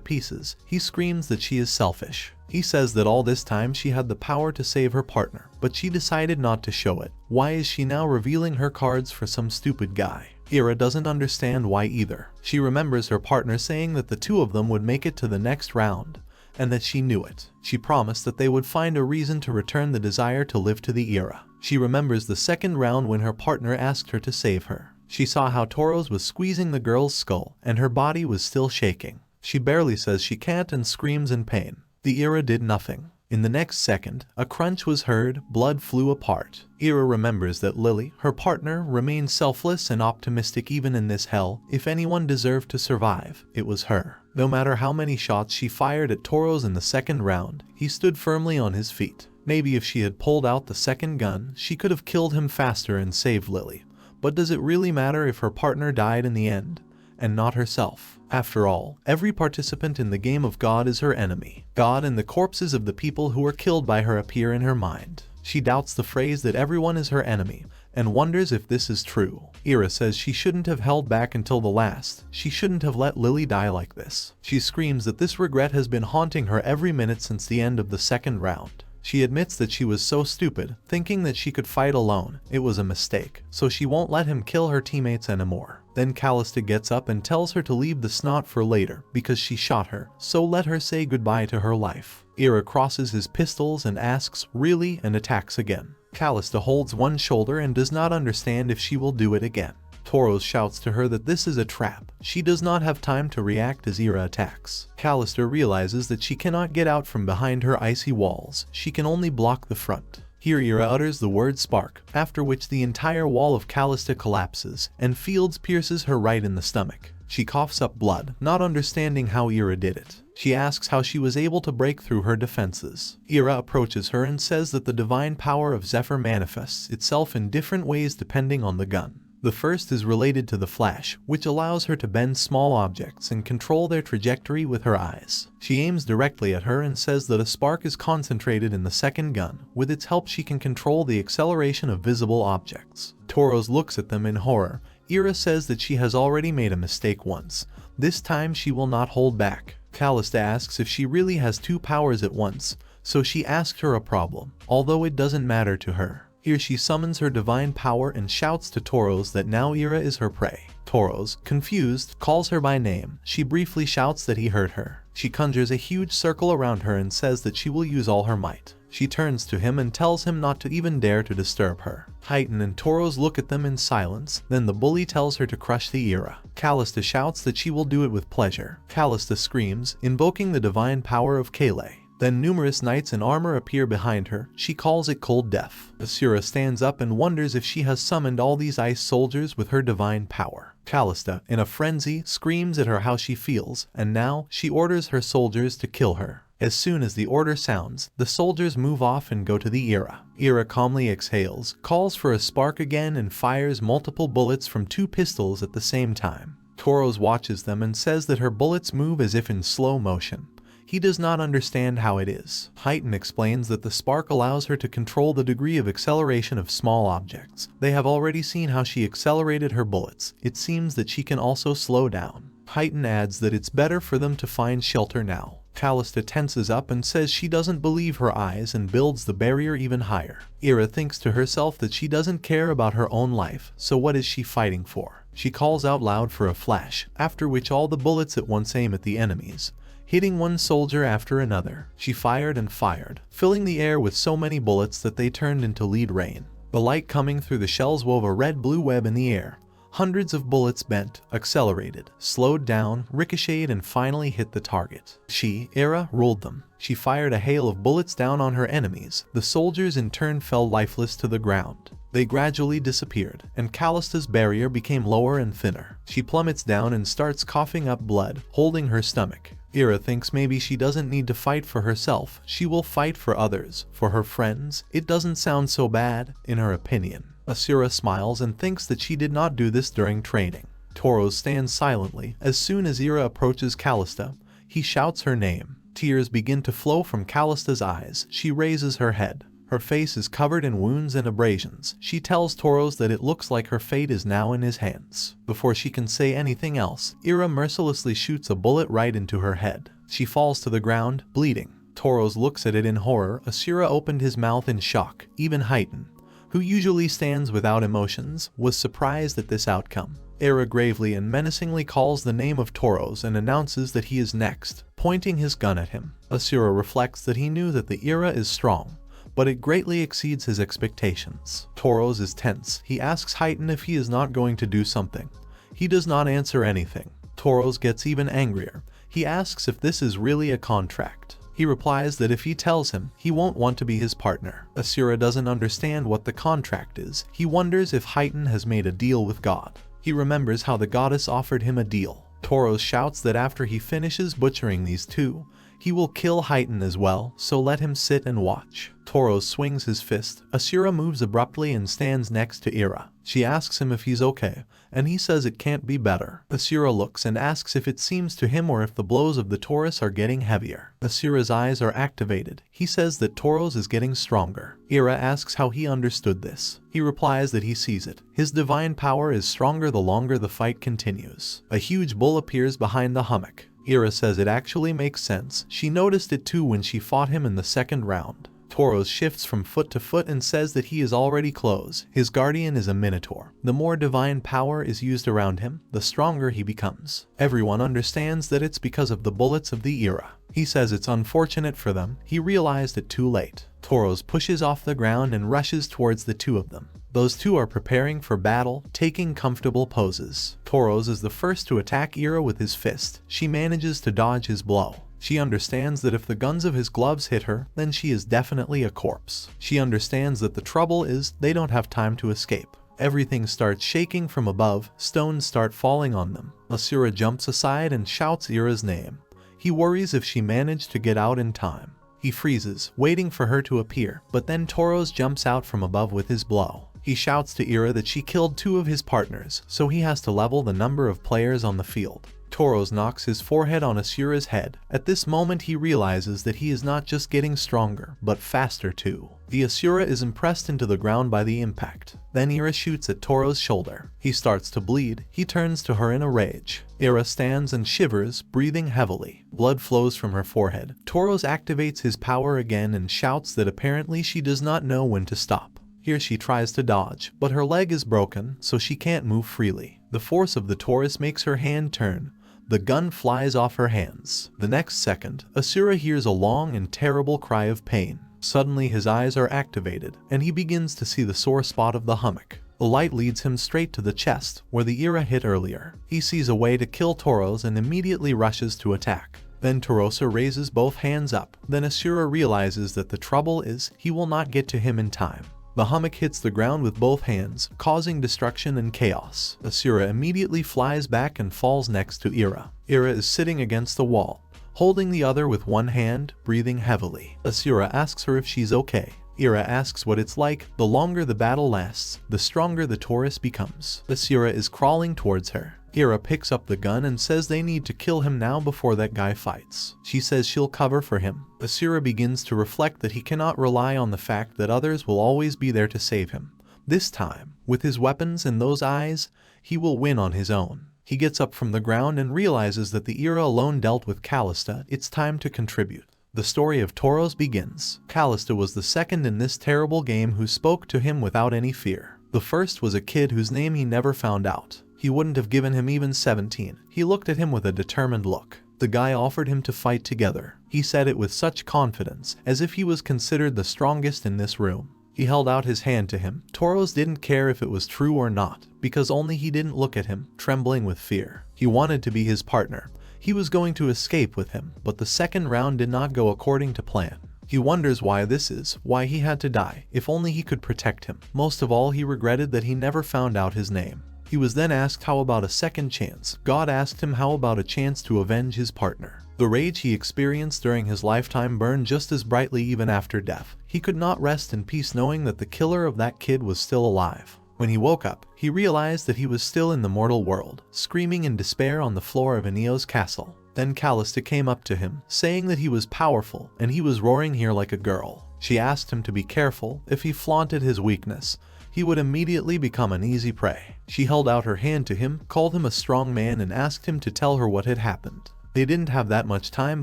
pieces. He screams that she is selfish. He says that all this time she had the power to save her partner, but she decided not to show it. Why is she now revealing her cards for some stupid guy? Ira doesn't understand why either. She remembers her partner saying that the two of them would make it to the next round, and that she knew it. She promised that they would find a reason to return the desire to live to the Ira. She remembers the second round when her partner asked her to save her. She saw how Toros was squeezing the girl's skull, and her body was still shaking. She barely says she can't and screams in pain. The Ira did nothing. In the next second, a crunch was heard, blood flew apart. Ira remembers that Lily, her partner, remained selfless and optimistic even in this hell. If anyone deserved to survive, it was her. No matter how many shots she fired at Toros in the second round, he stood firmly on his feet. Maybe if she had pulled out the second gun, she could have killed him faster and saved Lily. But does it really matter if her partner died in the end, and not herself? After all, every participant in the game of God is her enemy. God and the corpses of the people who were killed by her appear in her mind. She doubts the phrase that everyone is her enemy, and wonders if this is true. Ira says she shouldn't have held back until the last. She shouldn't have let Lily die like this. She screams that this regret has been haunting her every minute since the end of the second round. She admits that she was so stupid, thinking that she could fight alone. It was a mistake, so she won't let him kill her teammates anymore. Then Callista gets up and tells her to leave the snot for later, because she shot her, so let her say goodbye to her life. Ira crosses his pistols and asks, really, and attacks again. Callista holds one shoulder and does not understand if she will do it again. Toros shouts to her that this is a trap. She does not have time to react as Ira attacks. Callista realizes that she cannot get out from behind her icy walls. She can only block the front. He Here Ira utters the word spark, after which the entire wall of Callista collapses, and Fields pierces her right in the stomach. She coughs up blood, not understanding how Ira did it. She asks how she was able to break through her defenses. Ira approaches her and says that the divine power of Zephyr manifests itself in different ways depending on the gun. The first is related to the flash, which allows her to bend small objects and control their trajectory with her eyes. She aims directly at her and says that a spark is concentrated in the second gun. With its help she can control the acceleration of visible objects. Toros looks at them in horror. Ira says that she has already made a mistake once. This time she will not hold back. Callista asks if she really has two powers at once, so she asked her a problem, although it doesn't matter to her. Here she summons her divine power and shouts to Toros that now Ira is her prey. Toros, confused, calls her by name. She briefly shouts that he hurt her. She conjures a huge circle around her and says that she will use all her might. She turns to him and tells him not to even dare to disturb her. Heighten and Toros look at them in silence, then the bully tells her to crush the Ira. Callista shouts that she will do it with pleasure. Callista screams, invoking the divine power of Kale. Then numerous knights in armor appear behind her. She calls it cold death. Asura stands up and wonders if she has summoned all these ice soldiers with her divine power. Callista, in a frenzy, screams at her how she feels, and now she orders her soldiers to kill her. As soon as the order sounds, the soldiers move off and go to the Ira. Ira calmly exhales, calls for a spark again and fires multiple bullets from two pistols at the same time. Toros watches them and says that her bullets move as if in slow motion. He does not understand how it is. Heighten explains that the spark allows her to control the degree of acceleration of small objects. They have already seen how she accelerated her bullets. It seems that she can also slow down. Heighten adds that it's better for them to find shelter now. Callista tenses up and says she doesn't believe her eyes and builds the barrier even higher. Ira thinks to herself that she doesn't care about her own life, so what is she fighting for? She calls out loud for a flash, after which all the bullets at once aim at the enemies, hitting one soldier after another. She fired and fired, filling the air with so many bullets that they turned into lead rain. The light coming through the shells wove a red-blue web in the air. Hundreds of bullets bent, accelerated, slowed down, ricocheted, and finally hit the target. She, Ira, ruled them. She fired a hail of bullets down on her enemies. The soldiers in turn fell lifeless to the ground. They gradually disappeared, and Callista's barrier became lower and thinner. She plummets down and starts coughing up blood, holding her stomach. Ira thinks maybe she doesn't need to fight for herself, she will fight for others, for her friends. It doesn't sound so bad, in her opinion. Asura smiles and thinks that she did not do this during training. Toros stands silently. As soon as Ira approaches Callista, he shouts her name. Tears begin to flow from Callista's eyes. She raises her head. Her face is covered in wounds and abrasions. She tells Toros that it looks like her fate is now in his hands. Before she can say anything else, Ira mercilessly shoots a bullet right into her head. She falls to the ground, bleeding. Toros looks at it in horror. Asura opened his mouth in shock. Even Heighten, who usually stands without emotions, was surprised at this outcome. Ira gravely and menacingly calls the name of Toros and announces that he is next, pointing his gun at him. Asura reflects that he knew that the Ira is strong, but it greatly exceeds his expectations. Toros is tense. He asks Heighten if he is not going to do something. He does not answer anything. Toros gets even angrier. He asks if this is really a contract. He replies that if he tells him, he won't want to be his partner. Asura doesn't understand what the contract is. He wonders if Heighten has made a deal with God. He remembers how the goddess offered him a deal. Toros shouts that after he finishes butchering these two, he will kill Heighten as well, so let him sit and watch. Toros swings his fist. Asura moves abruptly and stands next to Ira. She asks him if he's okay, and he says it can't be better. Asura looks and asks if it seems to him or if the blows of the Taurus are getting heavier. Asura's eyes are activated. He says that Toros is getting stronger. Ira asks how he understood this. He replies that he sees it. His divine power is stronger the longer the fight continues. A huge bull appears behind the hummock. Ira says it actually makes sense. She noticed it too when she fought him in the second round. Toros shifts from foot to foot and says that he is already close. His guardian is a minotaur. The more divine power is used around him, the stronger he becomes. Everyone understands that it's because of the bullets of the Ira. He says it's unfortunate for them. He realized it too late. Toros pushes off the ground and rushes towards the two of them. Those two are preparing for battle, taking comfortable poses. Toros is the first to attack Ira with his fist. She manages to dodge his blow. She understands that if the guns of his gloves hit her, then she is definitely a corpse. She understands that the trouble is they don't have time to escape. Everything starts shaking from above, stones start falling on them. Asura jumps aside and shouts Ira's name. He worries if she managed to get out in time. He freezes, waiting for her to appear, but then Toros jumps out from above with his blow. He shouts to Ira that she killed 2 of his partners, so he has to level the number of players on the field. Toros knocks his forehead on Asura's head. At this moment he realizes that he is not just getting stronger, but faster too. The Asura is impressed into the ground by the impact. Then Ira shoots at Toros' shoulder. He starts to bleed. He turns to her in a rage. Ira stands and shivers, breathing heavily. Blood flows from her forehead. Toros activates his power again and shouts that apparently she does not know when to stop. Here she tries to dodge, but her leg is broken, so she can't move freely. The force of the Taurus makes her hand turn. The gun flies off her hands. The next second, Asura hears a long and terrible cry of pain. Suddenly his eyes are activated, and he begins to see the sore spot of the hammock. The light leads him straight to the chest, where the Ira hit earlier. He sees a way to kill Toros and immediately rushes to attack. Then Torosa raises both hands up. Then Asura realizes that the trouble is, he will not get to him in time. The hammock hits the ground with both hands, causing destruction and chaos. Asura immediately flies back and falls next to Ira. Ira is sitting against the wall, holding the other with one hand, breathing heavily. Asura asks her if she's okay. Ira asks what it's like. The longer the battle lasts, the stronger the Taurus becomes. Asura is crawling towards her. Ira picks up the gun and says they need to kill him now before that guy fights. She says she'll cover for him. Asura begins to reflect that he cannot rely on the fact that others will always be there to save him. This time, with his weapons and those eyes, he will win on his own. He gets up from the ground and realizes that the Ira alone dealt with Callista. It's time to contribute. The story of Toros begins. Callista was the second in this terrible game who spoke to him without any fear. The first was a kid whose name he never found out. He wouldn't have given him even 17. He looked at him with a determined look. The guy offered him to fight together. He said it with such confidence, as if he was considered the strongest in this room. He held out his hand to him. Toros didn't care if it was true or not, because only he didn't look at him, trembling with fear. He wanted to be his partner. He was going to escape with him, but the second round did not go according to plan. He wonders why this is, why he had to die. If only he could protect him. Most of all, he regretted that he never found out his name. He was then asked how about a second chance. God asked him how about a chance to avenge his partner. The rage he experienced during his lifetime burned just as brightly even after death. He could not rest in peace knowing that the killer of that kid was still alive. When he woke up, he realized that he was still in the mortal world, screaming in despair on the floor of Aeneo's castle. Then Callista came up to him, saying that he was powerful and he was roaring here like a girl. She asked him to be careful. If he flaunted his weakness, he would immediately become an easy prey. She held out her hand to him, called him a strong man, and asked him to tell her what had happened. They didn't have that much time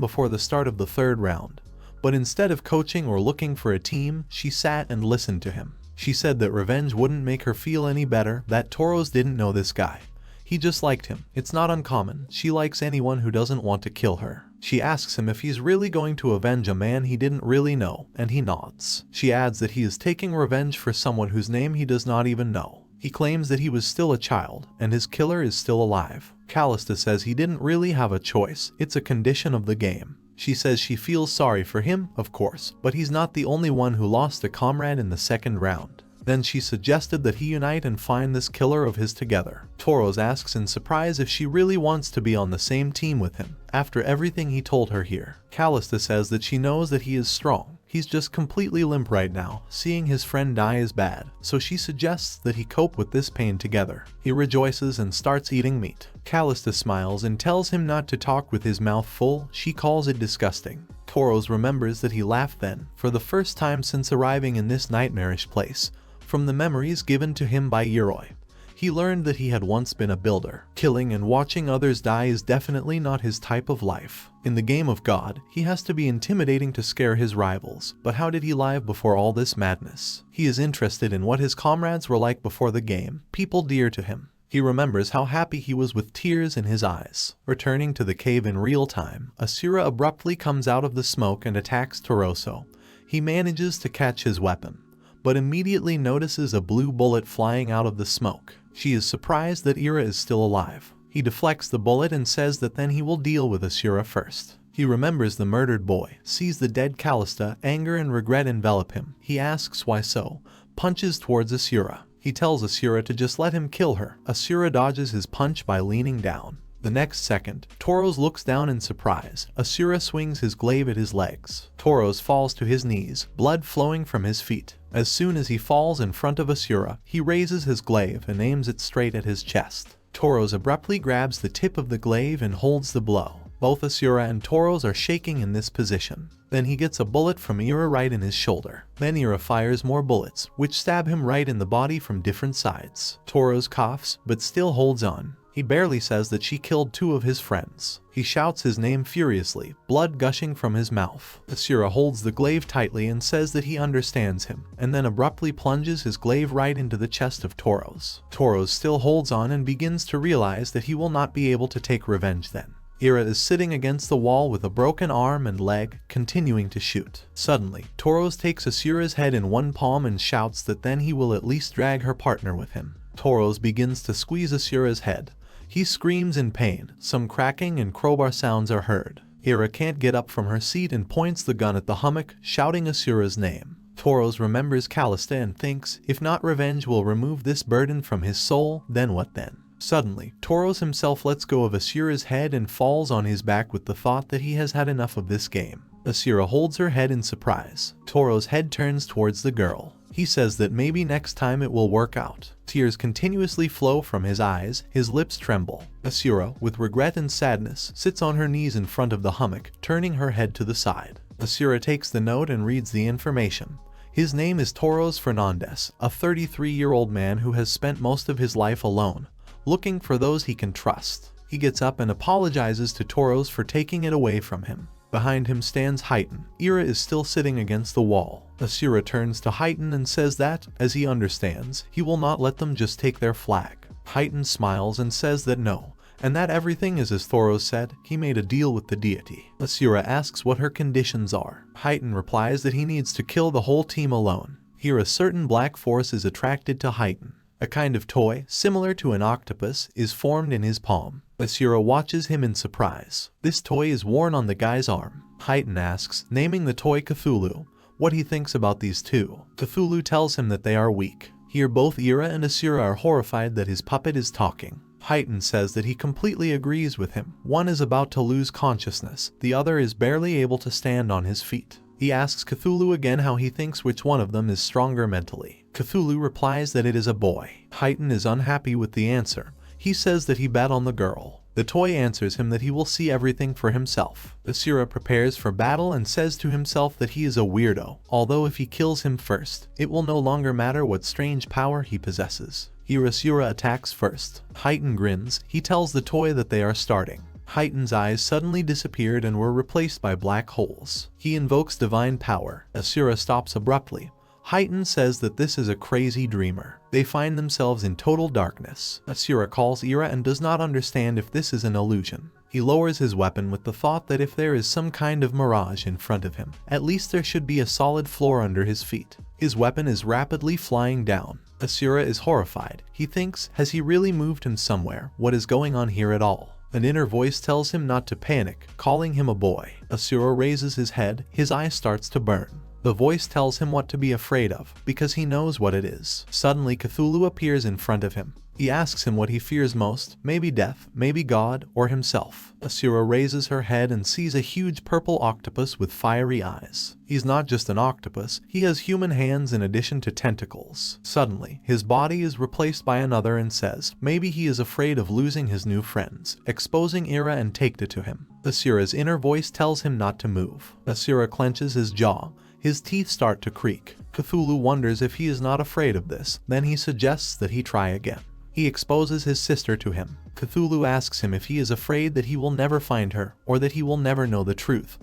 before the start of the third round, but instead of coaching or looking for a team, she sat and listened to him. She said that revenge wouldn't make her feel any better, that Toros didn't know this guy. He just liked him. It's not uncommon. She likes anyone who doesn't want to kill her. She asks him if he's really going to avenge a man he didn't really know, and he nods. She adds that he is taking revenge for someone whose name he does not even know. He claims that he was still a child, and his killer is still alive. Callista says he didn't really have a choice. It's a condition of the game. She says she feels sorry for him, of course, but he's not the only one who lost a comrade in the second round. Then she suggested that he unite and find this killer of his together. Toros asks in surprise if she really wants to be on the same team with him, after everything he told her here. Callista says that she knows that he is strong. He's just completely limp right now. Seeing his friend die is bad, so she suggests that he cope with this pain together. He rejoices and starts eating meat. Callista smiles and tells him not to talk with his mouth full. She calls it disgusting. Toros remembers that he laughed then, for the first time since arriving in this nightmarish place, from the memories given to him by Yoroi. He learned that he had once been a builder. Killing and watching others die is definitely not his type of life. In the game of God, he has to be intimidating to scare his rivals, but how did he live before all this madness? He is interested in what his comrades were like before the game, people dear to him. He remembers how happy he was with tears in his eyes. Returning to the cave in real time, Asura abruptly comes out of the smoke and attacks Toroso. He manages to catch his weapon, but immediately notices a blue bullet flying out of the smoke. She is surprised that Ira is still alive. He deflects the bullet and says that then he will deal with Asura first. He remembers the murdered boy, sees the dead Callista, anger and regret envelop him. He asks why so, punches towards Asura. He tells Asura to just let him kill her. Asura dodges his punch by leaning down. The next second, Toros looks down in surprise. Asura swings his glaive at his legs. Toros falls to his knees, blood flowing from his feet. As soon as he falls in front of Asura, he raises his glaive and aims it straight at his chest. Toros abruptly grabs the tip of the glaive and holds the blow. Both Asura and Toros are shaking in this position. Then he gets a bullet from Ira right in his shoulder. Then Ira fires more bullets, which stab him right in the body from different sides. Toros coughs, but still holds on. He barely says that she killed 2 of his friends. He shouts his name furiously, blood gushing from his mouth. Asura holds the glaive tightly and says that he understands him, and then abruptly plunges his glaive right into the chest of Toros. Toros still holds on and begins to realize that he will not be able to take revenge then. Ira is sitting against the wall with a broken arm and leg, continuing to shoot. Suddenly, Toros takes Asura's head in one palm and shouts that then he will at least drag her partner with him. Toros begins to squeeze Asura's head. He screams in pain. Some cracking and crowbar sounds are heard. Ira can't get up from her seat and points the gun at the hummock, shouting Asura's name. Toros remembers Callista and thinks, if not revenge will remove this burden from his soul, then what then? Suddenly, Toros himself lets go of Asura's head and falls on his back with the thought that he has had enough of this game. Asura holds her head in surprise. Toros' head turns towards the girl. He says that maybe next time it will work out. Tears continuously flow from his eyes, his lips tremble. Asura, with regret and sadness, sits on her knees in front of the hummock, turning her head to the side. Asura takes the note and reads the information. His name is Toros Fernandez, a 33-year-old man who has spent most of his life alone, looking for those he can trust. He gets up and apologizes to Toros for taking it away from him. Behind him stands Heighten. Ira is still sitting against the wall. Asura turns to Heighten and says that, as he understands, he will not let them just take their flag. Heighten smiles and says that no, and that everything is as Toros said, he made a deal with the deity. Asura asks what her conditions are. Heighten replies that he needs to kill the whole team alone. Here a certain black force is attracted to Heighten. A kind of toy, similar to an octopus, is formed in his palm. Asura watches him in surprise. This toy is worn on the guy's arm. Heighten asks, naming the toy Cthulhu, what he thinks about these two. Cthulhu tells him that they are weak. Here both Ira and Asura are horrified that his puppet is talking. Heighten says that he completely agrees with him. One is about to lose consciousness, the other is barely able to stand on his feet. He asks Cthulhu again how he thinks which one of them is stronger mentally. Cthulhu replies that it is a boy. Heighten is unhappy with the answer. He says that he bet on the girl. The toy answers him that he will see everything for himself. Asura prepares for battle and says to himself that he is a weirdo, although if he kills him first, it will no longer matter what strange power he possesses. Here Asura attacks first. Heighten grins. He tells the toy that they are starting. Heighten's eyes suddenly disappeared and were replaced by black holes. He invokes divine power. Asura stops abruptly. Heighten says that this is a crazy dreamer. They find themselves in total darkness. Asura calls Ira and does not understand if this is an illusion. He lowers his weapon with the thought that if there is some kind of mirage in front of him, at least there should be a solid floor under his feet. His weapon is rapidly flying down. Asura is horrified. He thinks, has he really moved him somewhere? What is going on here at all? An inner voice tells him not to panic, calling him a boy. Asura raises his head. His eye starts to burn. The voice tells him what to be afraid of, because he knows what it is. Suddenly, Cthulhu appears in front of him. He asks him what he fears most, maybe death, maybe God, or himself. Asura raises her head and sees a huge purple octopus with fiery eyes. He's not just an octopus, he has human hands in addition to tentacles. Suddenly, his body is replaced by another and says, maybe he is afraid of losing his new friends, exposing Ira and Takeda to him. Asura's inner voice tells him not to move. Asura clenches his jaw. His teeth start to creak. Cthulhu wonders if he is not afraid of this, then he suggests that he try again. He exposes his sister to him. Cthulhu asks him if he is afraid that he will never find her, or that he will never know the truth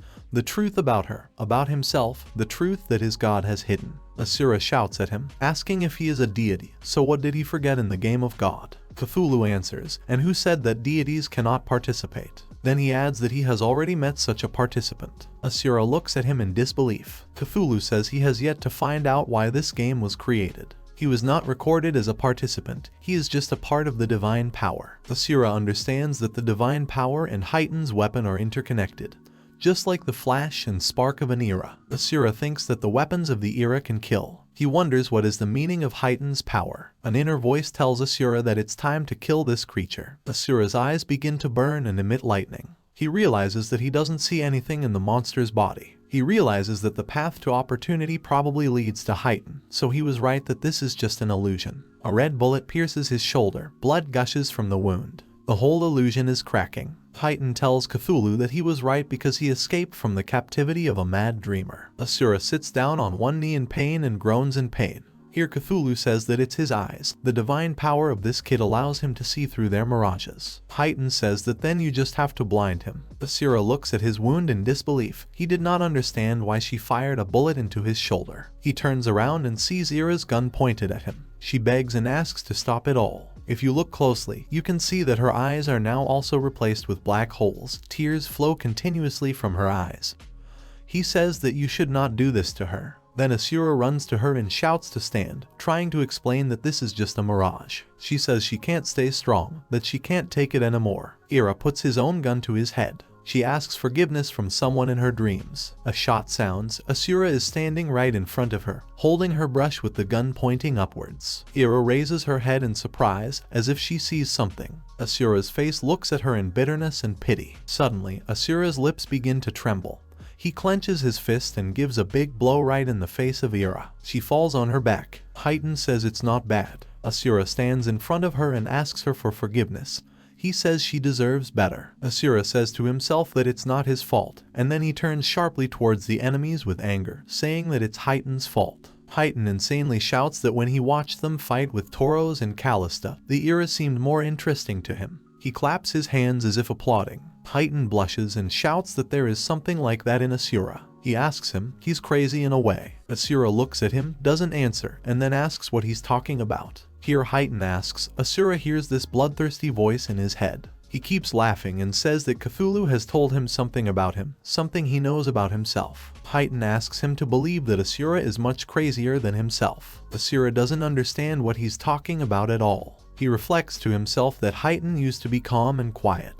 about her, about himself, the truth that his god has hidden. Asura shouts at him, asking if he is a deity, so what did he forget in the game of God? Cthulhu answers, and who said that deities cannot participate? Then he adds that he has already met such a participant. Asura looks at him in disbelief. Cthulhu says he has yet to find out why this game was created. He was not recorded as a participant, he is just a part of the divine power. Asura understands that the divine power and Heighten's weapon are interconnected. just like the flash and spark of an era. Asura thinks that the weapons of the era can kill. He wonders what is the meaning of Heighten's power. An inner voice tells Asura that it's time to kill this creature. Asura's eyes begin to burn and emit lightning. He realizes that he doesn't see anything in the monster's body. He realizes that the path to opportunity probably leads to Heighten, so he was right that this is just an illusion. A red bullet pierces his shoulder. Blood gushes from the wound. The whole illusion is cracking. Heighten tells Cthulhu that he was right because he escaped from the captivity of a mad dreamer. Asura sits down on one knee in pain and groans in pain. Here Cthulhu says that it's his eyes. The divine power of this kid allows him to see through their mirages. Heighten says that then you just have to blind him. Asura looks at his wound in disbelief. He did not understand why she fired a bullet into his shoulder. He turns around and sees Ira's gun pointed at him. She begs and asks to stop it all. If you look closely, you can see that her eyes are now also replaced with black holes. Tears flow continuously from her eyes. He says that you should not do this to her. Then Asura runs to her and shouts to stand, trying to explain that this is just a mirage. She says she can't stay strong, that she can't take it anymore. Ira puts his own gun to his head. She asks forgiveness from someone in her dreams. A shot sounds. Asura is standing right in front of her, holding her brush with the gun pointing upwards. Ira raises her head in surprise, as if she sees something. Asura's face looks at her in bitterness and pity. Suddenly, Asura's lips begin to tremble. He clenches his fist and gives a big blow right in the face of Ira. She falls on her back. Heighten says it's not bad. Asura stands in front of her and asks her for forgiveness. He says she deserves better. Asura says to himself that it's not his fault, and then he turns sharply towards the enemies with anger, saying that it's Heighten's fault. Heighten insanely shouts that when he watched them fight with Tauros and Callista, the era seemed more interesting to him. He claps his hands as if applauding. Heighten blushes and shouts that there is something like that in Asura. He asks him, he's crazy in a way. Asura looks at him, doesn't answer, and then asks what he's talking about. Here Heighten asks. Asura hears this bloodthirsty voice in his head. He keeps laughing and says that Cthulhu has told him something about him, something he knows about himself. Heighten asks him to believe that Asura is much crazier than himself. Asura doesn't understand what he's talking about at all. He reflects to himself that Heighten used to be calm and quiet,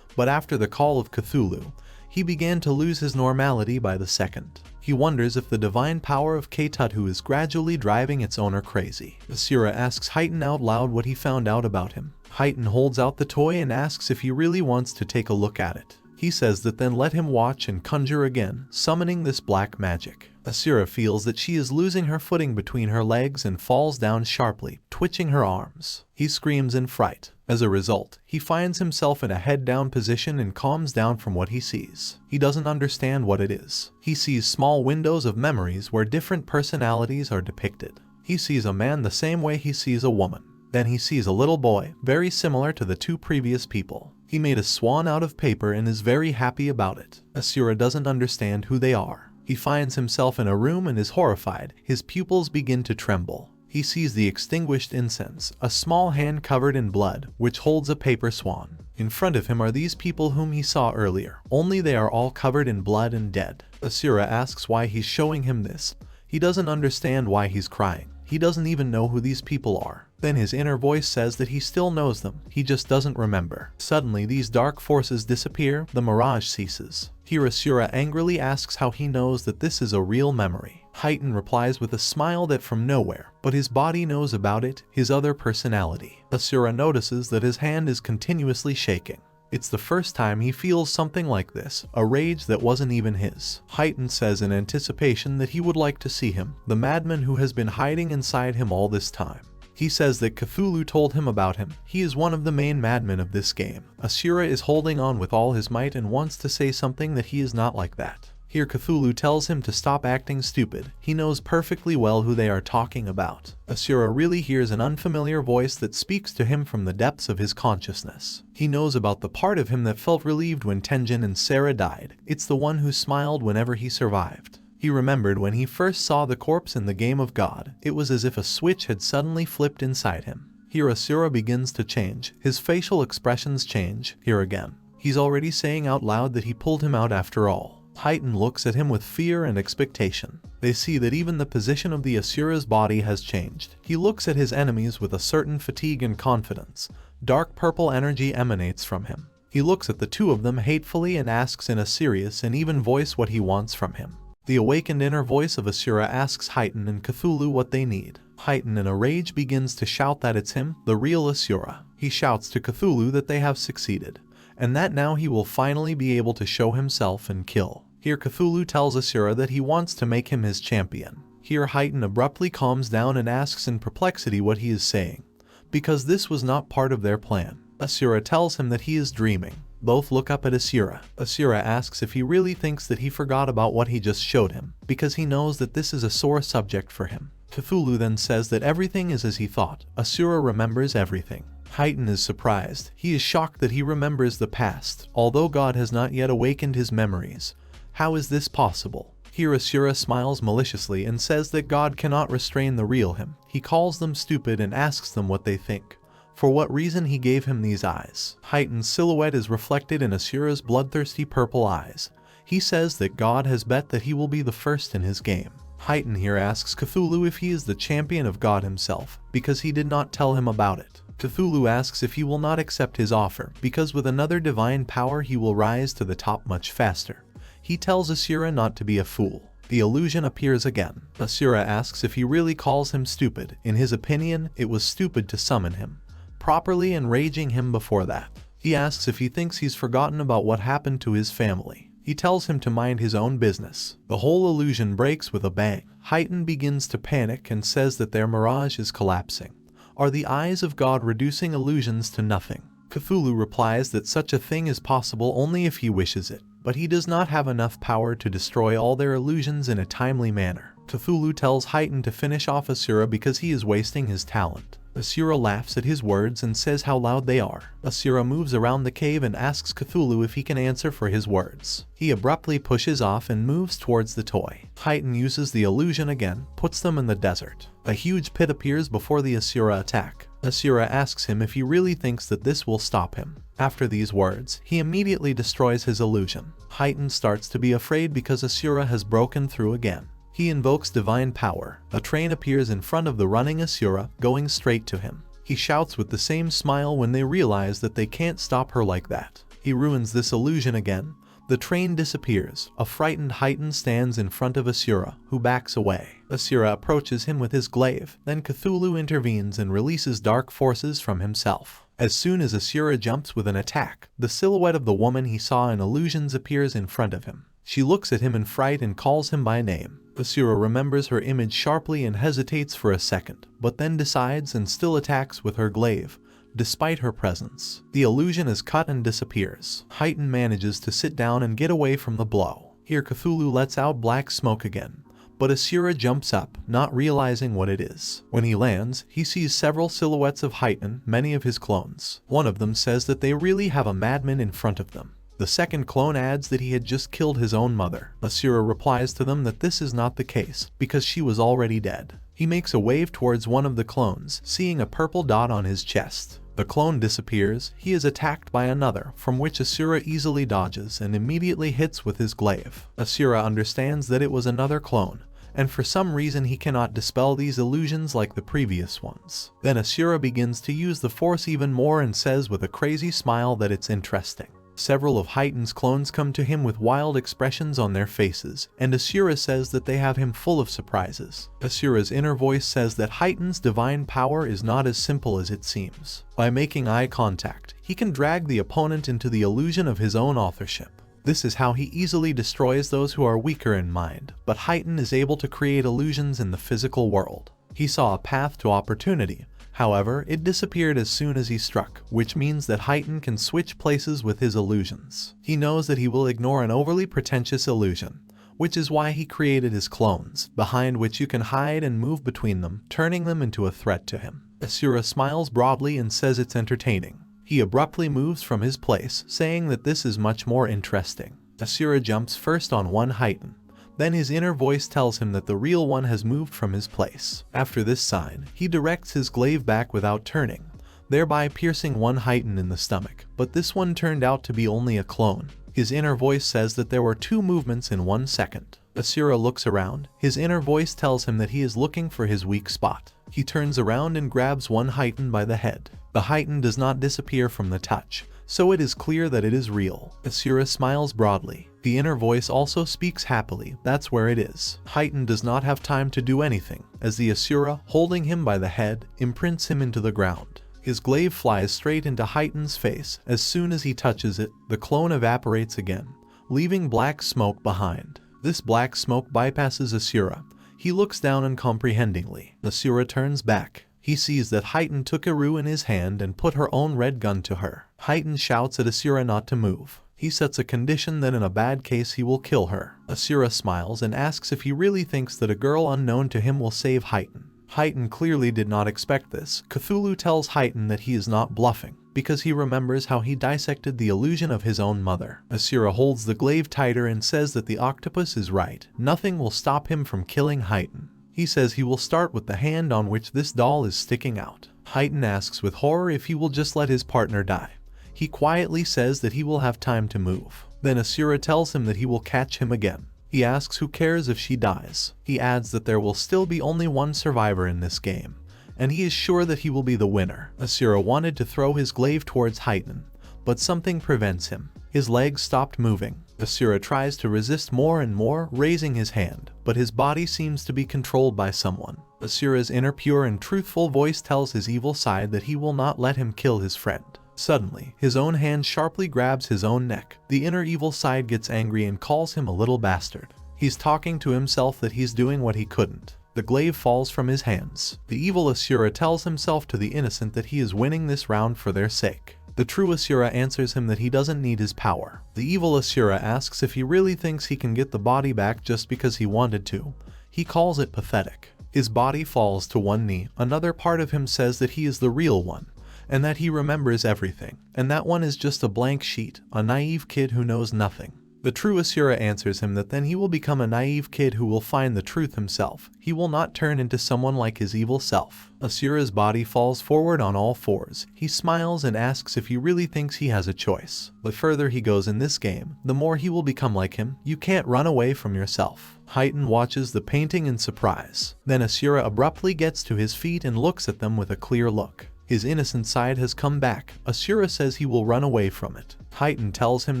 but after the call of Cthulhu, he began to lose his normality by the second. He wonders if the divine power of Cthulhu is gradually driving its owner crazy. Asura asks Heighten out loud what he found out about him. Heighten holds out the toy and asks if he really wants to take a look at it. He says that then let him watch and conjure again, summoning this black magic. Asura feels that she is losing her footing between her legs and falls down sharply, twitching her arms. He screams in fright. As a result, he finds himself in a head-down position and calms down from what he sees. He doesn't understand what it is. He sees small windows of memories where different personalities are depicted. He sees a man the same way he sees a woman. Then he sees a little boy, very similar to the two previous people. He made a swan out of paper and is very happy about it. Asura doesn't understand who they are. He finds himself in a room and is horrified. His pupils begin to tremble. He sees the extinguished incense, a small hand covered in blood, which holds a paper swan. In front of him are these people whom he saw earlier, only they are all covered in blood and dead. Asura asks why he's showing him this. He doesn't understand why he's crying. He doesn't even know who these people are. Then his inner voice says that he still knows them, he just doesn't remember. Suddenly these dark forces disappear, the mirage ceases. Here Asura angrily asks how he knows that this is a real memory. Heighten replies with a smile that from nowhere, but his body knows about it, his other personality. Asura notices that his hand is continuously shaking. It's the first time he feels something like this, a rage that wasn't even his. Heighten says in anticipation that he would like to see him, the madman who has been hiding inside him all this time. He says that Cthulhu told him about him. He is one of the main madmen of this game. Asura is holding on with all his might and wants to say something that he is not like that. Here Cthulhu tells him to stop acting stupid. He knows perfectly well who they are talking about. Asura really hears an unfamiliar voice that speaks to him from the depths of his consciousness. He knows about the part of him that felt relieved when Tenjin and Sarah died. It's the one who smiled whenever he survived. He remembered when he first saw the corpse in the game of God. It was as if a switch had suddenly flipped inside him. Here Asura begins to change. His facial expressions change. Here again, he's already saying out loud that he pulled him out after all. Heighten looks at him with fear and expectation. They see that even the position of the Asura's body has changed. He looks at his enemies with a certain fatigue and confidence. Dark purple energy emanates from him. He looks at the two of them hatefully and asks in a serious and even voice what he wants from him. The awakened inner voice of Asura asks Heighten and Cthulhu what they need. Heighten in a rage begins to shout that it's him, the real Asura. He shouts to Cthulhu that they have succeeded, and that now he will finally be able to show himself and kill. Here Cthulhu tells Asura that he wants to make him his champion. Here Heighten abruptly calms down and asks in perplexity what he is saying, because this was not part of their plan. Asura tells him that he is dreaming. Both look up at Asura. Asura asks if he really thinks that he forgot about what he just showed him, because he knows that this is a sore subject for him. Cthulhu then says that everything is as he thought. Asura remembers everything. Heighten is surprised. He is shocked that he remembers the past, although God has not yet awakened his memories. How is this possible? Here Asura smiles maliciously and says that God cannot restrain the real him. He calls them stupid and asks them what they think. For what reason he gave him these eyes. Heighten's silhouette is reflected in Asura's bloodthirsty purple eyes. He says that God has bet that he will be the first in his game. Heighten here asks Cthulhu if he is the champion of God himself, because he did not tell him about it. Cthulhu asks if he will not accept his offer, because with another divine power he will rise to the top much faster. He tells Asura not to be a fool. The illusion appears again. Asura asks if he really calls him stupid. In his opinion, it was stupid to summon him, properly enraging him before that. He asks if he thinks he's forgotten about what happened to his family. He tells him to mind his own business. The whole illusion breaks with a bang. Heighten begins to panic and says that their mirage is collapsing. Are the eyes of God reducing illusions to nothing? Cthulhu replies that such a thing is possible only if he wishes it, but he does not have enough power to destroy all their illusions in a timely manner. Cthulhu tells Heighten to finish off Asura because he is wasting his talent. Asura laughs at his words and says how loud they are. Asura moves around the cave and asks Cthulhu if he can answer for his words. He abruptly pushes off and moves towards the toy. Heighten uses the illusion again, puts them in the desert. A huge pit appears before the Asura attack. Asura asks him if he really thinks that this will stop him. After these words, he immediately destroys his illusion. Heighten starts to be afraid because Asura has broken through again. He invokes divine power. A train appears in front of the running Asura, going straight to him. He shouts with the same smile when they realize that they can't stop her like that. He ruins this illusion again. The train disappears. A frightened Heighten stands in front of Asura, who backs away. Asura approaches him with his glaive, then Cthulhu intervenes and releases dark forces from himself. As soon as Asura jumps with an attack, the silhouette of the woman he saw in illusions appears in front of him. She looks at him in fright and calls him by name. Asura remembers her image sharply and hesitates for a second, but then decides and still attacks with her glaive, despite her presence. The illusion is cut and disappears. Heighten manages to sit down and get away from the blow. Here Cthulhu lets out black smoke again, but Asura jumps up, not realizing what it is. When he lands, he sees several silhouettes of Heighten, many of his clones. One of them says that they really have a madman in front of them. The second clone adds that he had just killed his own mother. Asura replies to them that this is not the case, because she was already dead. He makes a wave towards one of the clones, seeing a purple dot on his chest. The clone disappears. He is attacked by another, from which Asura easily dodges and immediately hits with his glaive. Asura understands that it was another clone, and for some reason he cannot dispel these illusions like the previous ones. Then Asura begins to use the force even more and says with a crazy smile that it's interesting. Several of Heighten's clones come to him with wild expressions on their faces, and Asura says that they have him full of surprises. Asura's inner voice says that Heighten's divine power is not as simple as it seems. By making eye contact, he can drag the opponent into the illusion of his own authorship. This is how he easily destroys those who are weaker in mind, but Heighten is able to create illusions in the physical world. He saw a path to opportunity. However, it disappeared as soon as he struck, which means that Heighten can switch places with his illusions. He knows that he will ignore an overly pretentious illusion, which is why he created his clones, behind which you can hide and move between them, turning them into a threat to him. Asura smiles broadly and says it's entertaining. He abruptly moves from his place, saying that this is much more interesting. Asura jumps first on one Heighten. Then his inner voice tells him that the real one has moved from his place. After this sign, he directs his glaive back without turning, thereby piercing one Heighten in the stomach, but this one turned out to be only a clone. His inner voice says that there were 2 movements in 1 second. Asura looks around. His inner voice tells him that he is looking for his weak spot. He turns around and grabs one Heighten by the head. The Heighten does not disappear from the touch. so it is clear that it is real. Asura smiles broadly. The inner voice also speaks happily, that's where it is. Heighten does not have time to do anything, as the Asura, holding him by the head, imprints him into the ground. His glaive flies straight into Heighten's face. As soon as he touches it, the clone evaporates again, leaving black smoke behind. This black smoke bypasses Asura. He looks down uncomprehendingly. Asura turns back. He sees that Heighten took Iru in his hand and put her own red gun to her. Heighten shouts at Asura not to move. He sets a condition that in a bad case he will kill her. Asura smiles and asks if he really thinks that a girl unknown to him will save Heighten. Heighten clearly did not expect this. Cthulhu tells Heighten that he is not bluffing, because he remembers how he dissected the illusion of his own mother. Asura holds the glaive tighter and says that the octopus is right. Nothing will stop him from killing Heighten. He says he will start with the hand on which this doll is sticking out. Heighten asks with horror if he will just let his partner die. He quietly says that he will have time to move. Then Asura tells him that he will catch him again. He asks who cares if she dies. He adds that there will still be only one survivor in this game, and he is sure that he will be the winner. Asura wanted to throw his glaive towards Heighten, but something prevents him. His legs stopped moving. Asura tries to resist more and more, raising his hand, but his body seems to be controlled by someone. Asura's inner pure and truthful voice tells his evil side that he will not let him kill his friend. Suddenly, his own hand sharply grabs his own neck. The inner evil side gets angry and calls him a little bastard. He's talking to himself that he's doing what he couldn't. The glaive falls from his hands. The evil Asura tells himself to the innocent that he is winning this round for their sake. The true Asura answers him that he doesn't need his power. The evil Asura asks if he really thinks he can get the body back just because he wanted to. He calls it pathetic. His body falls to one knee. Another part of him says that he is the real one, and that he remembers everything, and that one is just a blank sheet, a naive kid who knows nothing. The true Asura answers him that then he will become a naive kid who will find the truth himself. He will not turn into someone like his evil self. Asura's body falls forward on all fours. He smiles and asks if he really thinks he has a choice. The further he goes in this game, the more he will become like him. You can't run away from yourself. Heighten watches the painting in surprise. Then Asura abruptly gets to his feet and looks at them with a clear look. His innocent side has come back. Asura says he will run away from it. Heighten tells him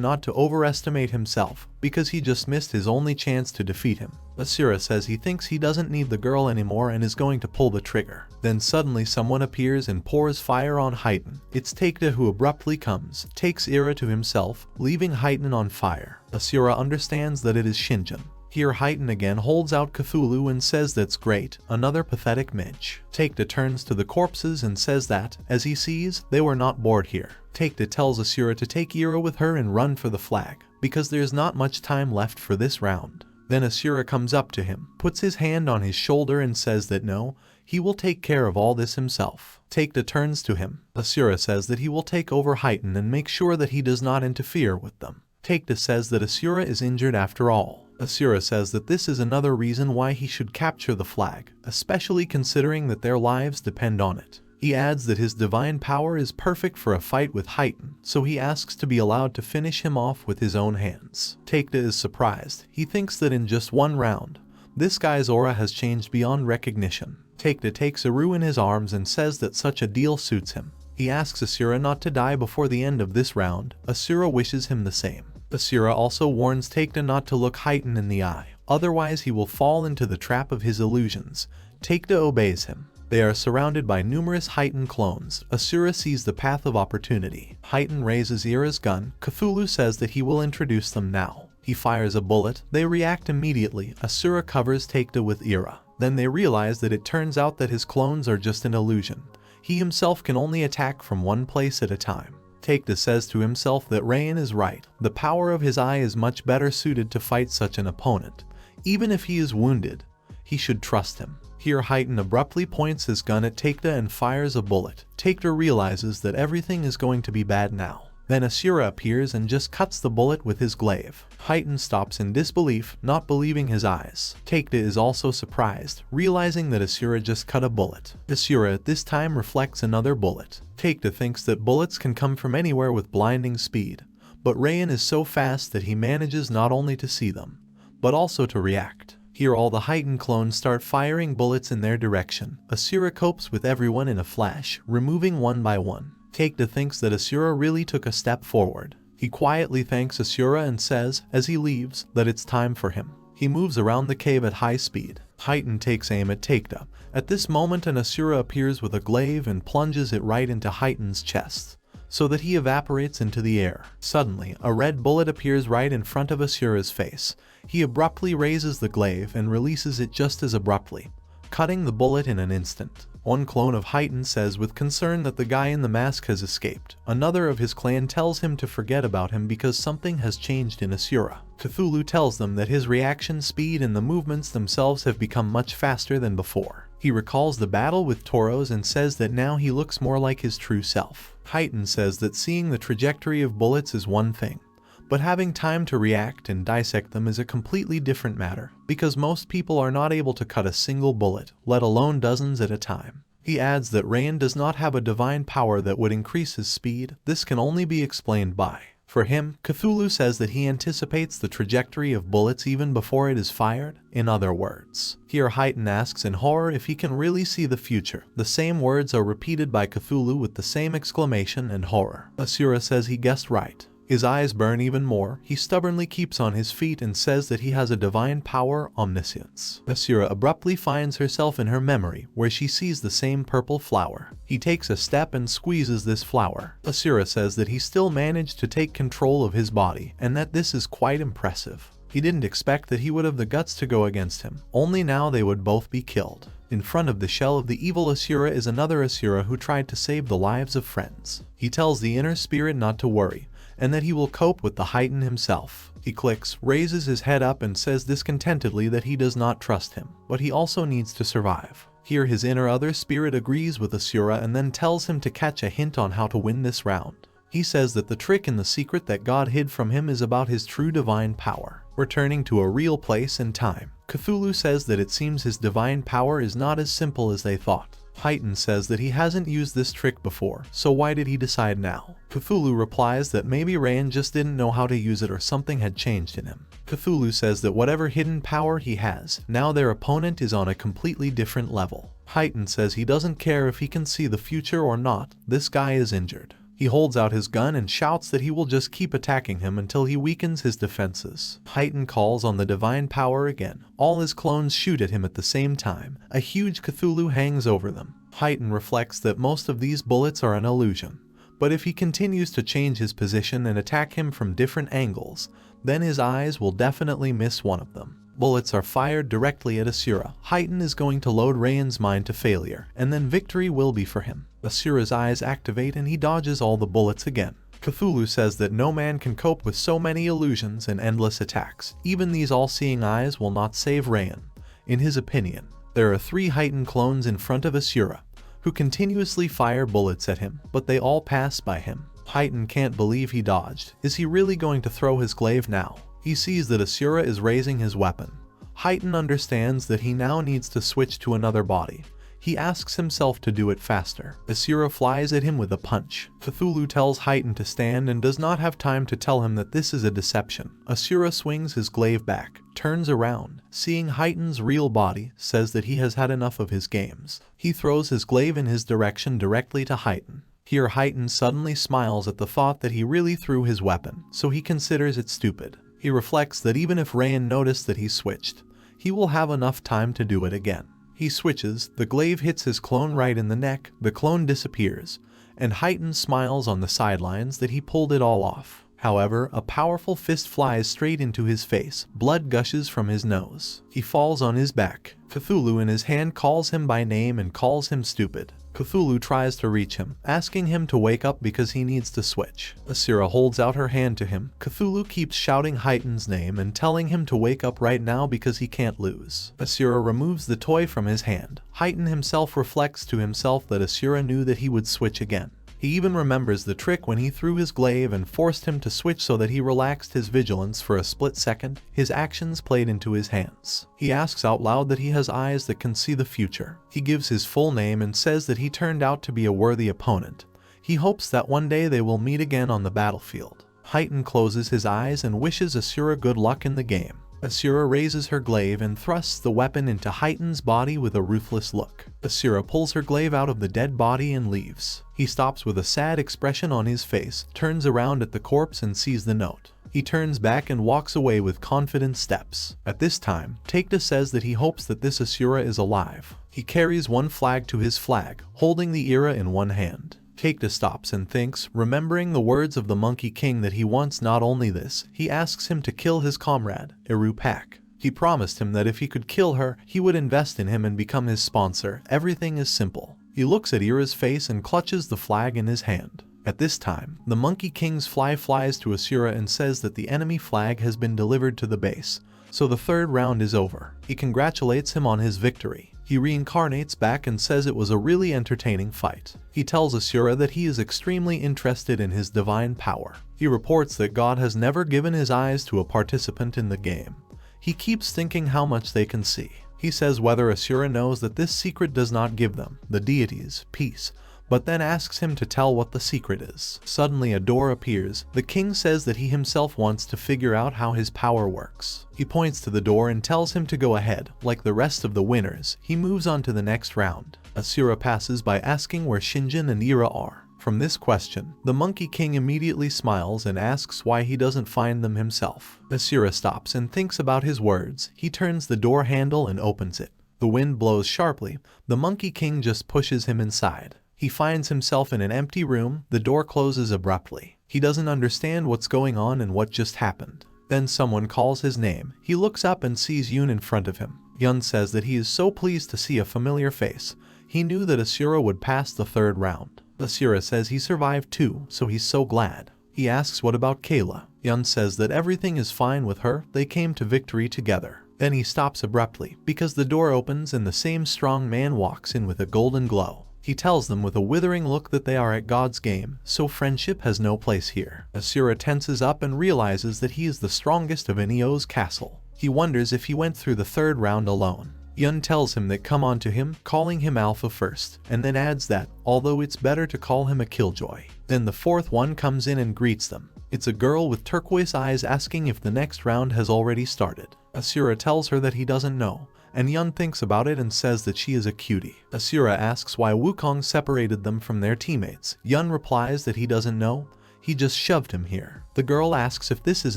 not to overestimate himself, because he just missed his only chance to defeat him. Asura says he thinks he doesn't need the girl anymore and is going to pull the trigger. Then suddenly someone appears and pours fire on Heighten. It's Taikta who abruptly comes, takes Ira to himself, leaving Heighten on fire. Asura understands that it is Shinjin. Here Heighten again holds out Cthulhu and says that's great, another pathetic midge. Taikta turns to the corpses and says that, as he sees, they were not bored here. Taikta tells Asura to take Ira with her and run for the flag, because there's not much time left for this round. Then Asura comes up to him, puts his hand on his shoulder and says that no, he will take care of all this himself. Taikta turns to him. Asura says that he will take over Heighten and make sure that he does not interfere with them. Taikta says that Asura is injured after all. Asura says that this is another reason why he should capture the flag, especially considering that their lives depend on it. He adds that his divine power is perfect for a fight with Heighten, so he asks to be allowed to finish him off with his own hands. Taikta is surprised. He thinks that in just one round, this guy's aura has changed beyond recognition. Taikta takes Iru in his arms and says that such a deal suits him. He asks Asura not to die before the end of this round. Asura wishes him the same. Asura also warns Taikta not to look Heighten in the eye, otherwise he will fall into the trap of his illusions. Taikta obeys him. They are surrounded by numerous Heighten clones. Asura sees the path of opportunity. Heighten raises Ira's gun. Cthulhu says that he will introduce them now. He fires a bullet. They react immediately. Asura covers Taikta with Ira. Then they realize that it turns out that his clones are just an illusion. He himself can only attack from one place at a time. Taikta says to himself that Reyan is right. The power of his eye is much better suited to fight such an opponent. Even if he is wounded, he should trust him. Here Heighten abruptly points his gun at Taikta and fires a bullet. Taikta realizes that everything is going to be bad now. Then Asura appears and just cuts the bullet with his glaive. Heighten stops in disbelief, not believing his eyes. Taikta is also surprised, realizing that Asura just cut a bullet. Asura at this time reflects another bullet. Taikta thinks that bullets can come from anywhere with blinding speed, but Reyan is so fast that he manages not only to see them, but also to react. Here all the Heighten clones start firing bullets in their direction. Asura copes with everyone in a flash, removing one by one. Takeda thinks that Asura really took a step forward. He quietly thanks Asura and says, as he leaves, that it's time for him. He moves around the cave at high speed. Titan takes aim at Takeda. At this moment an Asura appears with a glaive and plunges it right into Titan's chest, so that he evaporates into the air. Suddenly, a red bullet appears right in front of Asura's face. He abruptly raises the glaive and releases it just as abruptly, cutting the bullet in an instant. One clone of Titan says with concern that the guy in the mask has escaped. Another of his clan tells him to forget about him because something has changed in Asura. Cthulhu tells them that his reaction speed and the movements themselves have become much faster than before. He recalls the battle with Tauros and says that now he looks more like his true self. Titan says that seeing the trajectory of bullets is one thing, but having time to react and dissect them is a completely different matter, because most people are not able to cut a single bullet, let alone dozens at a time. He adds that Reyan does not have a divine power that would increase his speed. This can only be explained by. For him, Cthulhu says that he anticipates the trajectory of bullets even before it is fired. In other words, here Titan asks in horror if he can really see the future. The same words are repeated by Cthulhu with the same exclamation and horror. Asura says he guessed right. His eyes burn even more. He stubbornly keeps on his feet and says that he has a divine power, omniscience. Asura abruptly finds herself in her memory, where she sees the same purple flower. He takes a step and squeezes this flower. Asura says that he still managed to take control of his body, and that this is quite impressive. He didn't expect that he would have the guts to go against him. Only now they would both be killed. In front of the shell of the evil Asura is another Asura who tried to save the lives of friends. He tells the inner spirit not to worry, and that he will cope with the Titan himself. He clicks, raises his head up and says discontentedly that he does not trust him, but he also needs to survive. Here his inner other spirit agrees with Asura and then tells him to catch a hint on how to win this round. He says that the trick and the secret that God hid from him is about his true divine power, returning to a real place and time. Cthulhu says that it seems his divine power is not as simple as they thought. Titan says that he hasn't used this trick before, so why did he decide now? Cthulhu replies that maybe Reyan just didn't know how to use it or something had changed in him. Cthulhu says that whatever hidden power he has, now their opponent is on a completely different level. Titan says he doesn't care if he can see the future or not, this guy is injured. He holds out his gun and shouts that he will just keep attacking him until he weakens his defenses. Titan calls on the divine power again. All his clones shoot at him at the same time. A huge Cthulhu hangs over them. Titan reflects that most of these bullets are an illusion, but if he continues to change his position and attack him from different angles, then his eyes will definitely miss one of them. Bullets are fired directly at Asura. Titan is going to load Reyan's mind to failure, and then victory will be for him. Asura's eyes activate and he dodges all the bullets again. Cthulhu says that no man can cope with so many illusions and endless attacks. Even these all-seeing eyes will not save Reyan. In his opinion, there are 3 Titan clones in front of Asura, who continuously fire bullets at him, but they all pass by him. Titan can't believe he dodged. Is he really going to throw his glaive now? He sees that Asura is raising his weapon. Titan understands that he now needs to switch to another body. He asks himself to do it faster. Asura flies at him with a punch. Cthulhu tells Titan to stand and does not have time to tell him that this is a deception. Asura swings his glaive back, turns around, seeing Titan's real body, says that he has had enough of his games. He throws his glaive in his direction directly to Titan. Here Titan suddenly smiles at the thought that he really threw his weapon, so he considers it stupid. He reflects that even if Reyan noticed that he switched, he will have enough time to do it again. He switches, the glaive hits his clone right in the neck, the clone disappears, and Titan smiles on the sidelines that he pulled it all off. However, a powerful fist flies straight into his face, blood gushes from his nose. He falls on his back. Cthulhu in his hand calls him by name and calls him stupid. Cthulhu tries to reach him, asking him to wake up because he needs to switch. Asura holds out her hand to him. Cthulhu keeps shouting Titan's name and telling him to wake up right now because he can't lose. Asura removes the toy from his hand. Titan himself reflects to himself that Asura knew that he would switch again. He even remembers the trick when he threw his glaive and forced him to switch so that he relaxed his vigilance for a split second. His actions played into his hands. He asks out loud that he has eyes that can see the future. He gives his full name and says that he turned out to be a worthy opponent. He hopes that one day they will meet again on the battlefield. Titan closes his eyes and wishes Asura good luck in the game. Asura raises her glaive and thrusts the weapon into Heighten's body with a ruthless look. Asura pulls her glaive out of the dead body and leaves. He stops with a sad expression on his face, turns around at the corpse and sees the note. He turns back and walks away with confident steps. At this time, Taekta says that he hopes that this Asura is alive. He carries one flag to his flag, holding the Ira in one hand. Taekta stops and thinks, remembering the words of the Monkey King that he wants not only this, he asks him to kill his comrade, Irupak. He promised him that if he could kill her, he would invest in him and become his sponsor. Everything is simple. He looks at Ira's face and clutches the flag in his hand. At this time, the Monkey King's flies to Asura and says that the enemy flag has been delivered to the base, so the third round is over. He congratulates him on his victory. He reincarnates back and says it was a really entertaining fight. He tells Asura that he is extremely interested in his divine power. He reports that God has never given his eyes to a participant in the game. He keeps thinking how much they can see. He says whether Asura knows that this secret does not give them, the deities, peace, but then asks him to tell what the secret is. Suddenly a door appears. The king says that he himself wants to figure out how his power works. He points to the door and tells him to go ahead. Like the rest of the winners, he moves on to the next round. Asura passes by asking where Shinjin and Ira are. From this question, the Monkey King immediately smiles and asks why he doesn't find them himself. Asura stops and thinks about his words. He turns the door handle and opens it. The wind blows sharply. The Monkey King just pushes him inside. He finds himself in an empty room. The door closes abruptly. He doesn't understand what's going on and what just happened. Then someone calls his name. He looks up and sees Yoon in front of him. Yoon says that he is so pleased to see a familiar face. He knew that Asura would pass the third round. Asura says he survived too, so he's so glad. He asks what about Kayla. Yoon says that everything is fine with her. They came to victory together. Then he stops abruptly because the door opens and the same strong man walks in with a golden glow. He tells them with a withering look that they are at God's game, so friendship has no place here. Asura tenses up and realizes that he is the strongest of Enio's castle. He wonders if he went through the third round alone. Yun tells him that come on to him, calling him Alpha first, and then adds that, although it's better to call him a killjoy. Then the fourth one comes in and greets them. It's a girl with turquoise eyes asking if the next round has already started. Asura tells her that he doesn't know, and Yun thinks about it and says that she is a cutie. Asura asks why Wukong separated them from their teammates. Yun replies that he doesn't know, he just shoved him here. The girl asks if this is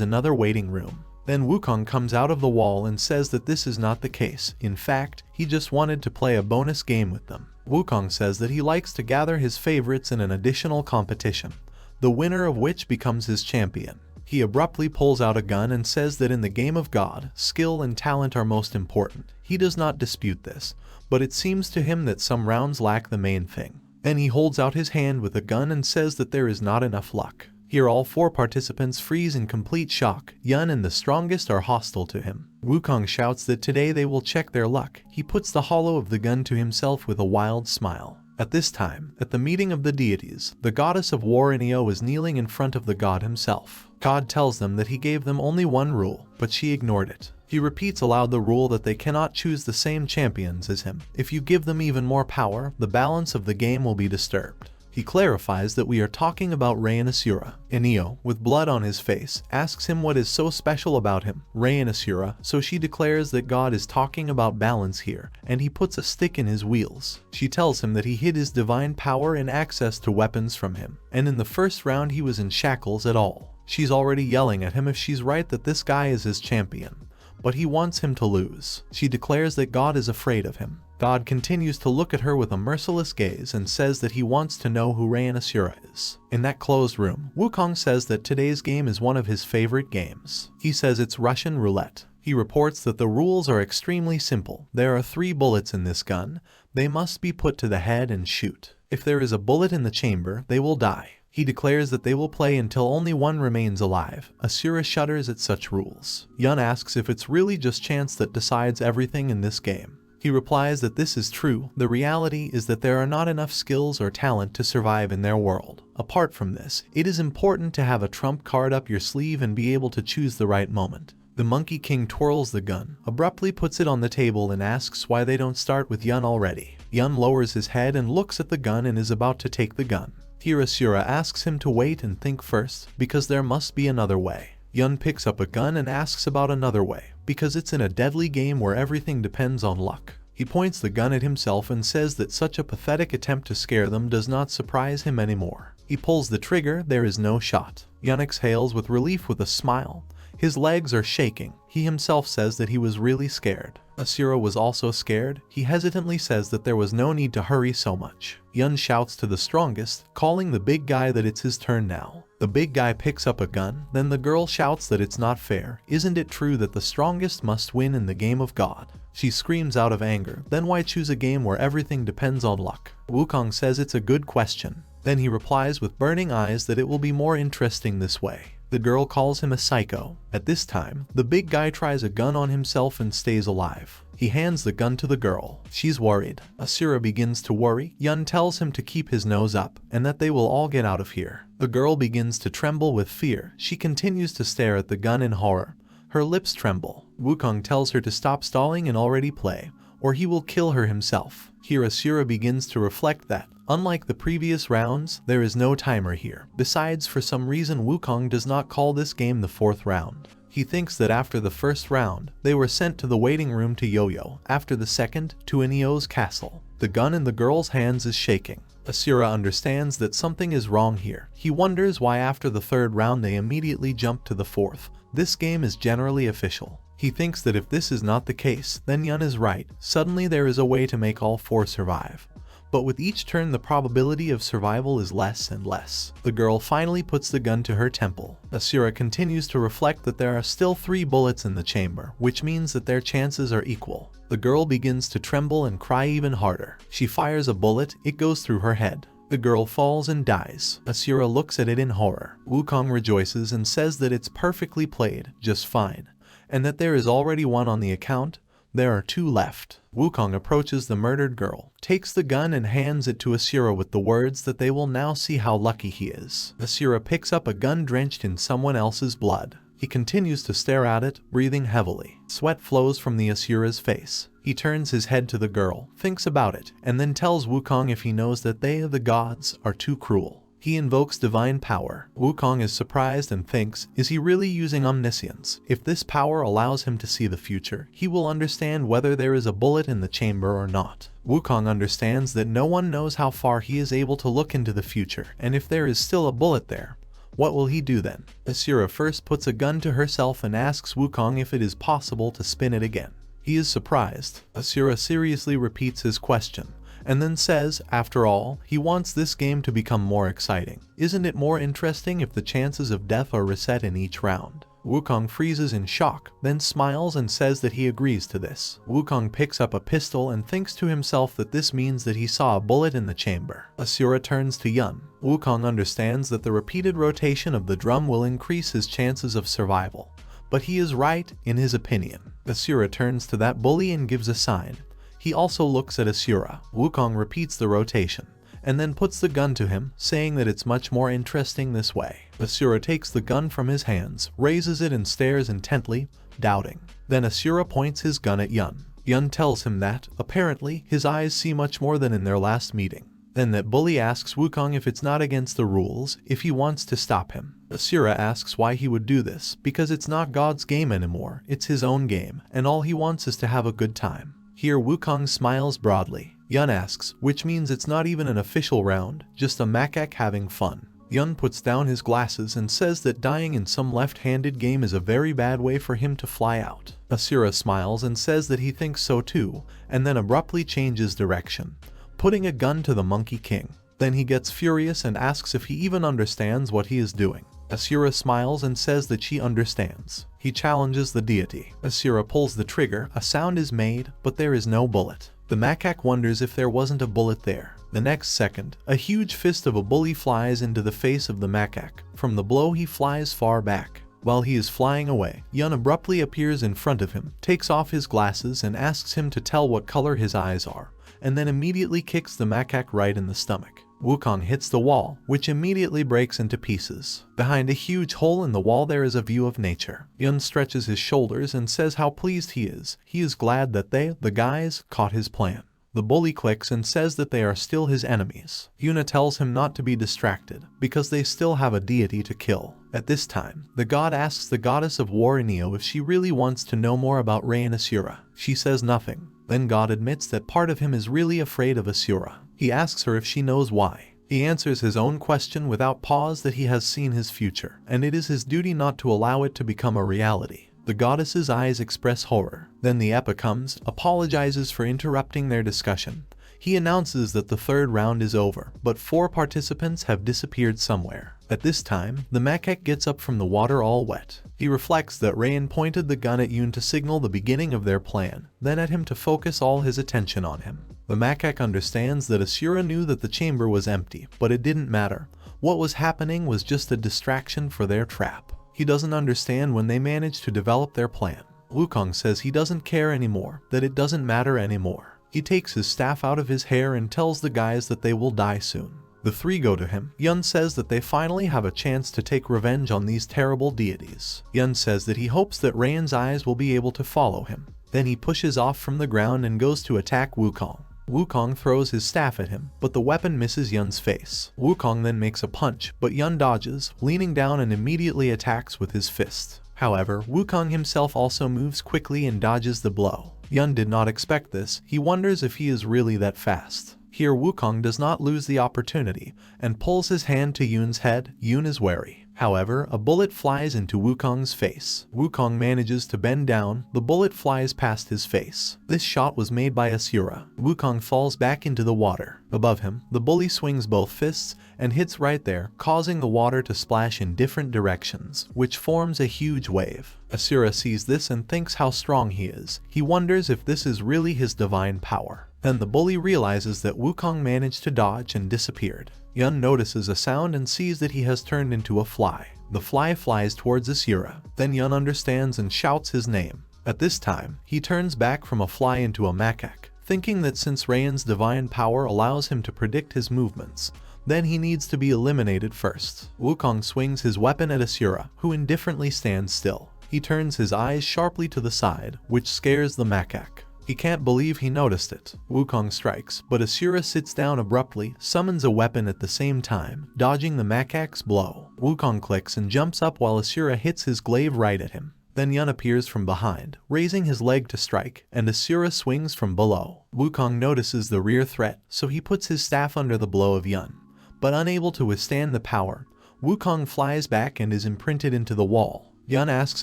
another waiting room. Then Wukong comes out of the wall and says that this is not the case. In fact, he just wanted to play a bonus game with them. Wukong says that he likes to gather his favorites in an additional competition, the winner of which becomes his champion. He abruptly pulls out a gun and says that in the game of God, skill and talent are most important. He does not dispute this, but it seems to him that some rounds lack the main thing. Then he holds out his hand with a gun and says that there is not enough luck. Here all four participants freeze in complete shock. Yun and the strongest are hostile to him. Wukong shouts that today they will check their luck. He puts the hollow of the gun to himself with a wild smile. At this time, at the meeting of the deities, the goddess of war Enio is kneeling in front of the god himself. God tells them that he gave them only one rule, but she ignored it. He repeats aloud the rule that they cannot choose the same champions as him. If you give them even more power, the balance of the game will be disturbed. He clarifies that we are talking about Reyan Asura. Enio, with blood on his face, asks him what is so special about him, Reyan Asura, so she declares that God is talking about balance here, and he puts a stick in his wheels. She tells him that he hid his divine power and access to weapons from him, and in the first round he was in shackles at all. She's already yelling at him if she's right that this guy is his champion, but he wants him to lose. She declares that God is afraid of him. God continues to look at her with a merciless gaze and says that he wants to know who Reyan Asura is. In that closed room, Wukong says that today's game is one of his favorite games. He says it's Russian roulette. He reports that the rules are extremely simple. There are 3 bullets in this gun. They must be put to the head and shoot. If there is a bullet in the chamber, they will die. He declares that they will play until only one remains alive. Asura shudders at such rules. Yun asks if it's really just chance that decides everything in this game. He replies that this is true. The reality is that there are not enough skills or talent to survive in their world. Apart from this, it is important to have a trump card up your sleeve and be able to choose the right moment. The Monkey King twirls the gun, abruptly puts it on the table and asks why they don't start with Yun already. Yun lowers his head and looks at the gun and is about to take the gun. Here Asura asks him to wait and think first, because there must be another way. Yun picks up a gun and asks about another way, because it's in a deadly game where everything depends on luck. He points the gun at himself and says that such a pathetic attempt to scare them does not surprise him anymore. He pulls the trigger, there is no shot. Yun exhales with relief with a smile. His legs are shaking. He himself says that he was really scared. Asura was also scared. He hesitantly says that there was no need to hurry so much. Yun shouts to the strongest, calling the big guy that it's his turn now. The big guy picks up a gun, then the girl shouts that it's not fair. Isn't it true that the strongest must win in the game of God? She screams out of anger, then why choose a game where everything depends on luck? Wukong says it's a good question. Then he replies with burning eyes that it will be more interesting this way. The girl calls him a psycho. At this time, the big guy tries a gun on himself and stays alive. He hands the gun to the girl. She's worried. Asura begins to worry. Yun tells him to keep his nose up and that they will all get out of here. The girl begins to tremble with fear. She continues to stare at the gun in horror. Her lips tremble. Wukong tells her to stop stalling and already play, or he will kill her himself. Here Asura begins to reflect that, unlike the previous rounds, there is no timer here. Besides, for some reason Wukong does not call this game the 4th round. He thinks that after the 1st round, they were sent to the waiting room to Yo-Yo, after the 2nd, to Enio's castle. The gun in the girl's hands is shaking. Asura understands that something is wrong here. He wonders why after the 3rd round they immediately jump to the 4th. This game is generally official. He thinks that if this is not the case, then Yun is right. Suddenly there is a way to make all 4 survive. But with each turn the probability of survival is less and less. The girl finally puts the gun to her temple. Asura continues to reflect that there are still 3 bullets in the chamber, which means that their chances are equal. The girl begins to tremble and cry even harder. She fires a bullet, it goes through her head. The girl falls and dies. Asura looks at it in horror. Wukong rejoices and says that it's perfectly played, just fine, and that there is already 1 on the account. There are 2 left. Wukong approaches the murdered girl, takes the gun and hands it to Asura with the words that they will now see how lucky he is. Asura picks up a gun drenched in someone else's blood. He continues to stare at it, breathing heavily. Sweat flows from the Asura's face. He turns his head to the girl, thinks about it, and then tells Wukong if he knows that they, the gods, are too cruel. He invokes divine power. Wukong is surprised and thinks, is he really using omniscience? If this power allows him to see the future, he will understand whether there is a bullet in the chamber or not. Wukong understands that no one knows how far he is able to look into the future, and if there is still a bullet there, what will he do then? Asura first puts a gun to herself and asks Wukong if it is possible to spin it again. He is surprised. Asura seriously repeats his question, and then says, after all, he wants this game to become more exciting. Isn't it more interesting if the chances of death are reset in each round? Wukong freezes in shock, then smiles and says that he agrees to this. Wukong picks up a pistol and thinks to himself that this means that he saw a bullet in the chamber. Asura turns to Yun. Wukong understands that the repeated rotation of the drum will increase his chances of survival, but he is right in his opinion. Asura turns to that bully and gives a sign. He also looks at Asura. Wukong repeats the rotation, and then puts the gun to him, saying that it's much more interesting this way. Asura takes the gun from his hands, raises it and stares intently, doubting. Then Asura points his gun at Yun. Yun tells him that, apparently, his eyes see much more than in their last meeting. Then that bully asks Wukong if it's not against the rules, if he wants to stop him. Asura asks why he would do this, because it's not God's game anymore, it's his own game, and all he wants is to have a good time. Here Wukong smiles broadly. Yun asks, which means it's not even an official round, just a macaque having fun. Yun puts down his glasses and says that dying in some left-handed game is a very bad way for him to fly out. Asura smiles and says that he thinks so too, and then abruptly changes direction, putting a gun to the Monkey King. Then he gets furious and asks if he even understands what he is doing. Asura smiles and says that she understands. He challenges the deity. Asura pulls the trigger, a sound is made, but there is no bullet. The macaque wonders if there wasn't a bullet there. The next second, a huge fist of a bully flies into the face of the macaque. From the blow he flies far back. While he is flying away, Yun abruptly appears in front of him, takes off his glasses and asks him to tell what color his eyes are, and then immediately kicks the macaque right in the stomach. Wukong hits the wall, which immediately breaks into pieces. Behind a huge hole in the wall there is a view of nature. Yun stretches his shoulders and says how pleased he is. He is glad that they, the guys, caught his plan. The bully clicks and says that they are still his enemies. Yuna tells him not to be distracted, because they still have a deity to kill. At this time, the god asks the goddess of war Inio if she really wants to know more about Reyan Asura. She says nothing. Then God admits that part of him is really afraid of Asura. He asks her if she knows why. He answers his own question without pause that he has seen his future, and it is his duty not to allow it to become a reality. The goddess's eyes express horror. Then the Epa comes, apologizes for interrupting their discussion. He announces that the third round is over, but 4 participants have disappeared somewhere. At this time, the macaque gets up from the water all wet. He reflects that Reyan pointed the gun at Yoon to signal the beginning of their plan, then at him to focus all his attention on him. The macaque understands that Asura knew that the chamber was empty, but it didn't matter. What was happening was just a distraction for their trap. He doesn't understand when they managed to develop their plan. Wukong says he doesn't care anymore, that it doesn't matter anymore. He takes his staff out of his hair and tells the guys that they will die soon. The 3 go to him. Yun says that they finally have a chance to take revenge on these terrible deities. Yun says that he hopes that Reyan's eyes will be able to follow him. Then he pushes off from the ground and goes to attack Wukong. Wukong throws his staff at him, but the weapon misses Yun's face. Wukong then makes a punch, but Yun dodges, leaning down and immediately attacks with his fist. However, Wukong himself also moves quickly and dodges the blow. Yun did not expect this. He wonders if he is really that fast. Here Wukong does not lose the opportunity and pulls his hand to Yoon's head. Yoon is wary. However, a bullet flies into Wukong's face. Wukong manages to bend down. The bullet flies past his face. This shot was made by Asura. Wukong falls back into the water. Above him, the bully swings both fists and hits right there, causing the water to splash in different directions, which forms a huge wave. Asura sees this and thinks how strong he is. He wonders if this is really his divine power. Then the bully realizes that Wukong managed to dodge and disappeared. Yun notices a sound and sees that he has turned into a fly. The fly flies towards Asura. Then Yun understands and shouts his name. At this time, he turns back from a fly into a macaque, thinking that since Reyan's divine power allows him to predict his movements, then he needs to be eliminated first. Wukong swings his weapon at Asura, who indifferently stands still. He turns his eyes sharply to the side, which scares the macaque. He can't believe he noticed it. Wukong strikes, but Asura sits down abruptly, summons a weapon at the same time, dodging the macaque's blow. Wukong clicks and jumps up while Asura hits his glaive right at him. Then Yun appears from behind, raising his leg to strike, and Asura swings from below. Wukong notices the rear threat, so he puts his staff under the blow of Yun. But unable to withstand the power, Wukong flies back and is imprinted into the wall. Yun asks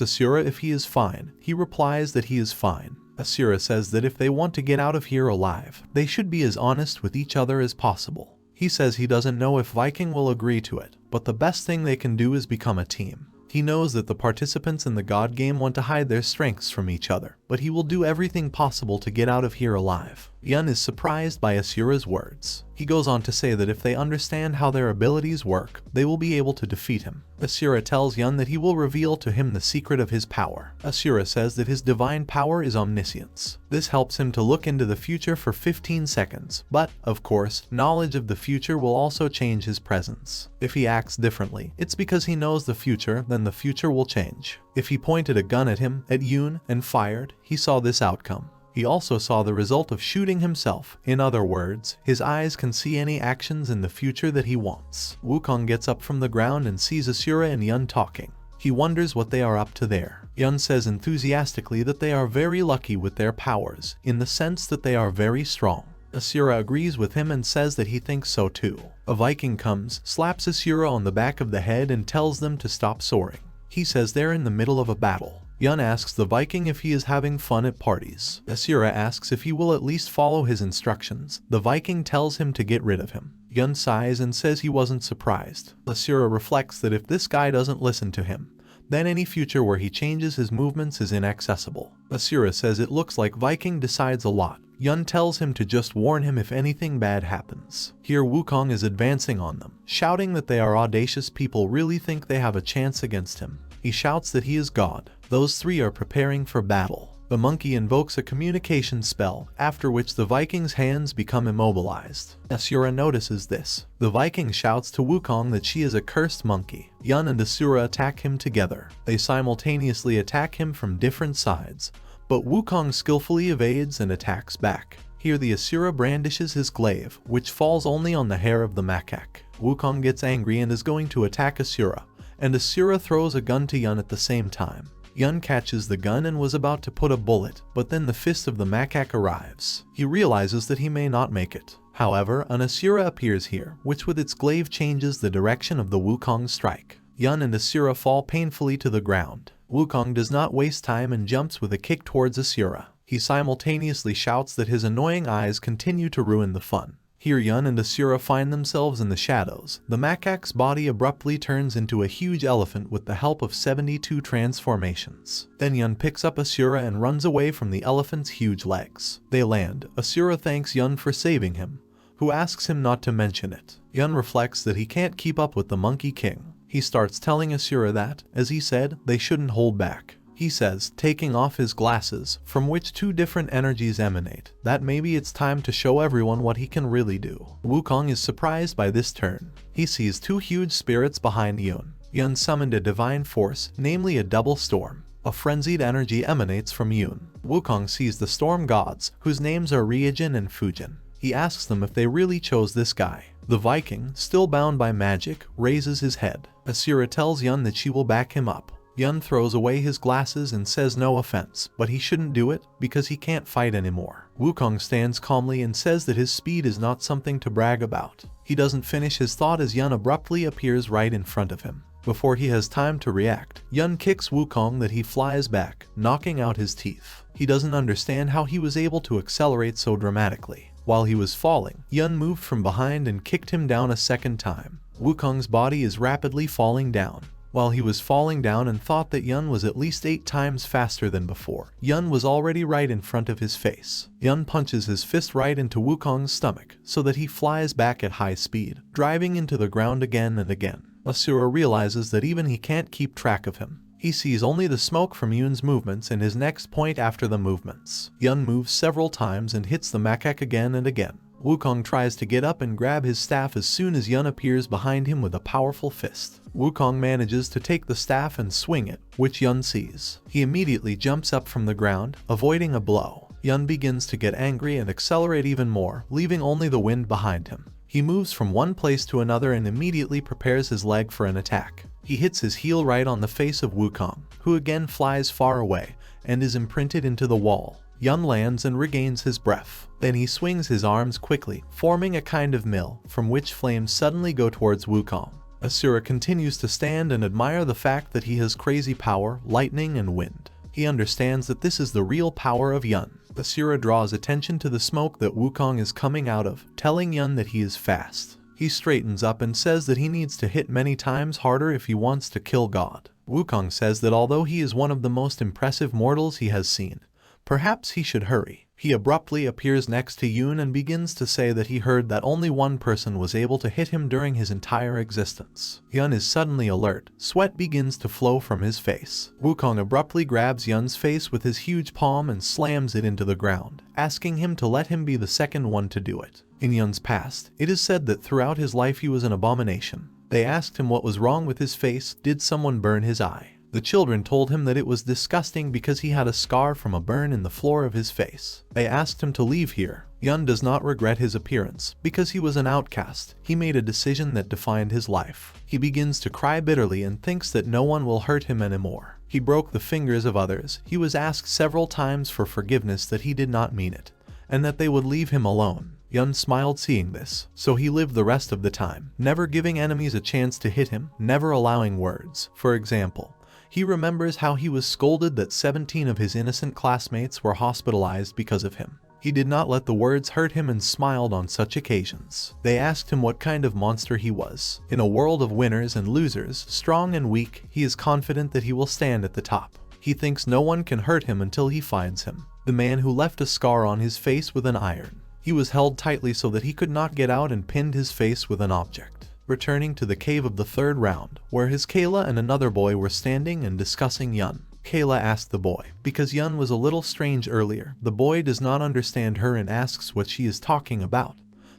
Asura if he is fine. He replies that he is fine. Asura says that if they want to get out of here alive, they should be as honest with each other as possible. He says he doesn't know if Viking will agree to it, but the best thing they can do is become a team. He knows that the participants in the God game want to hide their strengths from each other, but he will do everything possible to get out of here alive. Yun is surprised by Asura's words. He goes on to say that if they understand how their abilities work, they will be able to defeat him. Asura tells Yun that he will reveal to him the secret of his power. Asura says that his divine power is omniscience. This helps him to look into the future for 15 seconds, but, of course, knowledge of the future will also change his presence. If he acts differently, it's because he knows the future, then the future will change. If he pointed a gun at him, at Yoon, and fired, he saw this outcome. He also saw the result of shooting himself. In other words, his eyes can see any actions in the future that he wants. Wukong gets up from the ground and sees Asura and Yun talking. He wonders what they are up to there. Yun says enthusiastically that they are very lucky with their powers, in the sense that they are very strong. Asura agrees with him and says that he thinks so too. A Viking comes, slaps Asura on the back of the head and tells them to stop soaring. He says they're in the middle of a battle. Yun asks the Viking if he is having fun at parties. Asura asks if he will at least follow his instructions. The Viking tells him to get rid of him. Yun sighs and says he wasn't surprised. Asura reflects that if this guy doesn't listen to him, then any future where he changes his movements is inaccessible. Asura says it looks like Viking decides a lot. Yun tells him to just warn him if anything bad happens. Here Wukong is advancing on them, shouting that they are audacious people really think they have a chance against him. He shouts that he is God. Those 3 are preparing for battle. The monkey invokes a communication spell, after which the Viking's hands become immobilized. Asura notices this. The Viking shouts to Wukong that she is a cursed monkey. Yun and Asura attack him together. They simultaneously attack him from different sides, but Wukong skillfully evades and attacks back. Here the Asura brandishes his glaive, which falls only on the hair of the macaque. Wukong gets angry and is going to attack Asura, and Asura throws a gun to Yun at the same time. Yun catches the gun and was about to put a bullet, but then the fist of the macaque arrives. He realizes that he may not make it. However, an Asura appears here, which with its glaive changes the direction of the Wukong strike. Yun and Asura fall painfully to the ground. Wukong does not waste time and jumps with a kick towards Asura. He simultaneously shouts that his annoying eyes continue to ruin the fun. Here Yun and Asura find themselves in the shadows. The macaque's body abruptly turns into a huge elephant with the help of 72 transformations. Then Yun picks up Asura and runs away from the elephant's huge legs. They land. Asura thanks Yun for saving him, who asks him not to mention it. Yun reflects that he can't keep up with the Monkey King. He starts telling Asura that, as he said, they shouldn't hold back. He says, taking off his glasses, from which two different energies emanate, that maybe it's time to show everyone what he can really do. Wukong is surprised by this turn. He sees two huge spirits behind Yun. Yun summoned a divine force, namely a double storm. A frenzied energy emanates from Yun. Wukong sees the storm gods, whose names are Ryujin and Fujin. He asks them if they really chose this guy. The Viking, still bound by magic, raises his head. Asura tells Yun that she will back him up. Yun throws away his glasses and says no offense, but he shouldn't do it because he can't fight anymore. Wukong stands calmly and says that his speed is not something to brag about. He doesn't finish his thought as Yun abruptly appears right in front of him. Before he has time to react, Yun kicks Wukong that he flies back, knocking out his teeth. He doesn't understand how he was able to accelerate so dramatically. While he was falling, Yun moved from behind and kicked him down a second time. Wukong's body is rapidly falling down. While he was falling down and thought that Yun was at least 8 times faster than before, Yun was already right in front of his face. Yun punches his fist right into Wukong's stomach so that he flies back at high speed, driving into the ground again and again. Asura realizes that even he can't keep track of him. He sees only the smoke from Yun's movements and his next point after the movements. Yun moves several times and hits the macaque again and again. Wukong tries to get up and grab his staff as soon as Yun appears behind him with a powerful fist. Wukong manages to take the staff and swing it, which Yun sees. He immediately jumps up from the ground, avoiding a blow. Yun begins to get angry and accelerate even more, leaving only the wind behind him. He moves from one place to another and immediately prepares his leg for an attack. He hits his heel right on the face of Wukong, who again flies far away and is imprinted into the wall. Yun lands and regains his breath. Then he swings his arms quickly, forming a kind of mill, from which flames suddenly go towards Wukong. Asura continues to stand and admire the fact that he has crazy power, lightning, and wind. He understands that this is the real power of Yun. Asura draws attention to the smoke that Wukong is coming out of, telling Yun that he is fast. He straightens up and says that he needs to hit many times harder if he wants to kill God. Wukong says that although he is one of the most impressive mortals he has seen, perhaps he should hurry. He abruptly appears next to Yun and begins to say that he heard that only one person was able to hit him during his entire existence. Yun is suddenly alert. Sweat begins to flow from his face. Wukong abruptly grabs Yun's face with his huge palm and slams it into the ground, asking him to let him be the second one to do it. In Yun's past, it is said that throughout his life he was an abomination. They asked him what was wrong with his face. Did someone burn his eye? The children told him that it was disgusting because he had a scar from a burn in the floor of his face. They asked him to leave here. Yun does not regret his appearance. Because he was an outcast, he made a decision that defined his life. He begins to cry bitterly and thinks that no one will hurt him anymore. He broke the fingers of others. He was asked several times for forgiveness that he did not mean it, and that they would leave him alone. Yun smiled seeing this, so he lived the rest of the time, never giving enemies a chance to hit him, never allowing words. For example, he remembers how he was scolded that 17 of his innocent classmates were hospitalized because of him. He did not let the words hurt him and smiled on such occasions. They asked him what kind of monster he was. In a world of winners and losers, strong and weak, he is confident that he will stand at the top. He thinks no one can hurt him until he finds him. The man who left a scar on his face with an iron. He was held tightly so that he could not get out and pinned his face with an object. Returning to the cave of the third round, where his Kayla and another boy were standing and discussing Yun. Kayla asked the boy, because Yun was a little strange earlier. The boy does not understand her and asks what she is talking about,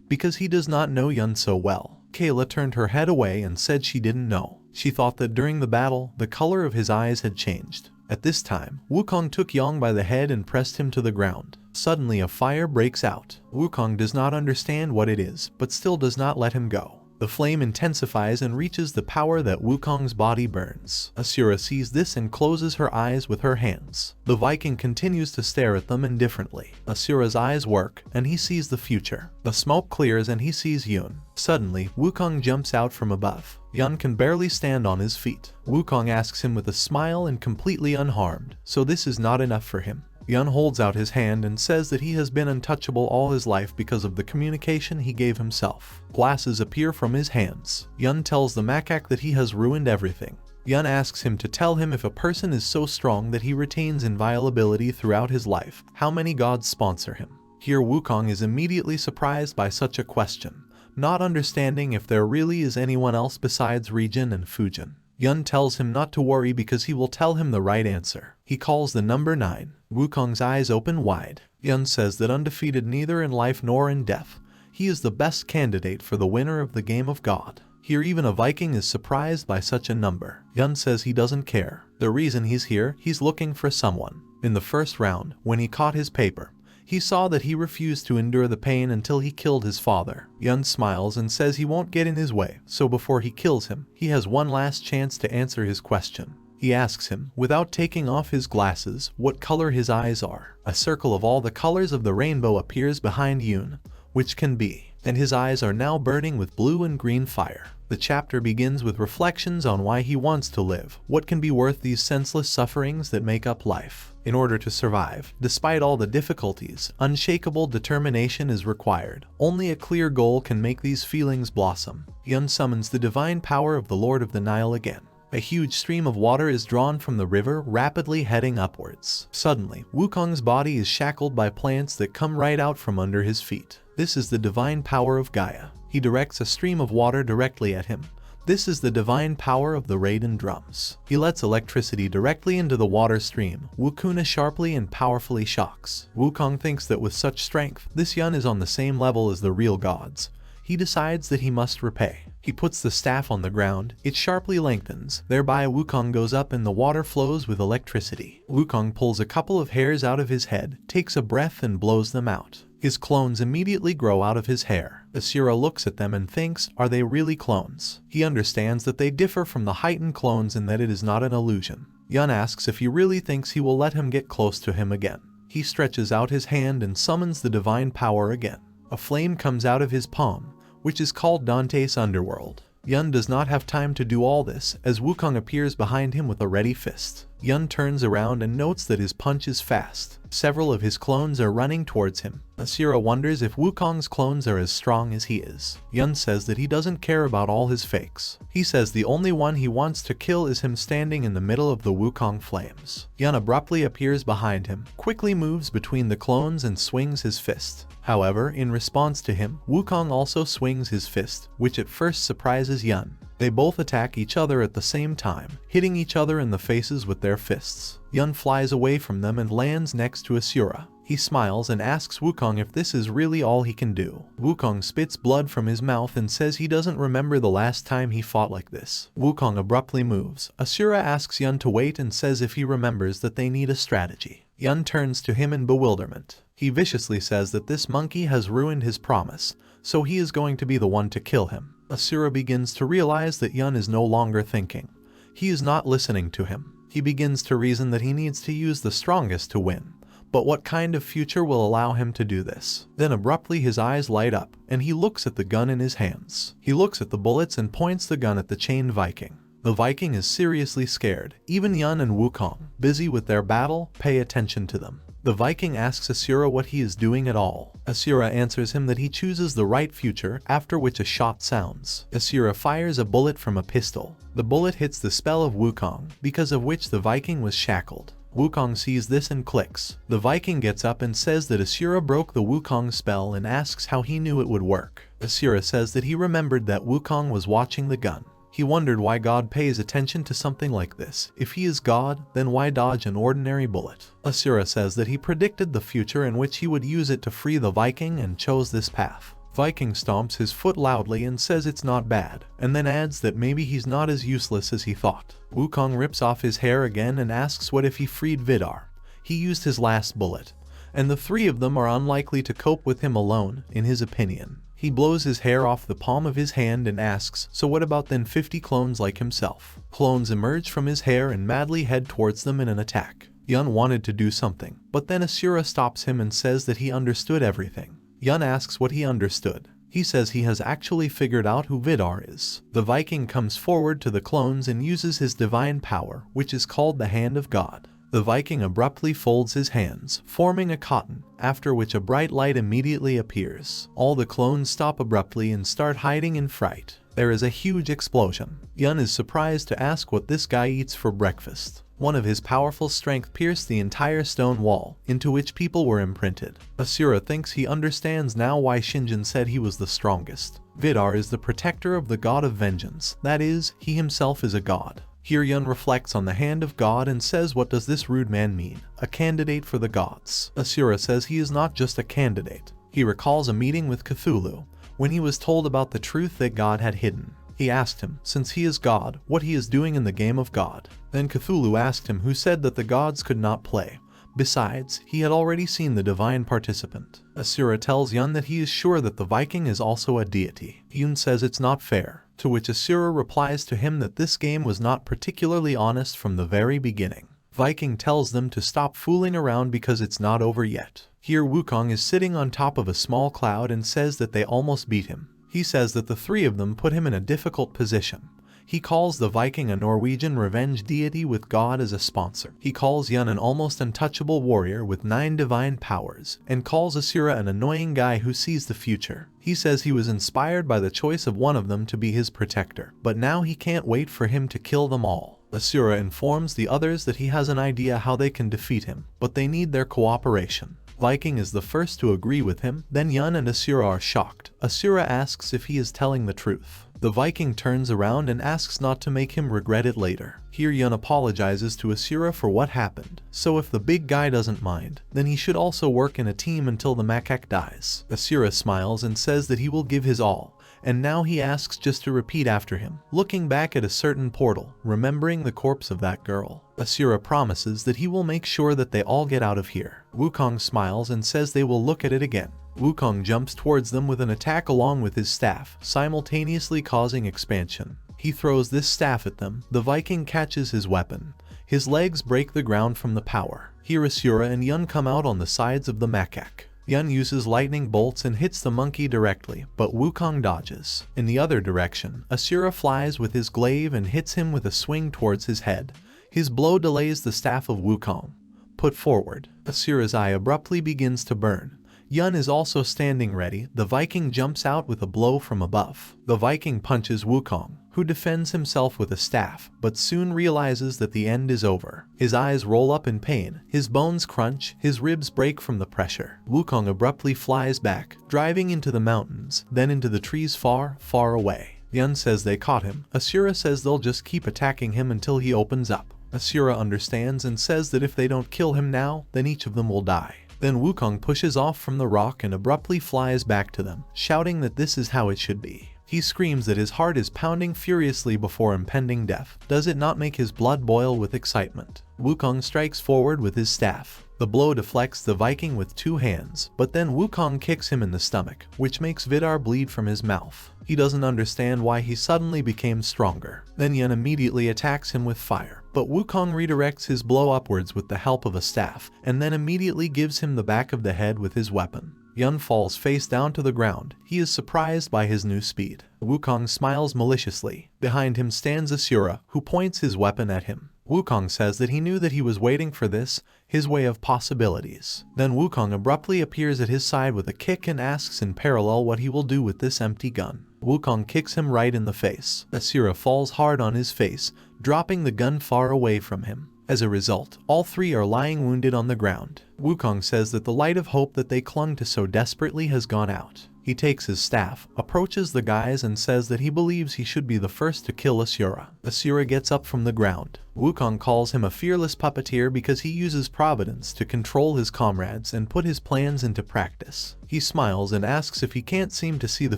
because he does not know Yun so well. Kayla turned her head away and said she didn't know. She thought that during the battle, the color of his eyes had changed. At this time, Wukong took Yang by the head and pressed him to the ground. Suddenly a fire breaks out. Wukong does not understand what it is, but still does not let him go. The flame intensifies and reaches the power that Wukong's body burns. Asura sees this and closes her eyes with her hands. The Viking continues to stare at them indifferently. Asura's eyes work, and he sees the future. The smoke clears and he sees Yun. Suddenly, Wukong jumps out from above. Yun can barely stand on his feet. Wukong asks him with a smile and completely unharmed, so this is not enough for him. Yun holds out his hand and says that he has been untouchable all his life because of the communication he gave himself. Glasses appear from his hands. Yun tells the macaque that he has ruined everything. Yun asks him to tell him if a person is so strong that he retains inviolability throughout his life, how many gods sponsor him. Here Wukong is immediately surprised by such a question, not understanding if there really is anyone else besides Reyan and Fujin. Yun tells him not to worry because he will tell him the right answer. He calls the number 9. Wukong's eyes open wide. Yun says that undefeated neither in life nor in death, he is the best candidate for the winner of the game of God. Here even a Viking is surprised by such a number. Yun says he doesn't care. The reason he's here, he's looking for someone. In the first round, when he caught his paper, he saw that he refused to endure the pain until he killed his father. Yun smiles and says he won't get in his way, so before he kills him, he has one last chance to answer his question. He asks him, without taking off his glasses, what color his eyes are. A circle of all the colors of the rainbow appears behind Yun, which can be, and his eyes are now burning with blue and green fire. The chapter begins with reflections on why he wants to live, what can be worth these senseless sufferings that make up life. In order to survive, despite all the difficulties, unshakable determination is required. Only a clear goal can make these feelings blossom. Yun summons the divine power of the Lord of the Nile again. A huge stream of water is drawn from the river, rapidly heading upwards. Suddenly, Wukong's body is shackled by plants that come right out from under his feet. This is the divine power of Gaia. He directs a stream of water directly at him. This is the divine power of the Raiden drums. He lets electricity directly into the water stream. Wukuna sharply and powerfully shocks. Wukong thinks that with such strength, this Yun is on the same level as the real gods. He decides that he must repay. He puts the staff on the ground, it sharply lengthens, thereby Wukong goes up and the water flows with electricity. Wukong pulls a couple of hairs out of his head, takes a breath and blows them out. His clones immediately grow out of his hair. Asura looks at them and thinks, are they really clones? He understands that they differ from the heightened clones and that it is not an illusion. Yun asks if he really thinks he will let him get close to him again. He stretches out his hand and summons the divine power again. A flame comes out of his palm, which is called Dante's underworld. Yun does not have time to do all this, as Wukong appears behind him with a ready fist. Yun turns around and notes that his punch is fast. Several of his clones are running towards him. Asura wonders if Wukong's clones are as strong as he is. Yun says that he doesn't care about all his fakes. He says the only one he wants to kill is him standing in the middle of the Wukong flames. Yun abruptly appears behind him, quickly moves between the clones and swings his fist. However, in response to him, Wukong also swings his fist, which at first surprises Yun. They both attack each other at the same time, hitting each other in the faces with their fists. Yun flies away from them and lands next to Asura. He smiles and asks Wukong if this is really all he can do. Wukong spits blood from his mouth and says he doesn't remember the last time he fought like this. Wukong abruptly moves. Asura asks Yun to wait and says if he remembers that they need a strategy. Yun turns to him in bewilderment. He viciously says that this monkey has ruined his promise, so he is going to be the one to kill him. Asura begins to realize that Yun is no longer thinking. He is not listening to him. He begins to reason that he needs to use the strongest to win. But what kind of future will allow him to do this? Then abruptly his eyes light up, and he looks at the gun in his hands. He looks at the bullets and points the gun at the chained Viking. The Viking is seriously scared. Even Yun and Wukong, busy with their battle, pay attention to them. The Viking asks Asura what he is doing at all. Asura answers him that he chooses the right future, after which a shot sounds. Asura fires a bullet from a pistol. The bullet hits the spell of Wukong, because of which the Viking was shackled. Wukong sees this and clicks. The Viking gets up and says that Asura broke the Wukong spell and asks how he knew it would work. Asura says that he remembered that Wukong was watching the gun. He wondered why God pays attention to something like this. If he is God, then why dodge an ordinary bullet? Asura says that he predicted the future in which he would use it to free the Viking and chose this path. Viking stomps his foot loudly and says it's not bad, and then adds that maybe he's not as useless as he thought. Wukong rips off his hair again and asks what if he freed Vidar. He used his last bullet. and the three of them are unlikely to cope with him alone, in his opinion. He blows his hair off the palm of his hand and asks, so what about then 50 clones like himself? Clones emerge from his hair and madly head towards them in an attack. Yun wanted to do something, but then Asura stops him and says that he understood everything. Yun asks what he understood. He says he has actually figured out who Vidar is. The Viking comes forward to the clones and uses his divine power, which is called the Hand of God. The Viking abruptly folds his hands, forming a cotton, after which a bright light immediately appears. All the clones stop abruptly and start hiding in fright. There is a huge explosion. Yun is surprised to ask what this guy eats for breakfast. One of his powerful strength pierced the entire stone wall, into which people were imprinted. Asura thinks he understands now why Shinjin said he was the strongest. Vidar is the protector of the god of vengeance, that is, he himself is a god. Here Yun reflects on the hand of God and says, what does this rude man mean? A candidate for the gods. Asura says he is not just a candidate. He recalls a meeting with Cthulhu, when he was told about the truth that God had hidden. He asked him, since he is God, what he is doing in the game of God. Then Cthulhu asked him who said that the gods could not play. Besides, he had already seen the divine participant. Asura tells Yun that he is sure that the Viking is also a deity. Yun says it's not fair, to which Asura replies to him that this game was not particularly honest from the very beginning. Viking tells them to stop fooling around because it's not over yet. Here Wukong is sitting on top of a small cloud and says that they almost beat him. He says that the three of them put him in a difficult position. He calls the Viking a Norwegian revenge deity with God as a sponsor. He calls Yun an almost untouchable warrior with 9 divine powers, and calls Asura an annoying guy who sees the future. He says he was inspired by the choice of one of them to be his protector, but now he can't wait for him to kill them all. Asura informs the others that he has an idea how they can defeat him, but they need their cooperation. Viking is the first to agree with him, then Yun and Asura are shocked. Asura asks if he is telling the truth. The Viking turns around and asks not to make him regret it later. Here Yun apologizes to Asura for what happened, so if the big guy doesn't mind, then he should also work in a team until the macaque dies. Asura smiles and says that he will give his all, and now he asks just to repeat after him, looking back at a certain portal, remembering the corpse of that girl. Asura promises that he will make sure that they all get out of here. Wukong smiles and says they will look at it again. Wukong jumps towards them with an attack along with his staff, simultaneously causing expansion. He throws this staff at them. The Viking catches his weapon. His legs break the ground from the power. Here Asura and Yun come out on the sides of the macaque. Yun uses lightning bolts and hits the monkey directly, but Wukong dodges. In the other direction, Asura flies with his glaive and hits him with a swing towards his head. His blow delays the staff of Wukong. Put forward, Asura's eye abruptly begins to burn. Yun is also standing ready. The Viking jumps out with a blow from above. The Viking punches Wukong, who defends himself with a staff, but soon realizes that the end is over. His eyes roll up in pain, his bones crunch, his ribs break from the pressure. Wukong abruptly flies back, driving into the mountains, then into the trees far, far away. Yun says they caught him. Asura says they'll just keep attacking him until he opens up. Asura understands and says that if they don't kill him now, then each of them will die. Then Wukong pushes off from the rock and abruptly flies back to them, shouting that this is how it should be. He screams that his heart is pounding furiously before impending death. Does it not make his blood boil with excitement? Wukong strikes forward with his staff. The blow deflects the Viking with 2 hands, but then Wukong kicks him in the stomach, which makes Vidar bleed from his mouth. He doesn't understand why he suddenly became stronger. Then Yun immediately attacks him with fire, but Wukong redirects his blow upwards with the help of a staff, and then immediately gives him the back of the head with his weapon. Yun falls face down to the ground. He is surprised by his new speed. Wukong smiles maliciously. Behind him stands Asura, who points his weapon at him. Wukong says that he knew that he was waiting for this, his way of possibilities. Then Wukong abruptly appears at his side with a kick and asks in parallel what he will do with this empty gun. Wukong kicks him right in the face. Asura falls hard on his face, dropping the gun far away from him. As a result, all 3 are lying wounded on the ground. Wukong says that the light of hope that they clung to so desperately has gone out. He takes his staff, approaches the guys and says that he believes he should be the first to kill Asura. Asura gets up from the ground. Wukong calls him a fearless puppeteer because he uses providence to control his comrades and put his plans into practice. He smiles and asks if he can't seem to see the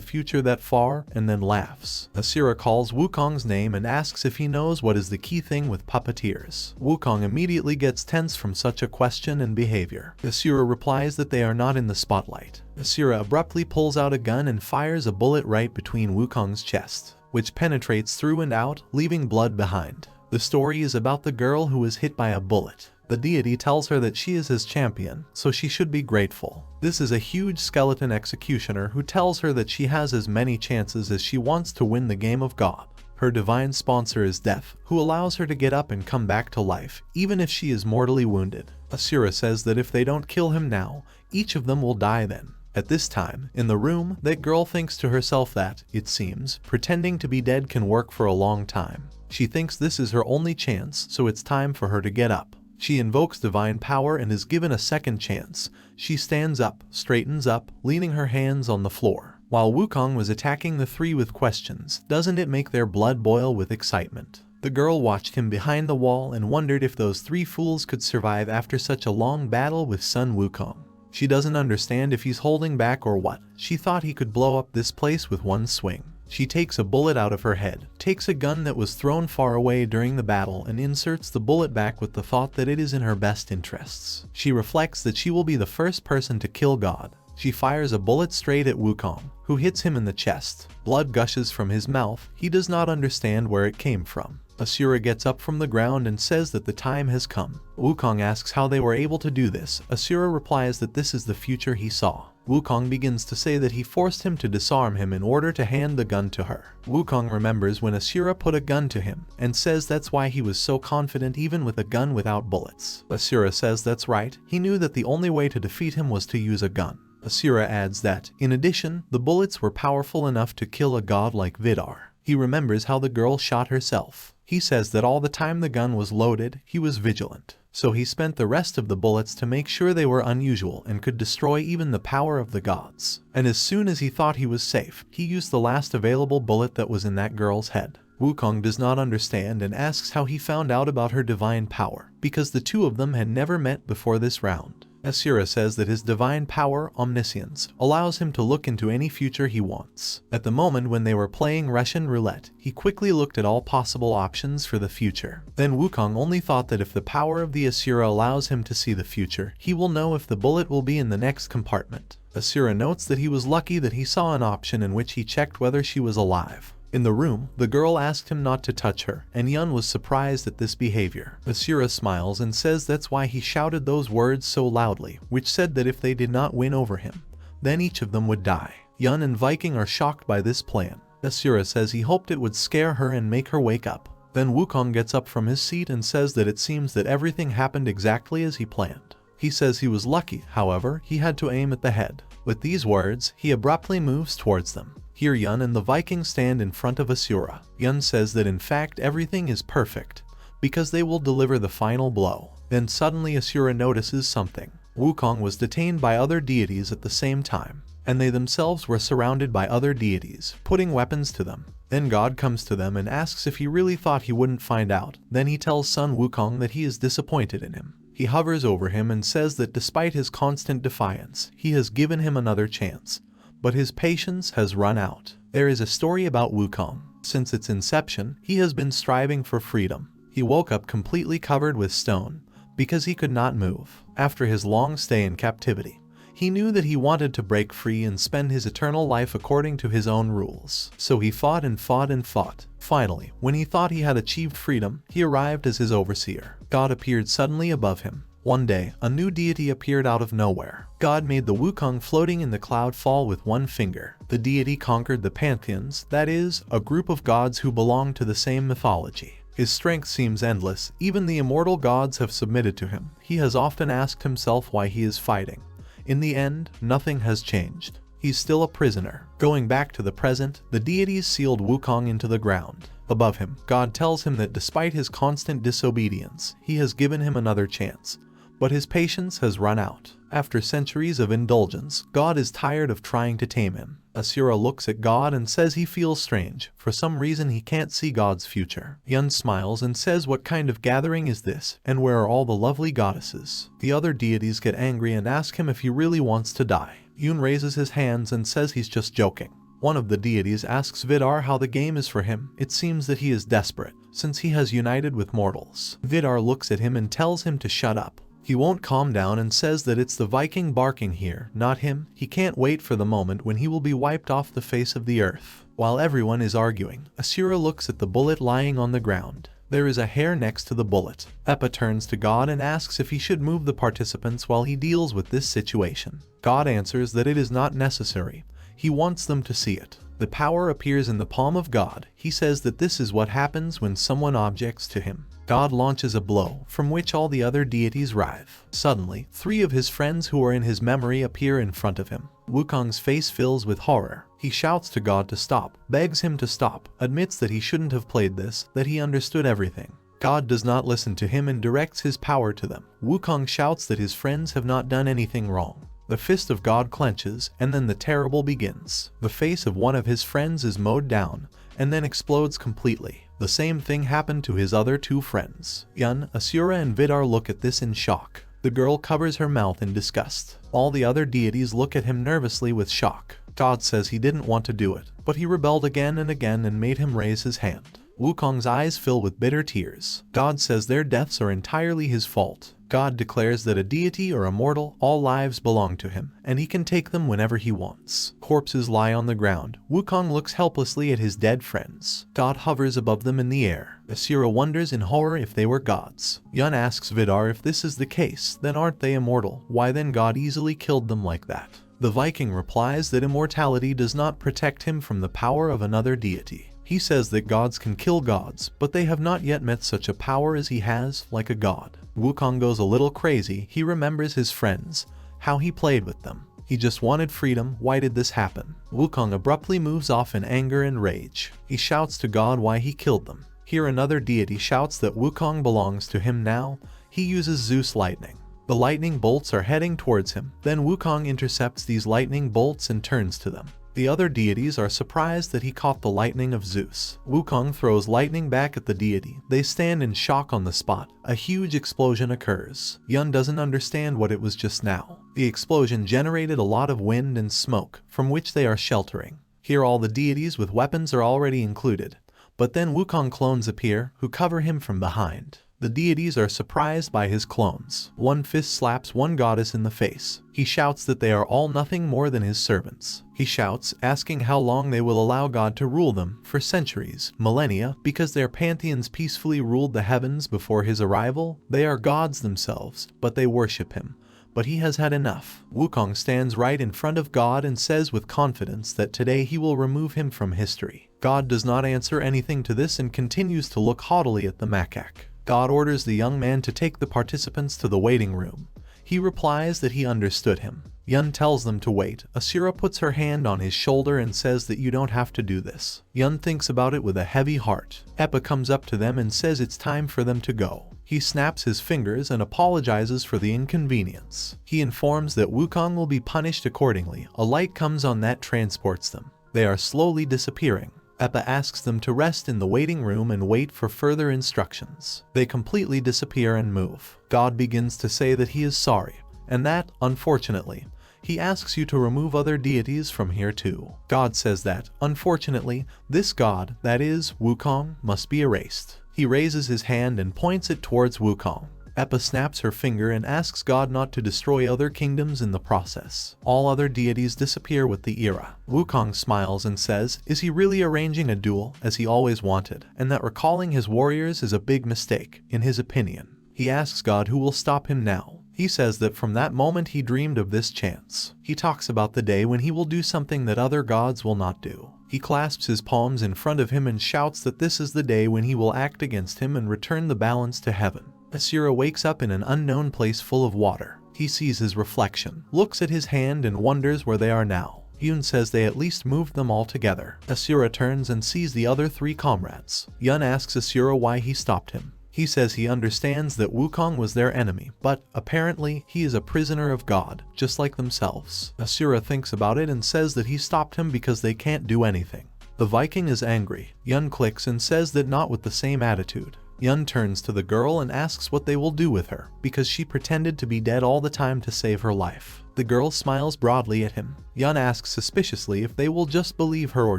future that far, and then laughs. Asura calls Wukong's name and asks if he knows what is the key thing with puppeteers. Wukong immediately gets tense from such a question and behavior. Asura replies that they are not in the spotlight. Asura abruptly pulls out a gun and fires a bullet right between Wukong's chest, which penetrates through and out, leaving blood behind. The story is about the girl who was hit by a bullet. The deity tells her that she is his champion, so she should be grateful. This is a huge skeleton executioner who tells her that she has as many chances as she wants to win the game of God. Her divine sponsor is Death, who allows her to get up and come back to life, even if she is mortally wounded. Asura says that if they don't kill him now, each of them will die then. At this time, in the room, that girl thinks to herself that, it seems, pretending to be dead can work for a long time. She thinks this is her only chance, so it's time for her to get up. She invokes divine power and is given a second chance. She stands up, straightens up, leaning her hands on the floor. While Wukong was attacking the three with questions, doesn't it make their blood boil with excitement? The girl watched him behind the wall and wondered if those three fools could survive after such a long battle with Sun Wukong. She doesn't understand if he's holding back or what. She thought he could blow up this place with one swing. She takes a bullet out of her head, takes a gun that was thrown far away during the battle and inserts the bullet back with the thought that it is in her best interests. She reflects that she will be the first person to kill God. She fires a bullet straight at Wukong, who hits him in the chest. Blood gushes from his mouth. He does not understand where it came from. Asura gets up from the ground and says that the time has come. Wukong asks how they were able to do this. Asura replies that this is the future he saw. Wukong begins to say that he forced him to disarm him in order to hand the gun to her. Wukong remembers when Asura put a gun to him, and says that's why he was so confident even with a gun without bullets. Asura says that's right, he knew that the only way to defeat him was to use a gun. Asura adds that, in addition, the bullets were powerful enough to kill a god like Vidar. He remembers how the girl shot herself. He says that all the time the gun was loaded, he was vigilant. So he spent the rest of the bullets to make sure they were unusual and could destroy even the power of the gods. And as soon as he thought he was safe, he used the last available bullet that was in that girl's head. Wukong does not understand and asks how he found out about her divine power, because the two of them had never met before this round. Asura says that his divine power, omniscience, allows him to look into any future he wants. At the moment when they were playing Russian roulette, he quickly looked at all possible options for the future. Then Wukong only thought that if the power of the Asura allows him to see the future, he will know if the bullet will be in the next compartment. Asura notes that he was lucky that he saw an option in which he checked whether she was alive. In the room, the girl asked him not to touch her, and Yun was surprised at this behavior. Asura smiles and says that's why he shouted those words so loudly, which said that if they did not win over him, then each of them would die. Yun and Viking are shocked by this plan. Asura says he hoped it would scare her and make her wake up. Then Wukong gets up from his seat and says that it seems that everything happened exactly as he planned. He says he was lucky, however, he had to aim at the head. With these words, he abruptly moves towards them. Here Yun and the Viking stand in front of Asura. Yun says that in fact everything is perfect, because they will deliver the final blow. Then suddenly Asura notices something. Wukong was detained by other deities at the same time, and they themselves were surrounded by other deities, putting weapons to them. Then God comes to them and asks if he really thought he wouldn't find out. Then he tells Sun Wukong that he is disappointed in him. He hovers over him and says that despite his constant defiance, he has given him another chance. But his patience has run out. There is a story about Wukong. Since its inception, he has been striving for freedom. He woke up completely covered with stone, because he could not move. After his long stay in captivity, he knew that he wanted to break free and spend his eternal life according to his own rules. So he fought and fought and fought. Finally, when he thought he had achieved freedom, he arrived as his overseer. God appeared suddenly above him. One day, a new deity appeared out of nowhere. God made the Wukong floating in the cloud fall with one finger. The deity conquered the pantheons, that is, a group of gods who belong to the same mythology. His strength seems endless. Even the immortal gods have submitted to him. He has often asked himself why he is fighting. In the end, nothing has changed. He's still a prisoner. Going back to the present, the deities sealed Wukong into the ground. Above him, God tells him that despite his constant disobedience, he has given him another chance. but his patience has run out. After centuries of indulgence, God is tired of trying to tame him. Asura looks at God and says he feels strange. For some reason he can't see God's future. Yun smiles and says, what kind of gathering is this, and where are all the lovely goddesses? The other deities get angry and ask him if he really wants to die. Yun raises his hands and says he's just joking. One of the deities asks Vidar how the game is for him. It seems that he is desperate, since he has united with mortals. Vidar looks at him and tells him to shut up. He won't calm down and says that it's the Viking barking here, not him. He can't wait for the moment when he will be wiped off the face of the earth. While everyone is arguing, Asura looks at the bullet lying on the ground. There is a hair next to the bullet. Eppa turns to God and asks if he should move the participants while he deals with this situation. God answers that it is not necessary. He wants them to see it. The power appears in the palm of God. He says that this is what happens when someone objects to him. God launches a blow, from which all the other deities writhe. Suddenly, 3 of his friends who are in his memory appear in front of him. Wukong's face fills with horror. He shouts to God to stop, begs him to stop, admits that he shouldn't have played this, that he understood everything. God does not listen to him and directs his power to them. Wukong shouts that his friends have not done anything wrong. The fist of God clenches, and then the terrible begins. The face of one of his friends is mowed down, and then explodes completely. The same thing happened to his other 2 friends. Yun, Asura and Vidar look at this in shock. The girl covers her mouth in disgust. All the other deities look at him nervously with shock. God says he didn't want to do it, but he rebelled again and made him raise his hand. Wukong's eyes fill with bitter tears. God says their deaths are entirely his fault. God declares that a deity or a mortal, all lives belong to him, and he can take them whenever he wants. Corpses lie on the ground. Wukong looks helplessly at his dead friends. God hovers above them in the air. Asura wonders in horror if they were gods. Yun asks Vidar if this is the case, then aren't they immortal? Why then God easily killed them like that? The Viking replies that immortality does not protect him from the power of another deity. He says that gods can kill gods, but they have not yet met such a power as he has, like a god. Wukong goes a little crazy. He remembers his friends, how he played with them. He just wanted freedom. Why did this happen? Wukong abruptly moves off in anger and rage. He shouts to God why he killed them. Here another deity shouts that Wukong belongs to him now. He uses Zeus lightning. The lightning bolts are heading towards him. Then Wukong intercepts these lightning bolts and turns to them. The other deities are surprised that he caught the lightning of Zeus. Wukong throws lightning back at the deity. They stand in shock on the spot. A huge explosion occurs. Yun doesn't understand what it was just now. The explosion generated a lot of wind and smoke, from which they are sheltering. Here all the deities with weapons are already included. But then Wukong clones appear, who cover him from behind. The deities are surprised by his clones. One fist slaps one goddess in the face. He shouts that they are all nothing more than his servants. He shouts, asking how long they will allow God to rule them. For centuries, millennia, because their pantheons peacefully ruled the heavens before his arrival. They are gods themselves, but they worship him. But he has had enough. Wukong stands right in front of God and says with confidence that today he will remove him from history. God does not answer anything to this and continues to look haughtily at the macaque. God orders the young man to take the participants to the waiting room. He replies that he understood him. Yun tells them to wait. Asura puts her hand on his shoulder and says that you don't have to do this. Yun thinks about it with a heavy heart. Eppa comes up to them and says it's time for them to go. He snaps his fingers and apologizes for the inconvenience. He informs that Wukong will be punished accordingly. A light comes on that transports them. They are slowly disappearing. Eppa asks them to rest in the waiting room and wait for further instructions. They completely disappear and move. God begins to say that he is sorry, and that, unfortunately, he asks you to remove other deities from here too. God says that, unfortunately, this god, that is, Wukong, must be erased. He raises his hand and points it towards Wukong. Eppa snaps her finger and asks God not to destroy other kingdoms in the process. All other deities disappear with the era. Wukong smiles and says, is he really arranging a duel, as he always wanted, and that recalling his warriors is a big mistake, in his opinion. He asks God who will stop him now. He says that from that moment he dreamed of this chance. He talks about the day when he will do something that other gods will not do. He clasps his palms in front of him and shouts that this is the day when he will act against him and return the balance to heaven. Asura wakes up in an unknown place full of water. He sees his reflection, looks at his hand and wonders where they are now. Yun says they at least moved them all together. Asura turns and sees the other 3 comrades. Yun asks Asura why he stopped him. He says he understands that Wukong was their enemy, but apparently he is a prisoner of God, just like themselves. Asura thinks about it and says that he stopped him because they can't do anything. The Viking is angry. Yun clicks and says that not with the same attitude. Yun turns to the girl and asks what they will do with her, because she pretended to be dead all the time to save her life. The girl smiles broadly at him. Yun asks suspiciously if they will just believe her or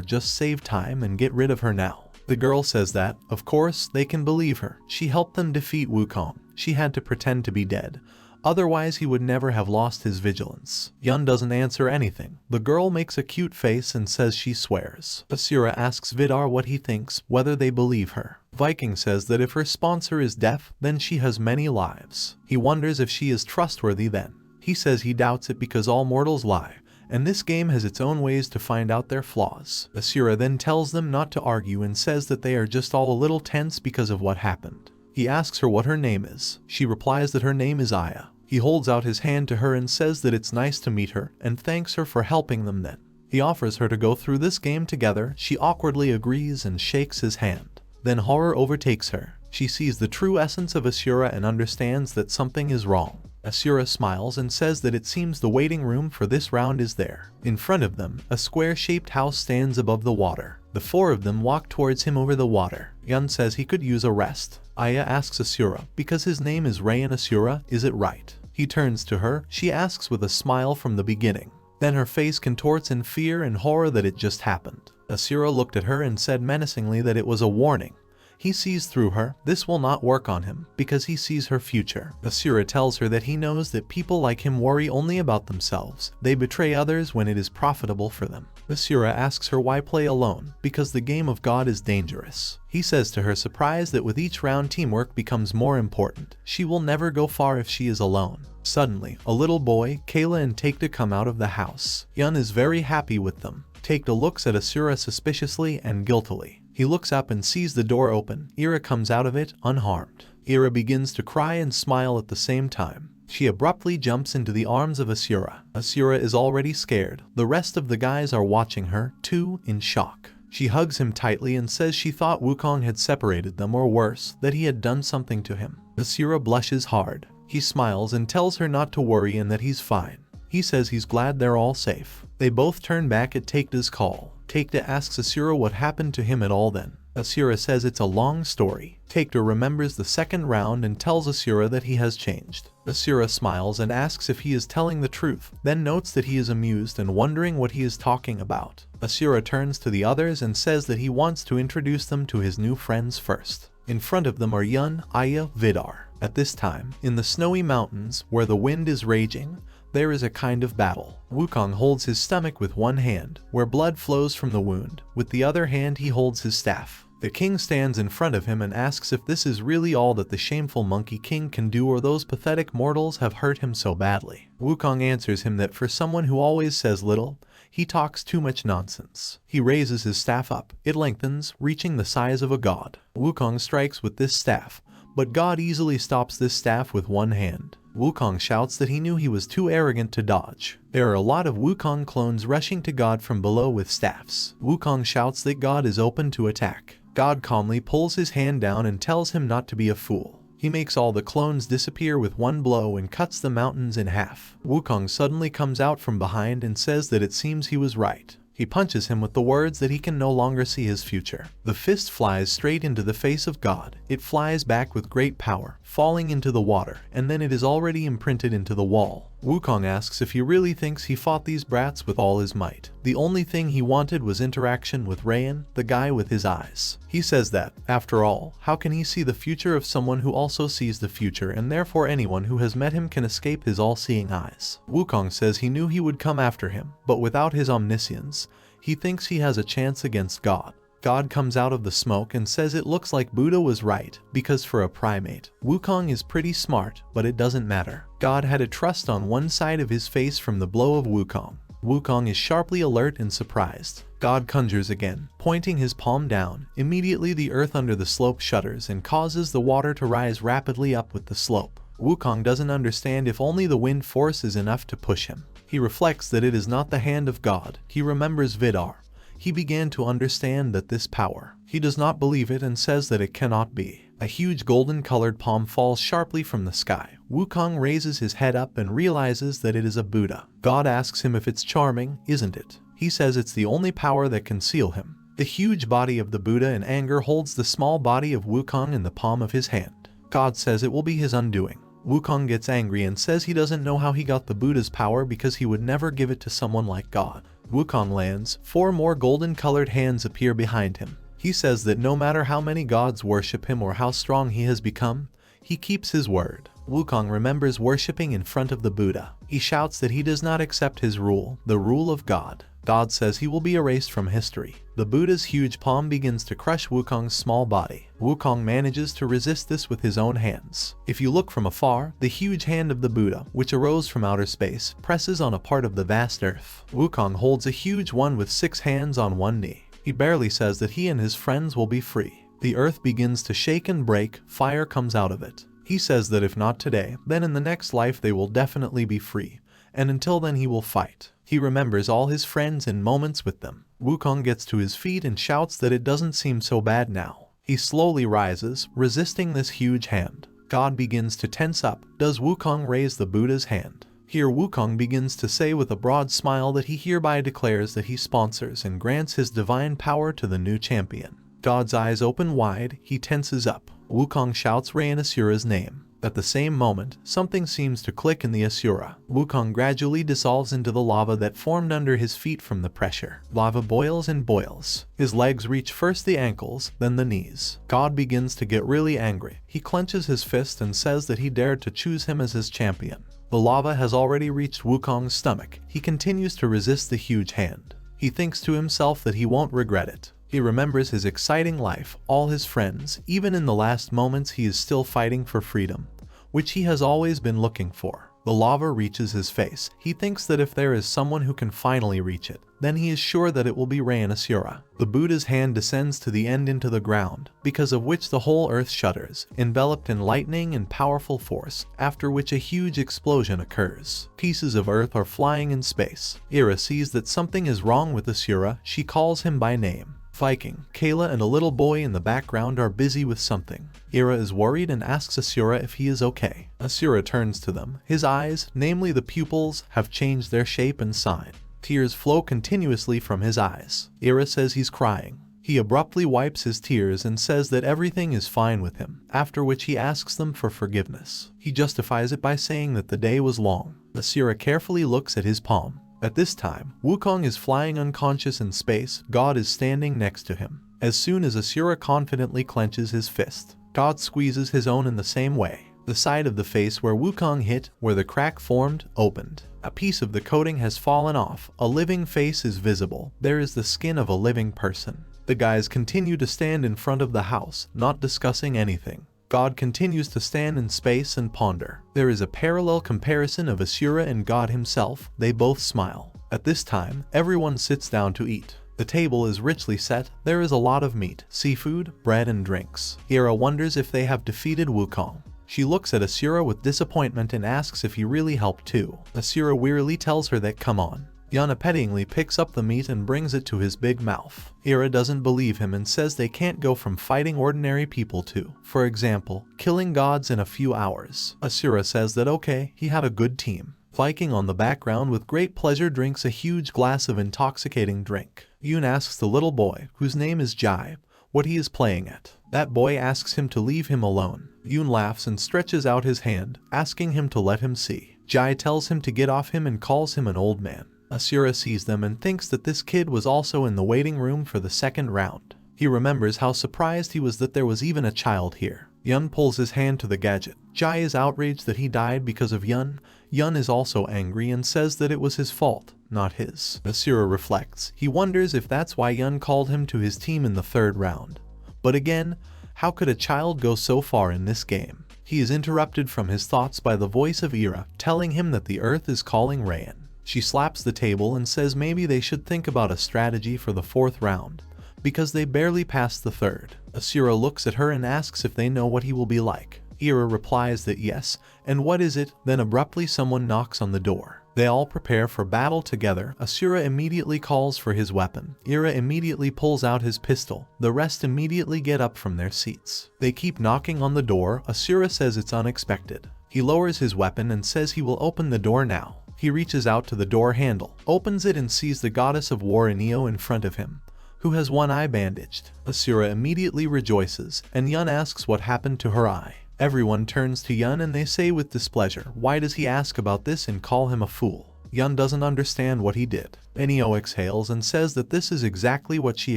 just save time and get rid of her now. The girl says that, of course, they can believe her. She helped them defeat Wukong. She had to pretend to be dead. Otherwise he would never have lost his vigilance. Yun doesn't answer anything. The girl makes a cute face and says she swears. Asura asks Vidar what he thinks, whether they believe her. Viking says that if her sponsor is deaf, then she has many lives. He wonders if she is trustworthy then. He says he doubts it because all mortals lie, and this game has its own ways to find out their flaws. Asura then tells them not to argue and says that they are just all a little tense because of what happened. He asks her what her name is. She replies that her name is Aya. He holds out his hand to her and says that it's nice to meet her and thanks her for helping them then. He offers her to go through this game together. She awkwardly agrees and shakes his hand. Then horror overtakes her. She sees the true essence of Asura and understands that something is wrong. Asura smiles and says that it seems the waiting room for this round is there. In front of them, a square-shaped house stands above the water. The four of them walk towards him over the water. Yun says he could use a rest. Aya asks Asura, because his name is Reyan Asura, is it right? He turns to her. She asks with a smile from the beginning. Then her face contorts in fear and horror that it just happened. Asura looked at her and said menacingly that it was a warning. He sees through her. This will not work on him, because he sees her future. Asura tells her that he knows that people like him worry only about themselves. They betray others when it is profitable for them. Asura asks her why play alone, because the game of God is dangerous. He says to her, surprised that with each round teamwork becomes more important. She will never go far if she is alone. Suddenly, a little boy, Kayla and Taekta come out of the house. Yun is very happy with them. Taekta looks at Asura suspiciously and guiltily. He looks up and sees the door open. Ira comes out of it, unharmed. Ira begins to cry and smile at the same time. She abruptly jumps into the arms of Asura. Asura is already scared. The rest of the guys are watching her, too, in shock. She hugs him tightly and says she thought Wukong had separated them, or worse, that he had done something to him. Asura blushes hard. He smiles and tells her not to worry and that he's fine. He says he's glad they're all safe. They both turn back at Taekta's call. Taekta asks Asura what happened to him at all then. Asura says it's a long story. Taekta remembers the second round and tells Asura that he has changed. Asura smiles and asks if he is telling the truth, then notes that he is amused and wondering what he is talking about. Asura turns to the others and says that he wants to introduce them to his new friends first. In front of them are Yun, Aya, Vidar. At this time, in the snowy mountains, where the wind is raging, there is a kind of battle. Wukong holds his stomach with one hand, where blood flows from the wound. With the other hand he holds his staff. The king stands in front of him and asks if this is really all that the shameful Monkey King can do, or those pathetic mortals have hurt him so badly. Wukong answers him that for someone who always says little, he talks too much nonsense. He raises his staff up. It lengthens, reaching the size of a god. Wukong strikes with this staff, but God easily stops this staff with one hand. Wukong shouts that he knew he was too arrogant to dodge. There are a lot of Wukong clones rushing to God from below with staffs. Wukong shouts that God is open to attack. God calmly pulls his hand down and tells him not to be a fool. He makes all the clones disappear with one blow and cuts the mountains in half. Wukong suddenly comes out from behind and says that it seems he was right. He punches him with the words that he can no longer see his future. The fist flies straight into the face of God. It flies back with great power, falling into the water, and then it is already imprinted into the wall. Wukong asks if he really thinks he fought these brats with all his might. The only thing he wanted was interaction with Reyan, the guy with his eyes. He says that, after all, how can he see the future of someone who also sees the future, and therefore anyone who has met him can escape his all-seeing eyes. Wukong says he knew he would come after him, but without his omniscience, he thinks he has a chance against God. God comes out of the smoke and says it looks like Buddha was right, because for a primate, Wukong is pretty smart, but it doesn't matter. God had a trust on one side of his face from the blow of Wukong. Wukong is sharply alert and surprised. God conjures again, pointing his palm down. Immediately the earth under the slope shudders and causes the water to rise rapidly up with the slope. Wukong doesn't understand if only the wind force is enough to push him. He reflects that it is not the hand of God. He remembers Vidar. he began to understand that this power. He does not believe it and says that it cannot be. A huge golden-colored palm falls sharply from the sky. Wukong raises his head up and realizes that it is a Buddha. God asks him if it's charming, isn't it? He says it's the only power that can seal him. The huge body of the Buddha in anger holds the small body of Wukong in the palm of his hand. God says it will be his undoing. Wukong gets angry and says he doesn't know how he got the Buddha's power because he would never give it to someone like God. Wukong lands. 4 more golden-colored hands appear behind him. He says that no matter how many gods worship him or how strong he has become, he keeps his word. Wukong remembers worshipping in front of the Buddha. He shouts that he does not accept his rule, the rule of God. God says he will be erased from history. The Buddha's huge palm begins to crush Wukong's small body. Wukong manages to resist this with his own hands. If you look from afar, the huge hand of the Buddha, which arose from outer space, presses on a part of the vast earth. Wukong holds a huge one with 6 hands on one knee. He barely says that he and his friends will be free. The earth begins to shake and break, fire comes out of it. He says that if not today, then in the next life they will definitely be free, and until then he will fight. He remembers all his friends and moments with them. Wukong gets to his feet and shouts that it doesn't seem so bad now. He slowly rises, resisting this huge hand. God begins to tense up. Does Wukong raise the Buddha's hand? Here Wukong begins to say with a broad smile that he hereby declares that he sponsors and grants his divine power to the new champion. God's eyes open wide, he tenses up. Wukong shouts Reyan Asura's name. At the same moment, something seems to click in the Asura. Wukong gradually dissolves into the lava that formed under his feet from the pressure. Lava boils and boils. His legs reach first the ankles, then the knees. God begins to get really angry. He clenches his fist and says that he dared to choose him as his champion. The lava has already reached Wukong's stomach. He continues to resist the huge hand. He thinks to himself that he won't regret it. He remembers his exciting life, all his friends, even in the last moments he is still fighting for freedom, which he has always been looking for. The lava reaches his face. He thinks that if there is someone who can finally reach it, then he is sure that it will be Reyan Asura. The Buddha's hand descends to the end into the ground, because of which the whole earth shudders, enveloped in lightning and powerful force, after which a huge explosion occurs. Pieces of earth are flying in space. Ira sees that something is wrong with Asura. She calls him by name. Viking, Kayla and a little boy in the background are busy with something. Ira is worried and asks Asura if he is okay. Asura turns to them. His eyes, namely the pupils, have changed their shape and sign. Tears flow continuously from his eyes. Ira says he's crying. He abruptly wipes his tears and says that everything is fine with him, after which he asks them for forgiveness. He justifies it by saying that the day was long. Asura carefully looks at his palm. At this time, Wukong is flying unconscious in space. God is standing next to him. As soon as Asura confidently clenches his fist, God squeezes his own in the same way. The side of the face where Wukong hit, where the crack formed, opened. A piece of the coating has fallen off. A living face is visible. There is the skin of a living person. The guys continue to stand in front of the house, not discussing anything. God continues to stand in space and ponder. There is a parallel comparison of Asura and God himself. They both smile. At this time, everyone sits down to eat. The table is richly set. There is a lot of meat, seafood, bread and drinks. Ira wonders if they have defeated Wukong. She looks at Asura with disappointment and asks if he really helped too. Asura wearily tells her that come on. Yana pettingly picks up the meat and brings it to his big mouth. Ira doesn't believe him and says they can't go from fighting ordinary people to, for example, killing gods in a few hours. Asura says that okay, he had a good team. Viking on the background with great pleasure drinks a huge glass of intoxicating drink. Yoon asks the little boy, whose name is Jai, what he is playing at. That boy asks him to leave him alone. Yoon laughs and stretches out his hand, asking him to let him see. Jai tells him to get off him and calls him an old man. Asura sees them and thinks that this kid was also in the waiting room for the second round. He remembers how surprised he was that there was even a child here. Yun pulls his hand to the gadget. Jai is outraged that he died because of Yun. Yun is also angry and says that it was his fault, not his. Asura reflects. He wonders if that's why Yun called him to his team in the third round. But again, how could a child go so far in this game? He is interrupted from his thoughts by the voice of Ira, telling him that the earth is calling Reyan. She slaps the table and says maybe they should think about a strategy for the fourth round, because they barely passed the third. Asura looks at her and asks if they know what he will be like. Ira replies that yes, and what is it? Then abruptly someone knocks on the door. They all prepare for battle together. Asura immediately calls for his weapon. Ira immediately pulls out his pistol. The rest immediately get up from their seats. They keep knocking on the door. Asura says it's unexpected. He lowers his weapon and says he will open the door now. He reaches out to the door handle, opens it and sees the goddess of war Inio in front of him, who has one eye bandaged. Asura immediately rejoices, and Yun asks what happened to her eye. Everyone turns to Yun and they say with displeasure, why does he ask about this and call him a fool? Yun doesn't understand what he did. Inio exhales and says that this is exactly what she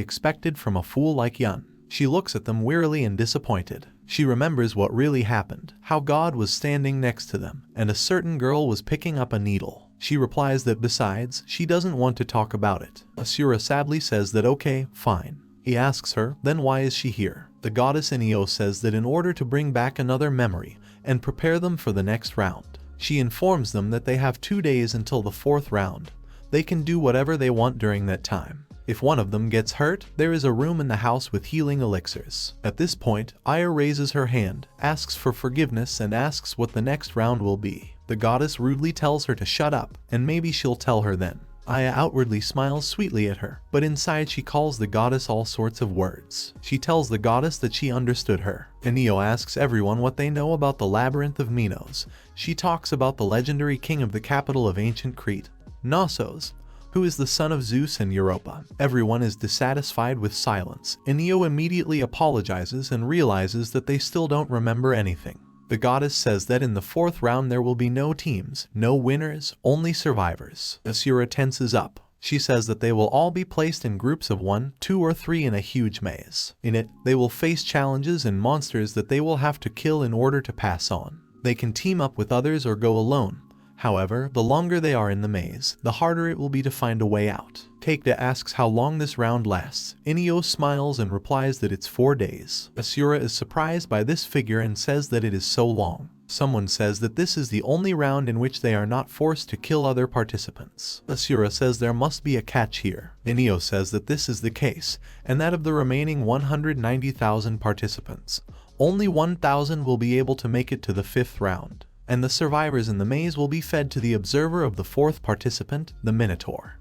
expected from a fool like Yun. She looks at them wearily and disappointed. She remembers what really happened, how God was standing next to them, and a certain girl was picking up a needle. She replies that besides, she doesn't want to talk about it. Asura sadly says that okay, fine. He asks her, then why is she here? The goddess Inio says that in order to bring back another memory and prepare them for the next round. She informs them that they have 2 days until the 4th round. They can do whatever they want during that time. If one of them gets hurt, there is a room in the house with healing elixirs. At this point, Aya raises her hand, asks for forgiveness and asks what the next round will be. The goddess rudely tells her to shut up, and maybe she'll tell her then. Aya outwardly smiles sweetly at her, but inside she calls the goddess all sorts of words. She tells the goddess that she understood her. Inio asks everyone what they know about the labyrinth of Minos. She talks about the legendary king of the capital of ancient Crete, Knossos, who is the son of Zeus and Europa. Everyone is dissatisfied with silence. Inio immediately apologizes and realizes that they still don't remember anything. The goddess says that in the 4th round there will be no teams, no winners, only survivors. Asura tenses up. She says that they will all be placed in groups of 1, 2 or 3 in a huge maze. In it, they will face challenges and monsters that they will have to kill in order to pass on. They can team up with others or go alone. However, the longer they are in the maze, the harder it will be to find a way out. Takeda asks how long this round lasts. Inio smiles and replies that it's 4 days. Asura is surprised by this figure and says that it is so long. Someone says that this is the only round in which they are not forced to kill other participants. Asura says there must be a catch here. Inio says that this is the case, and that of the remaining 190,000 participants, only 1,000 will be able to make it to the 5th round. And the survivors in the maze will be fed to the observer of the 4th participant, the Minotaur.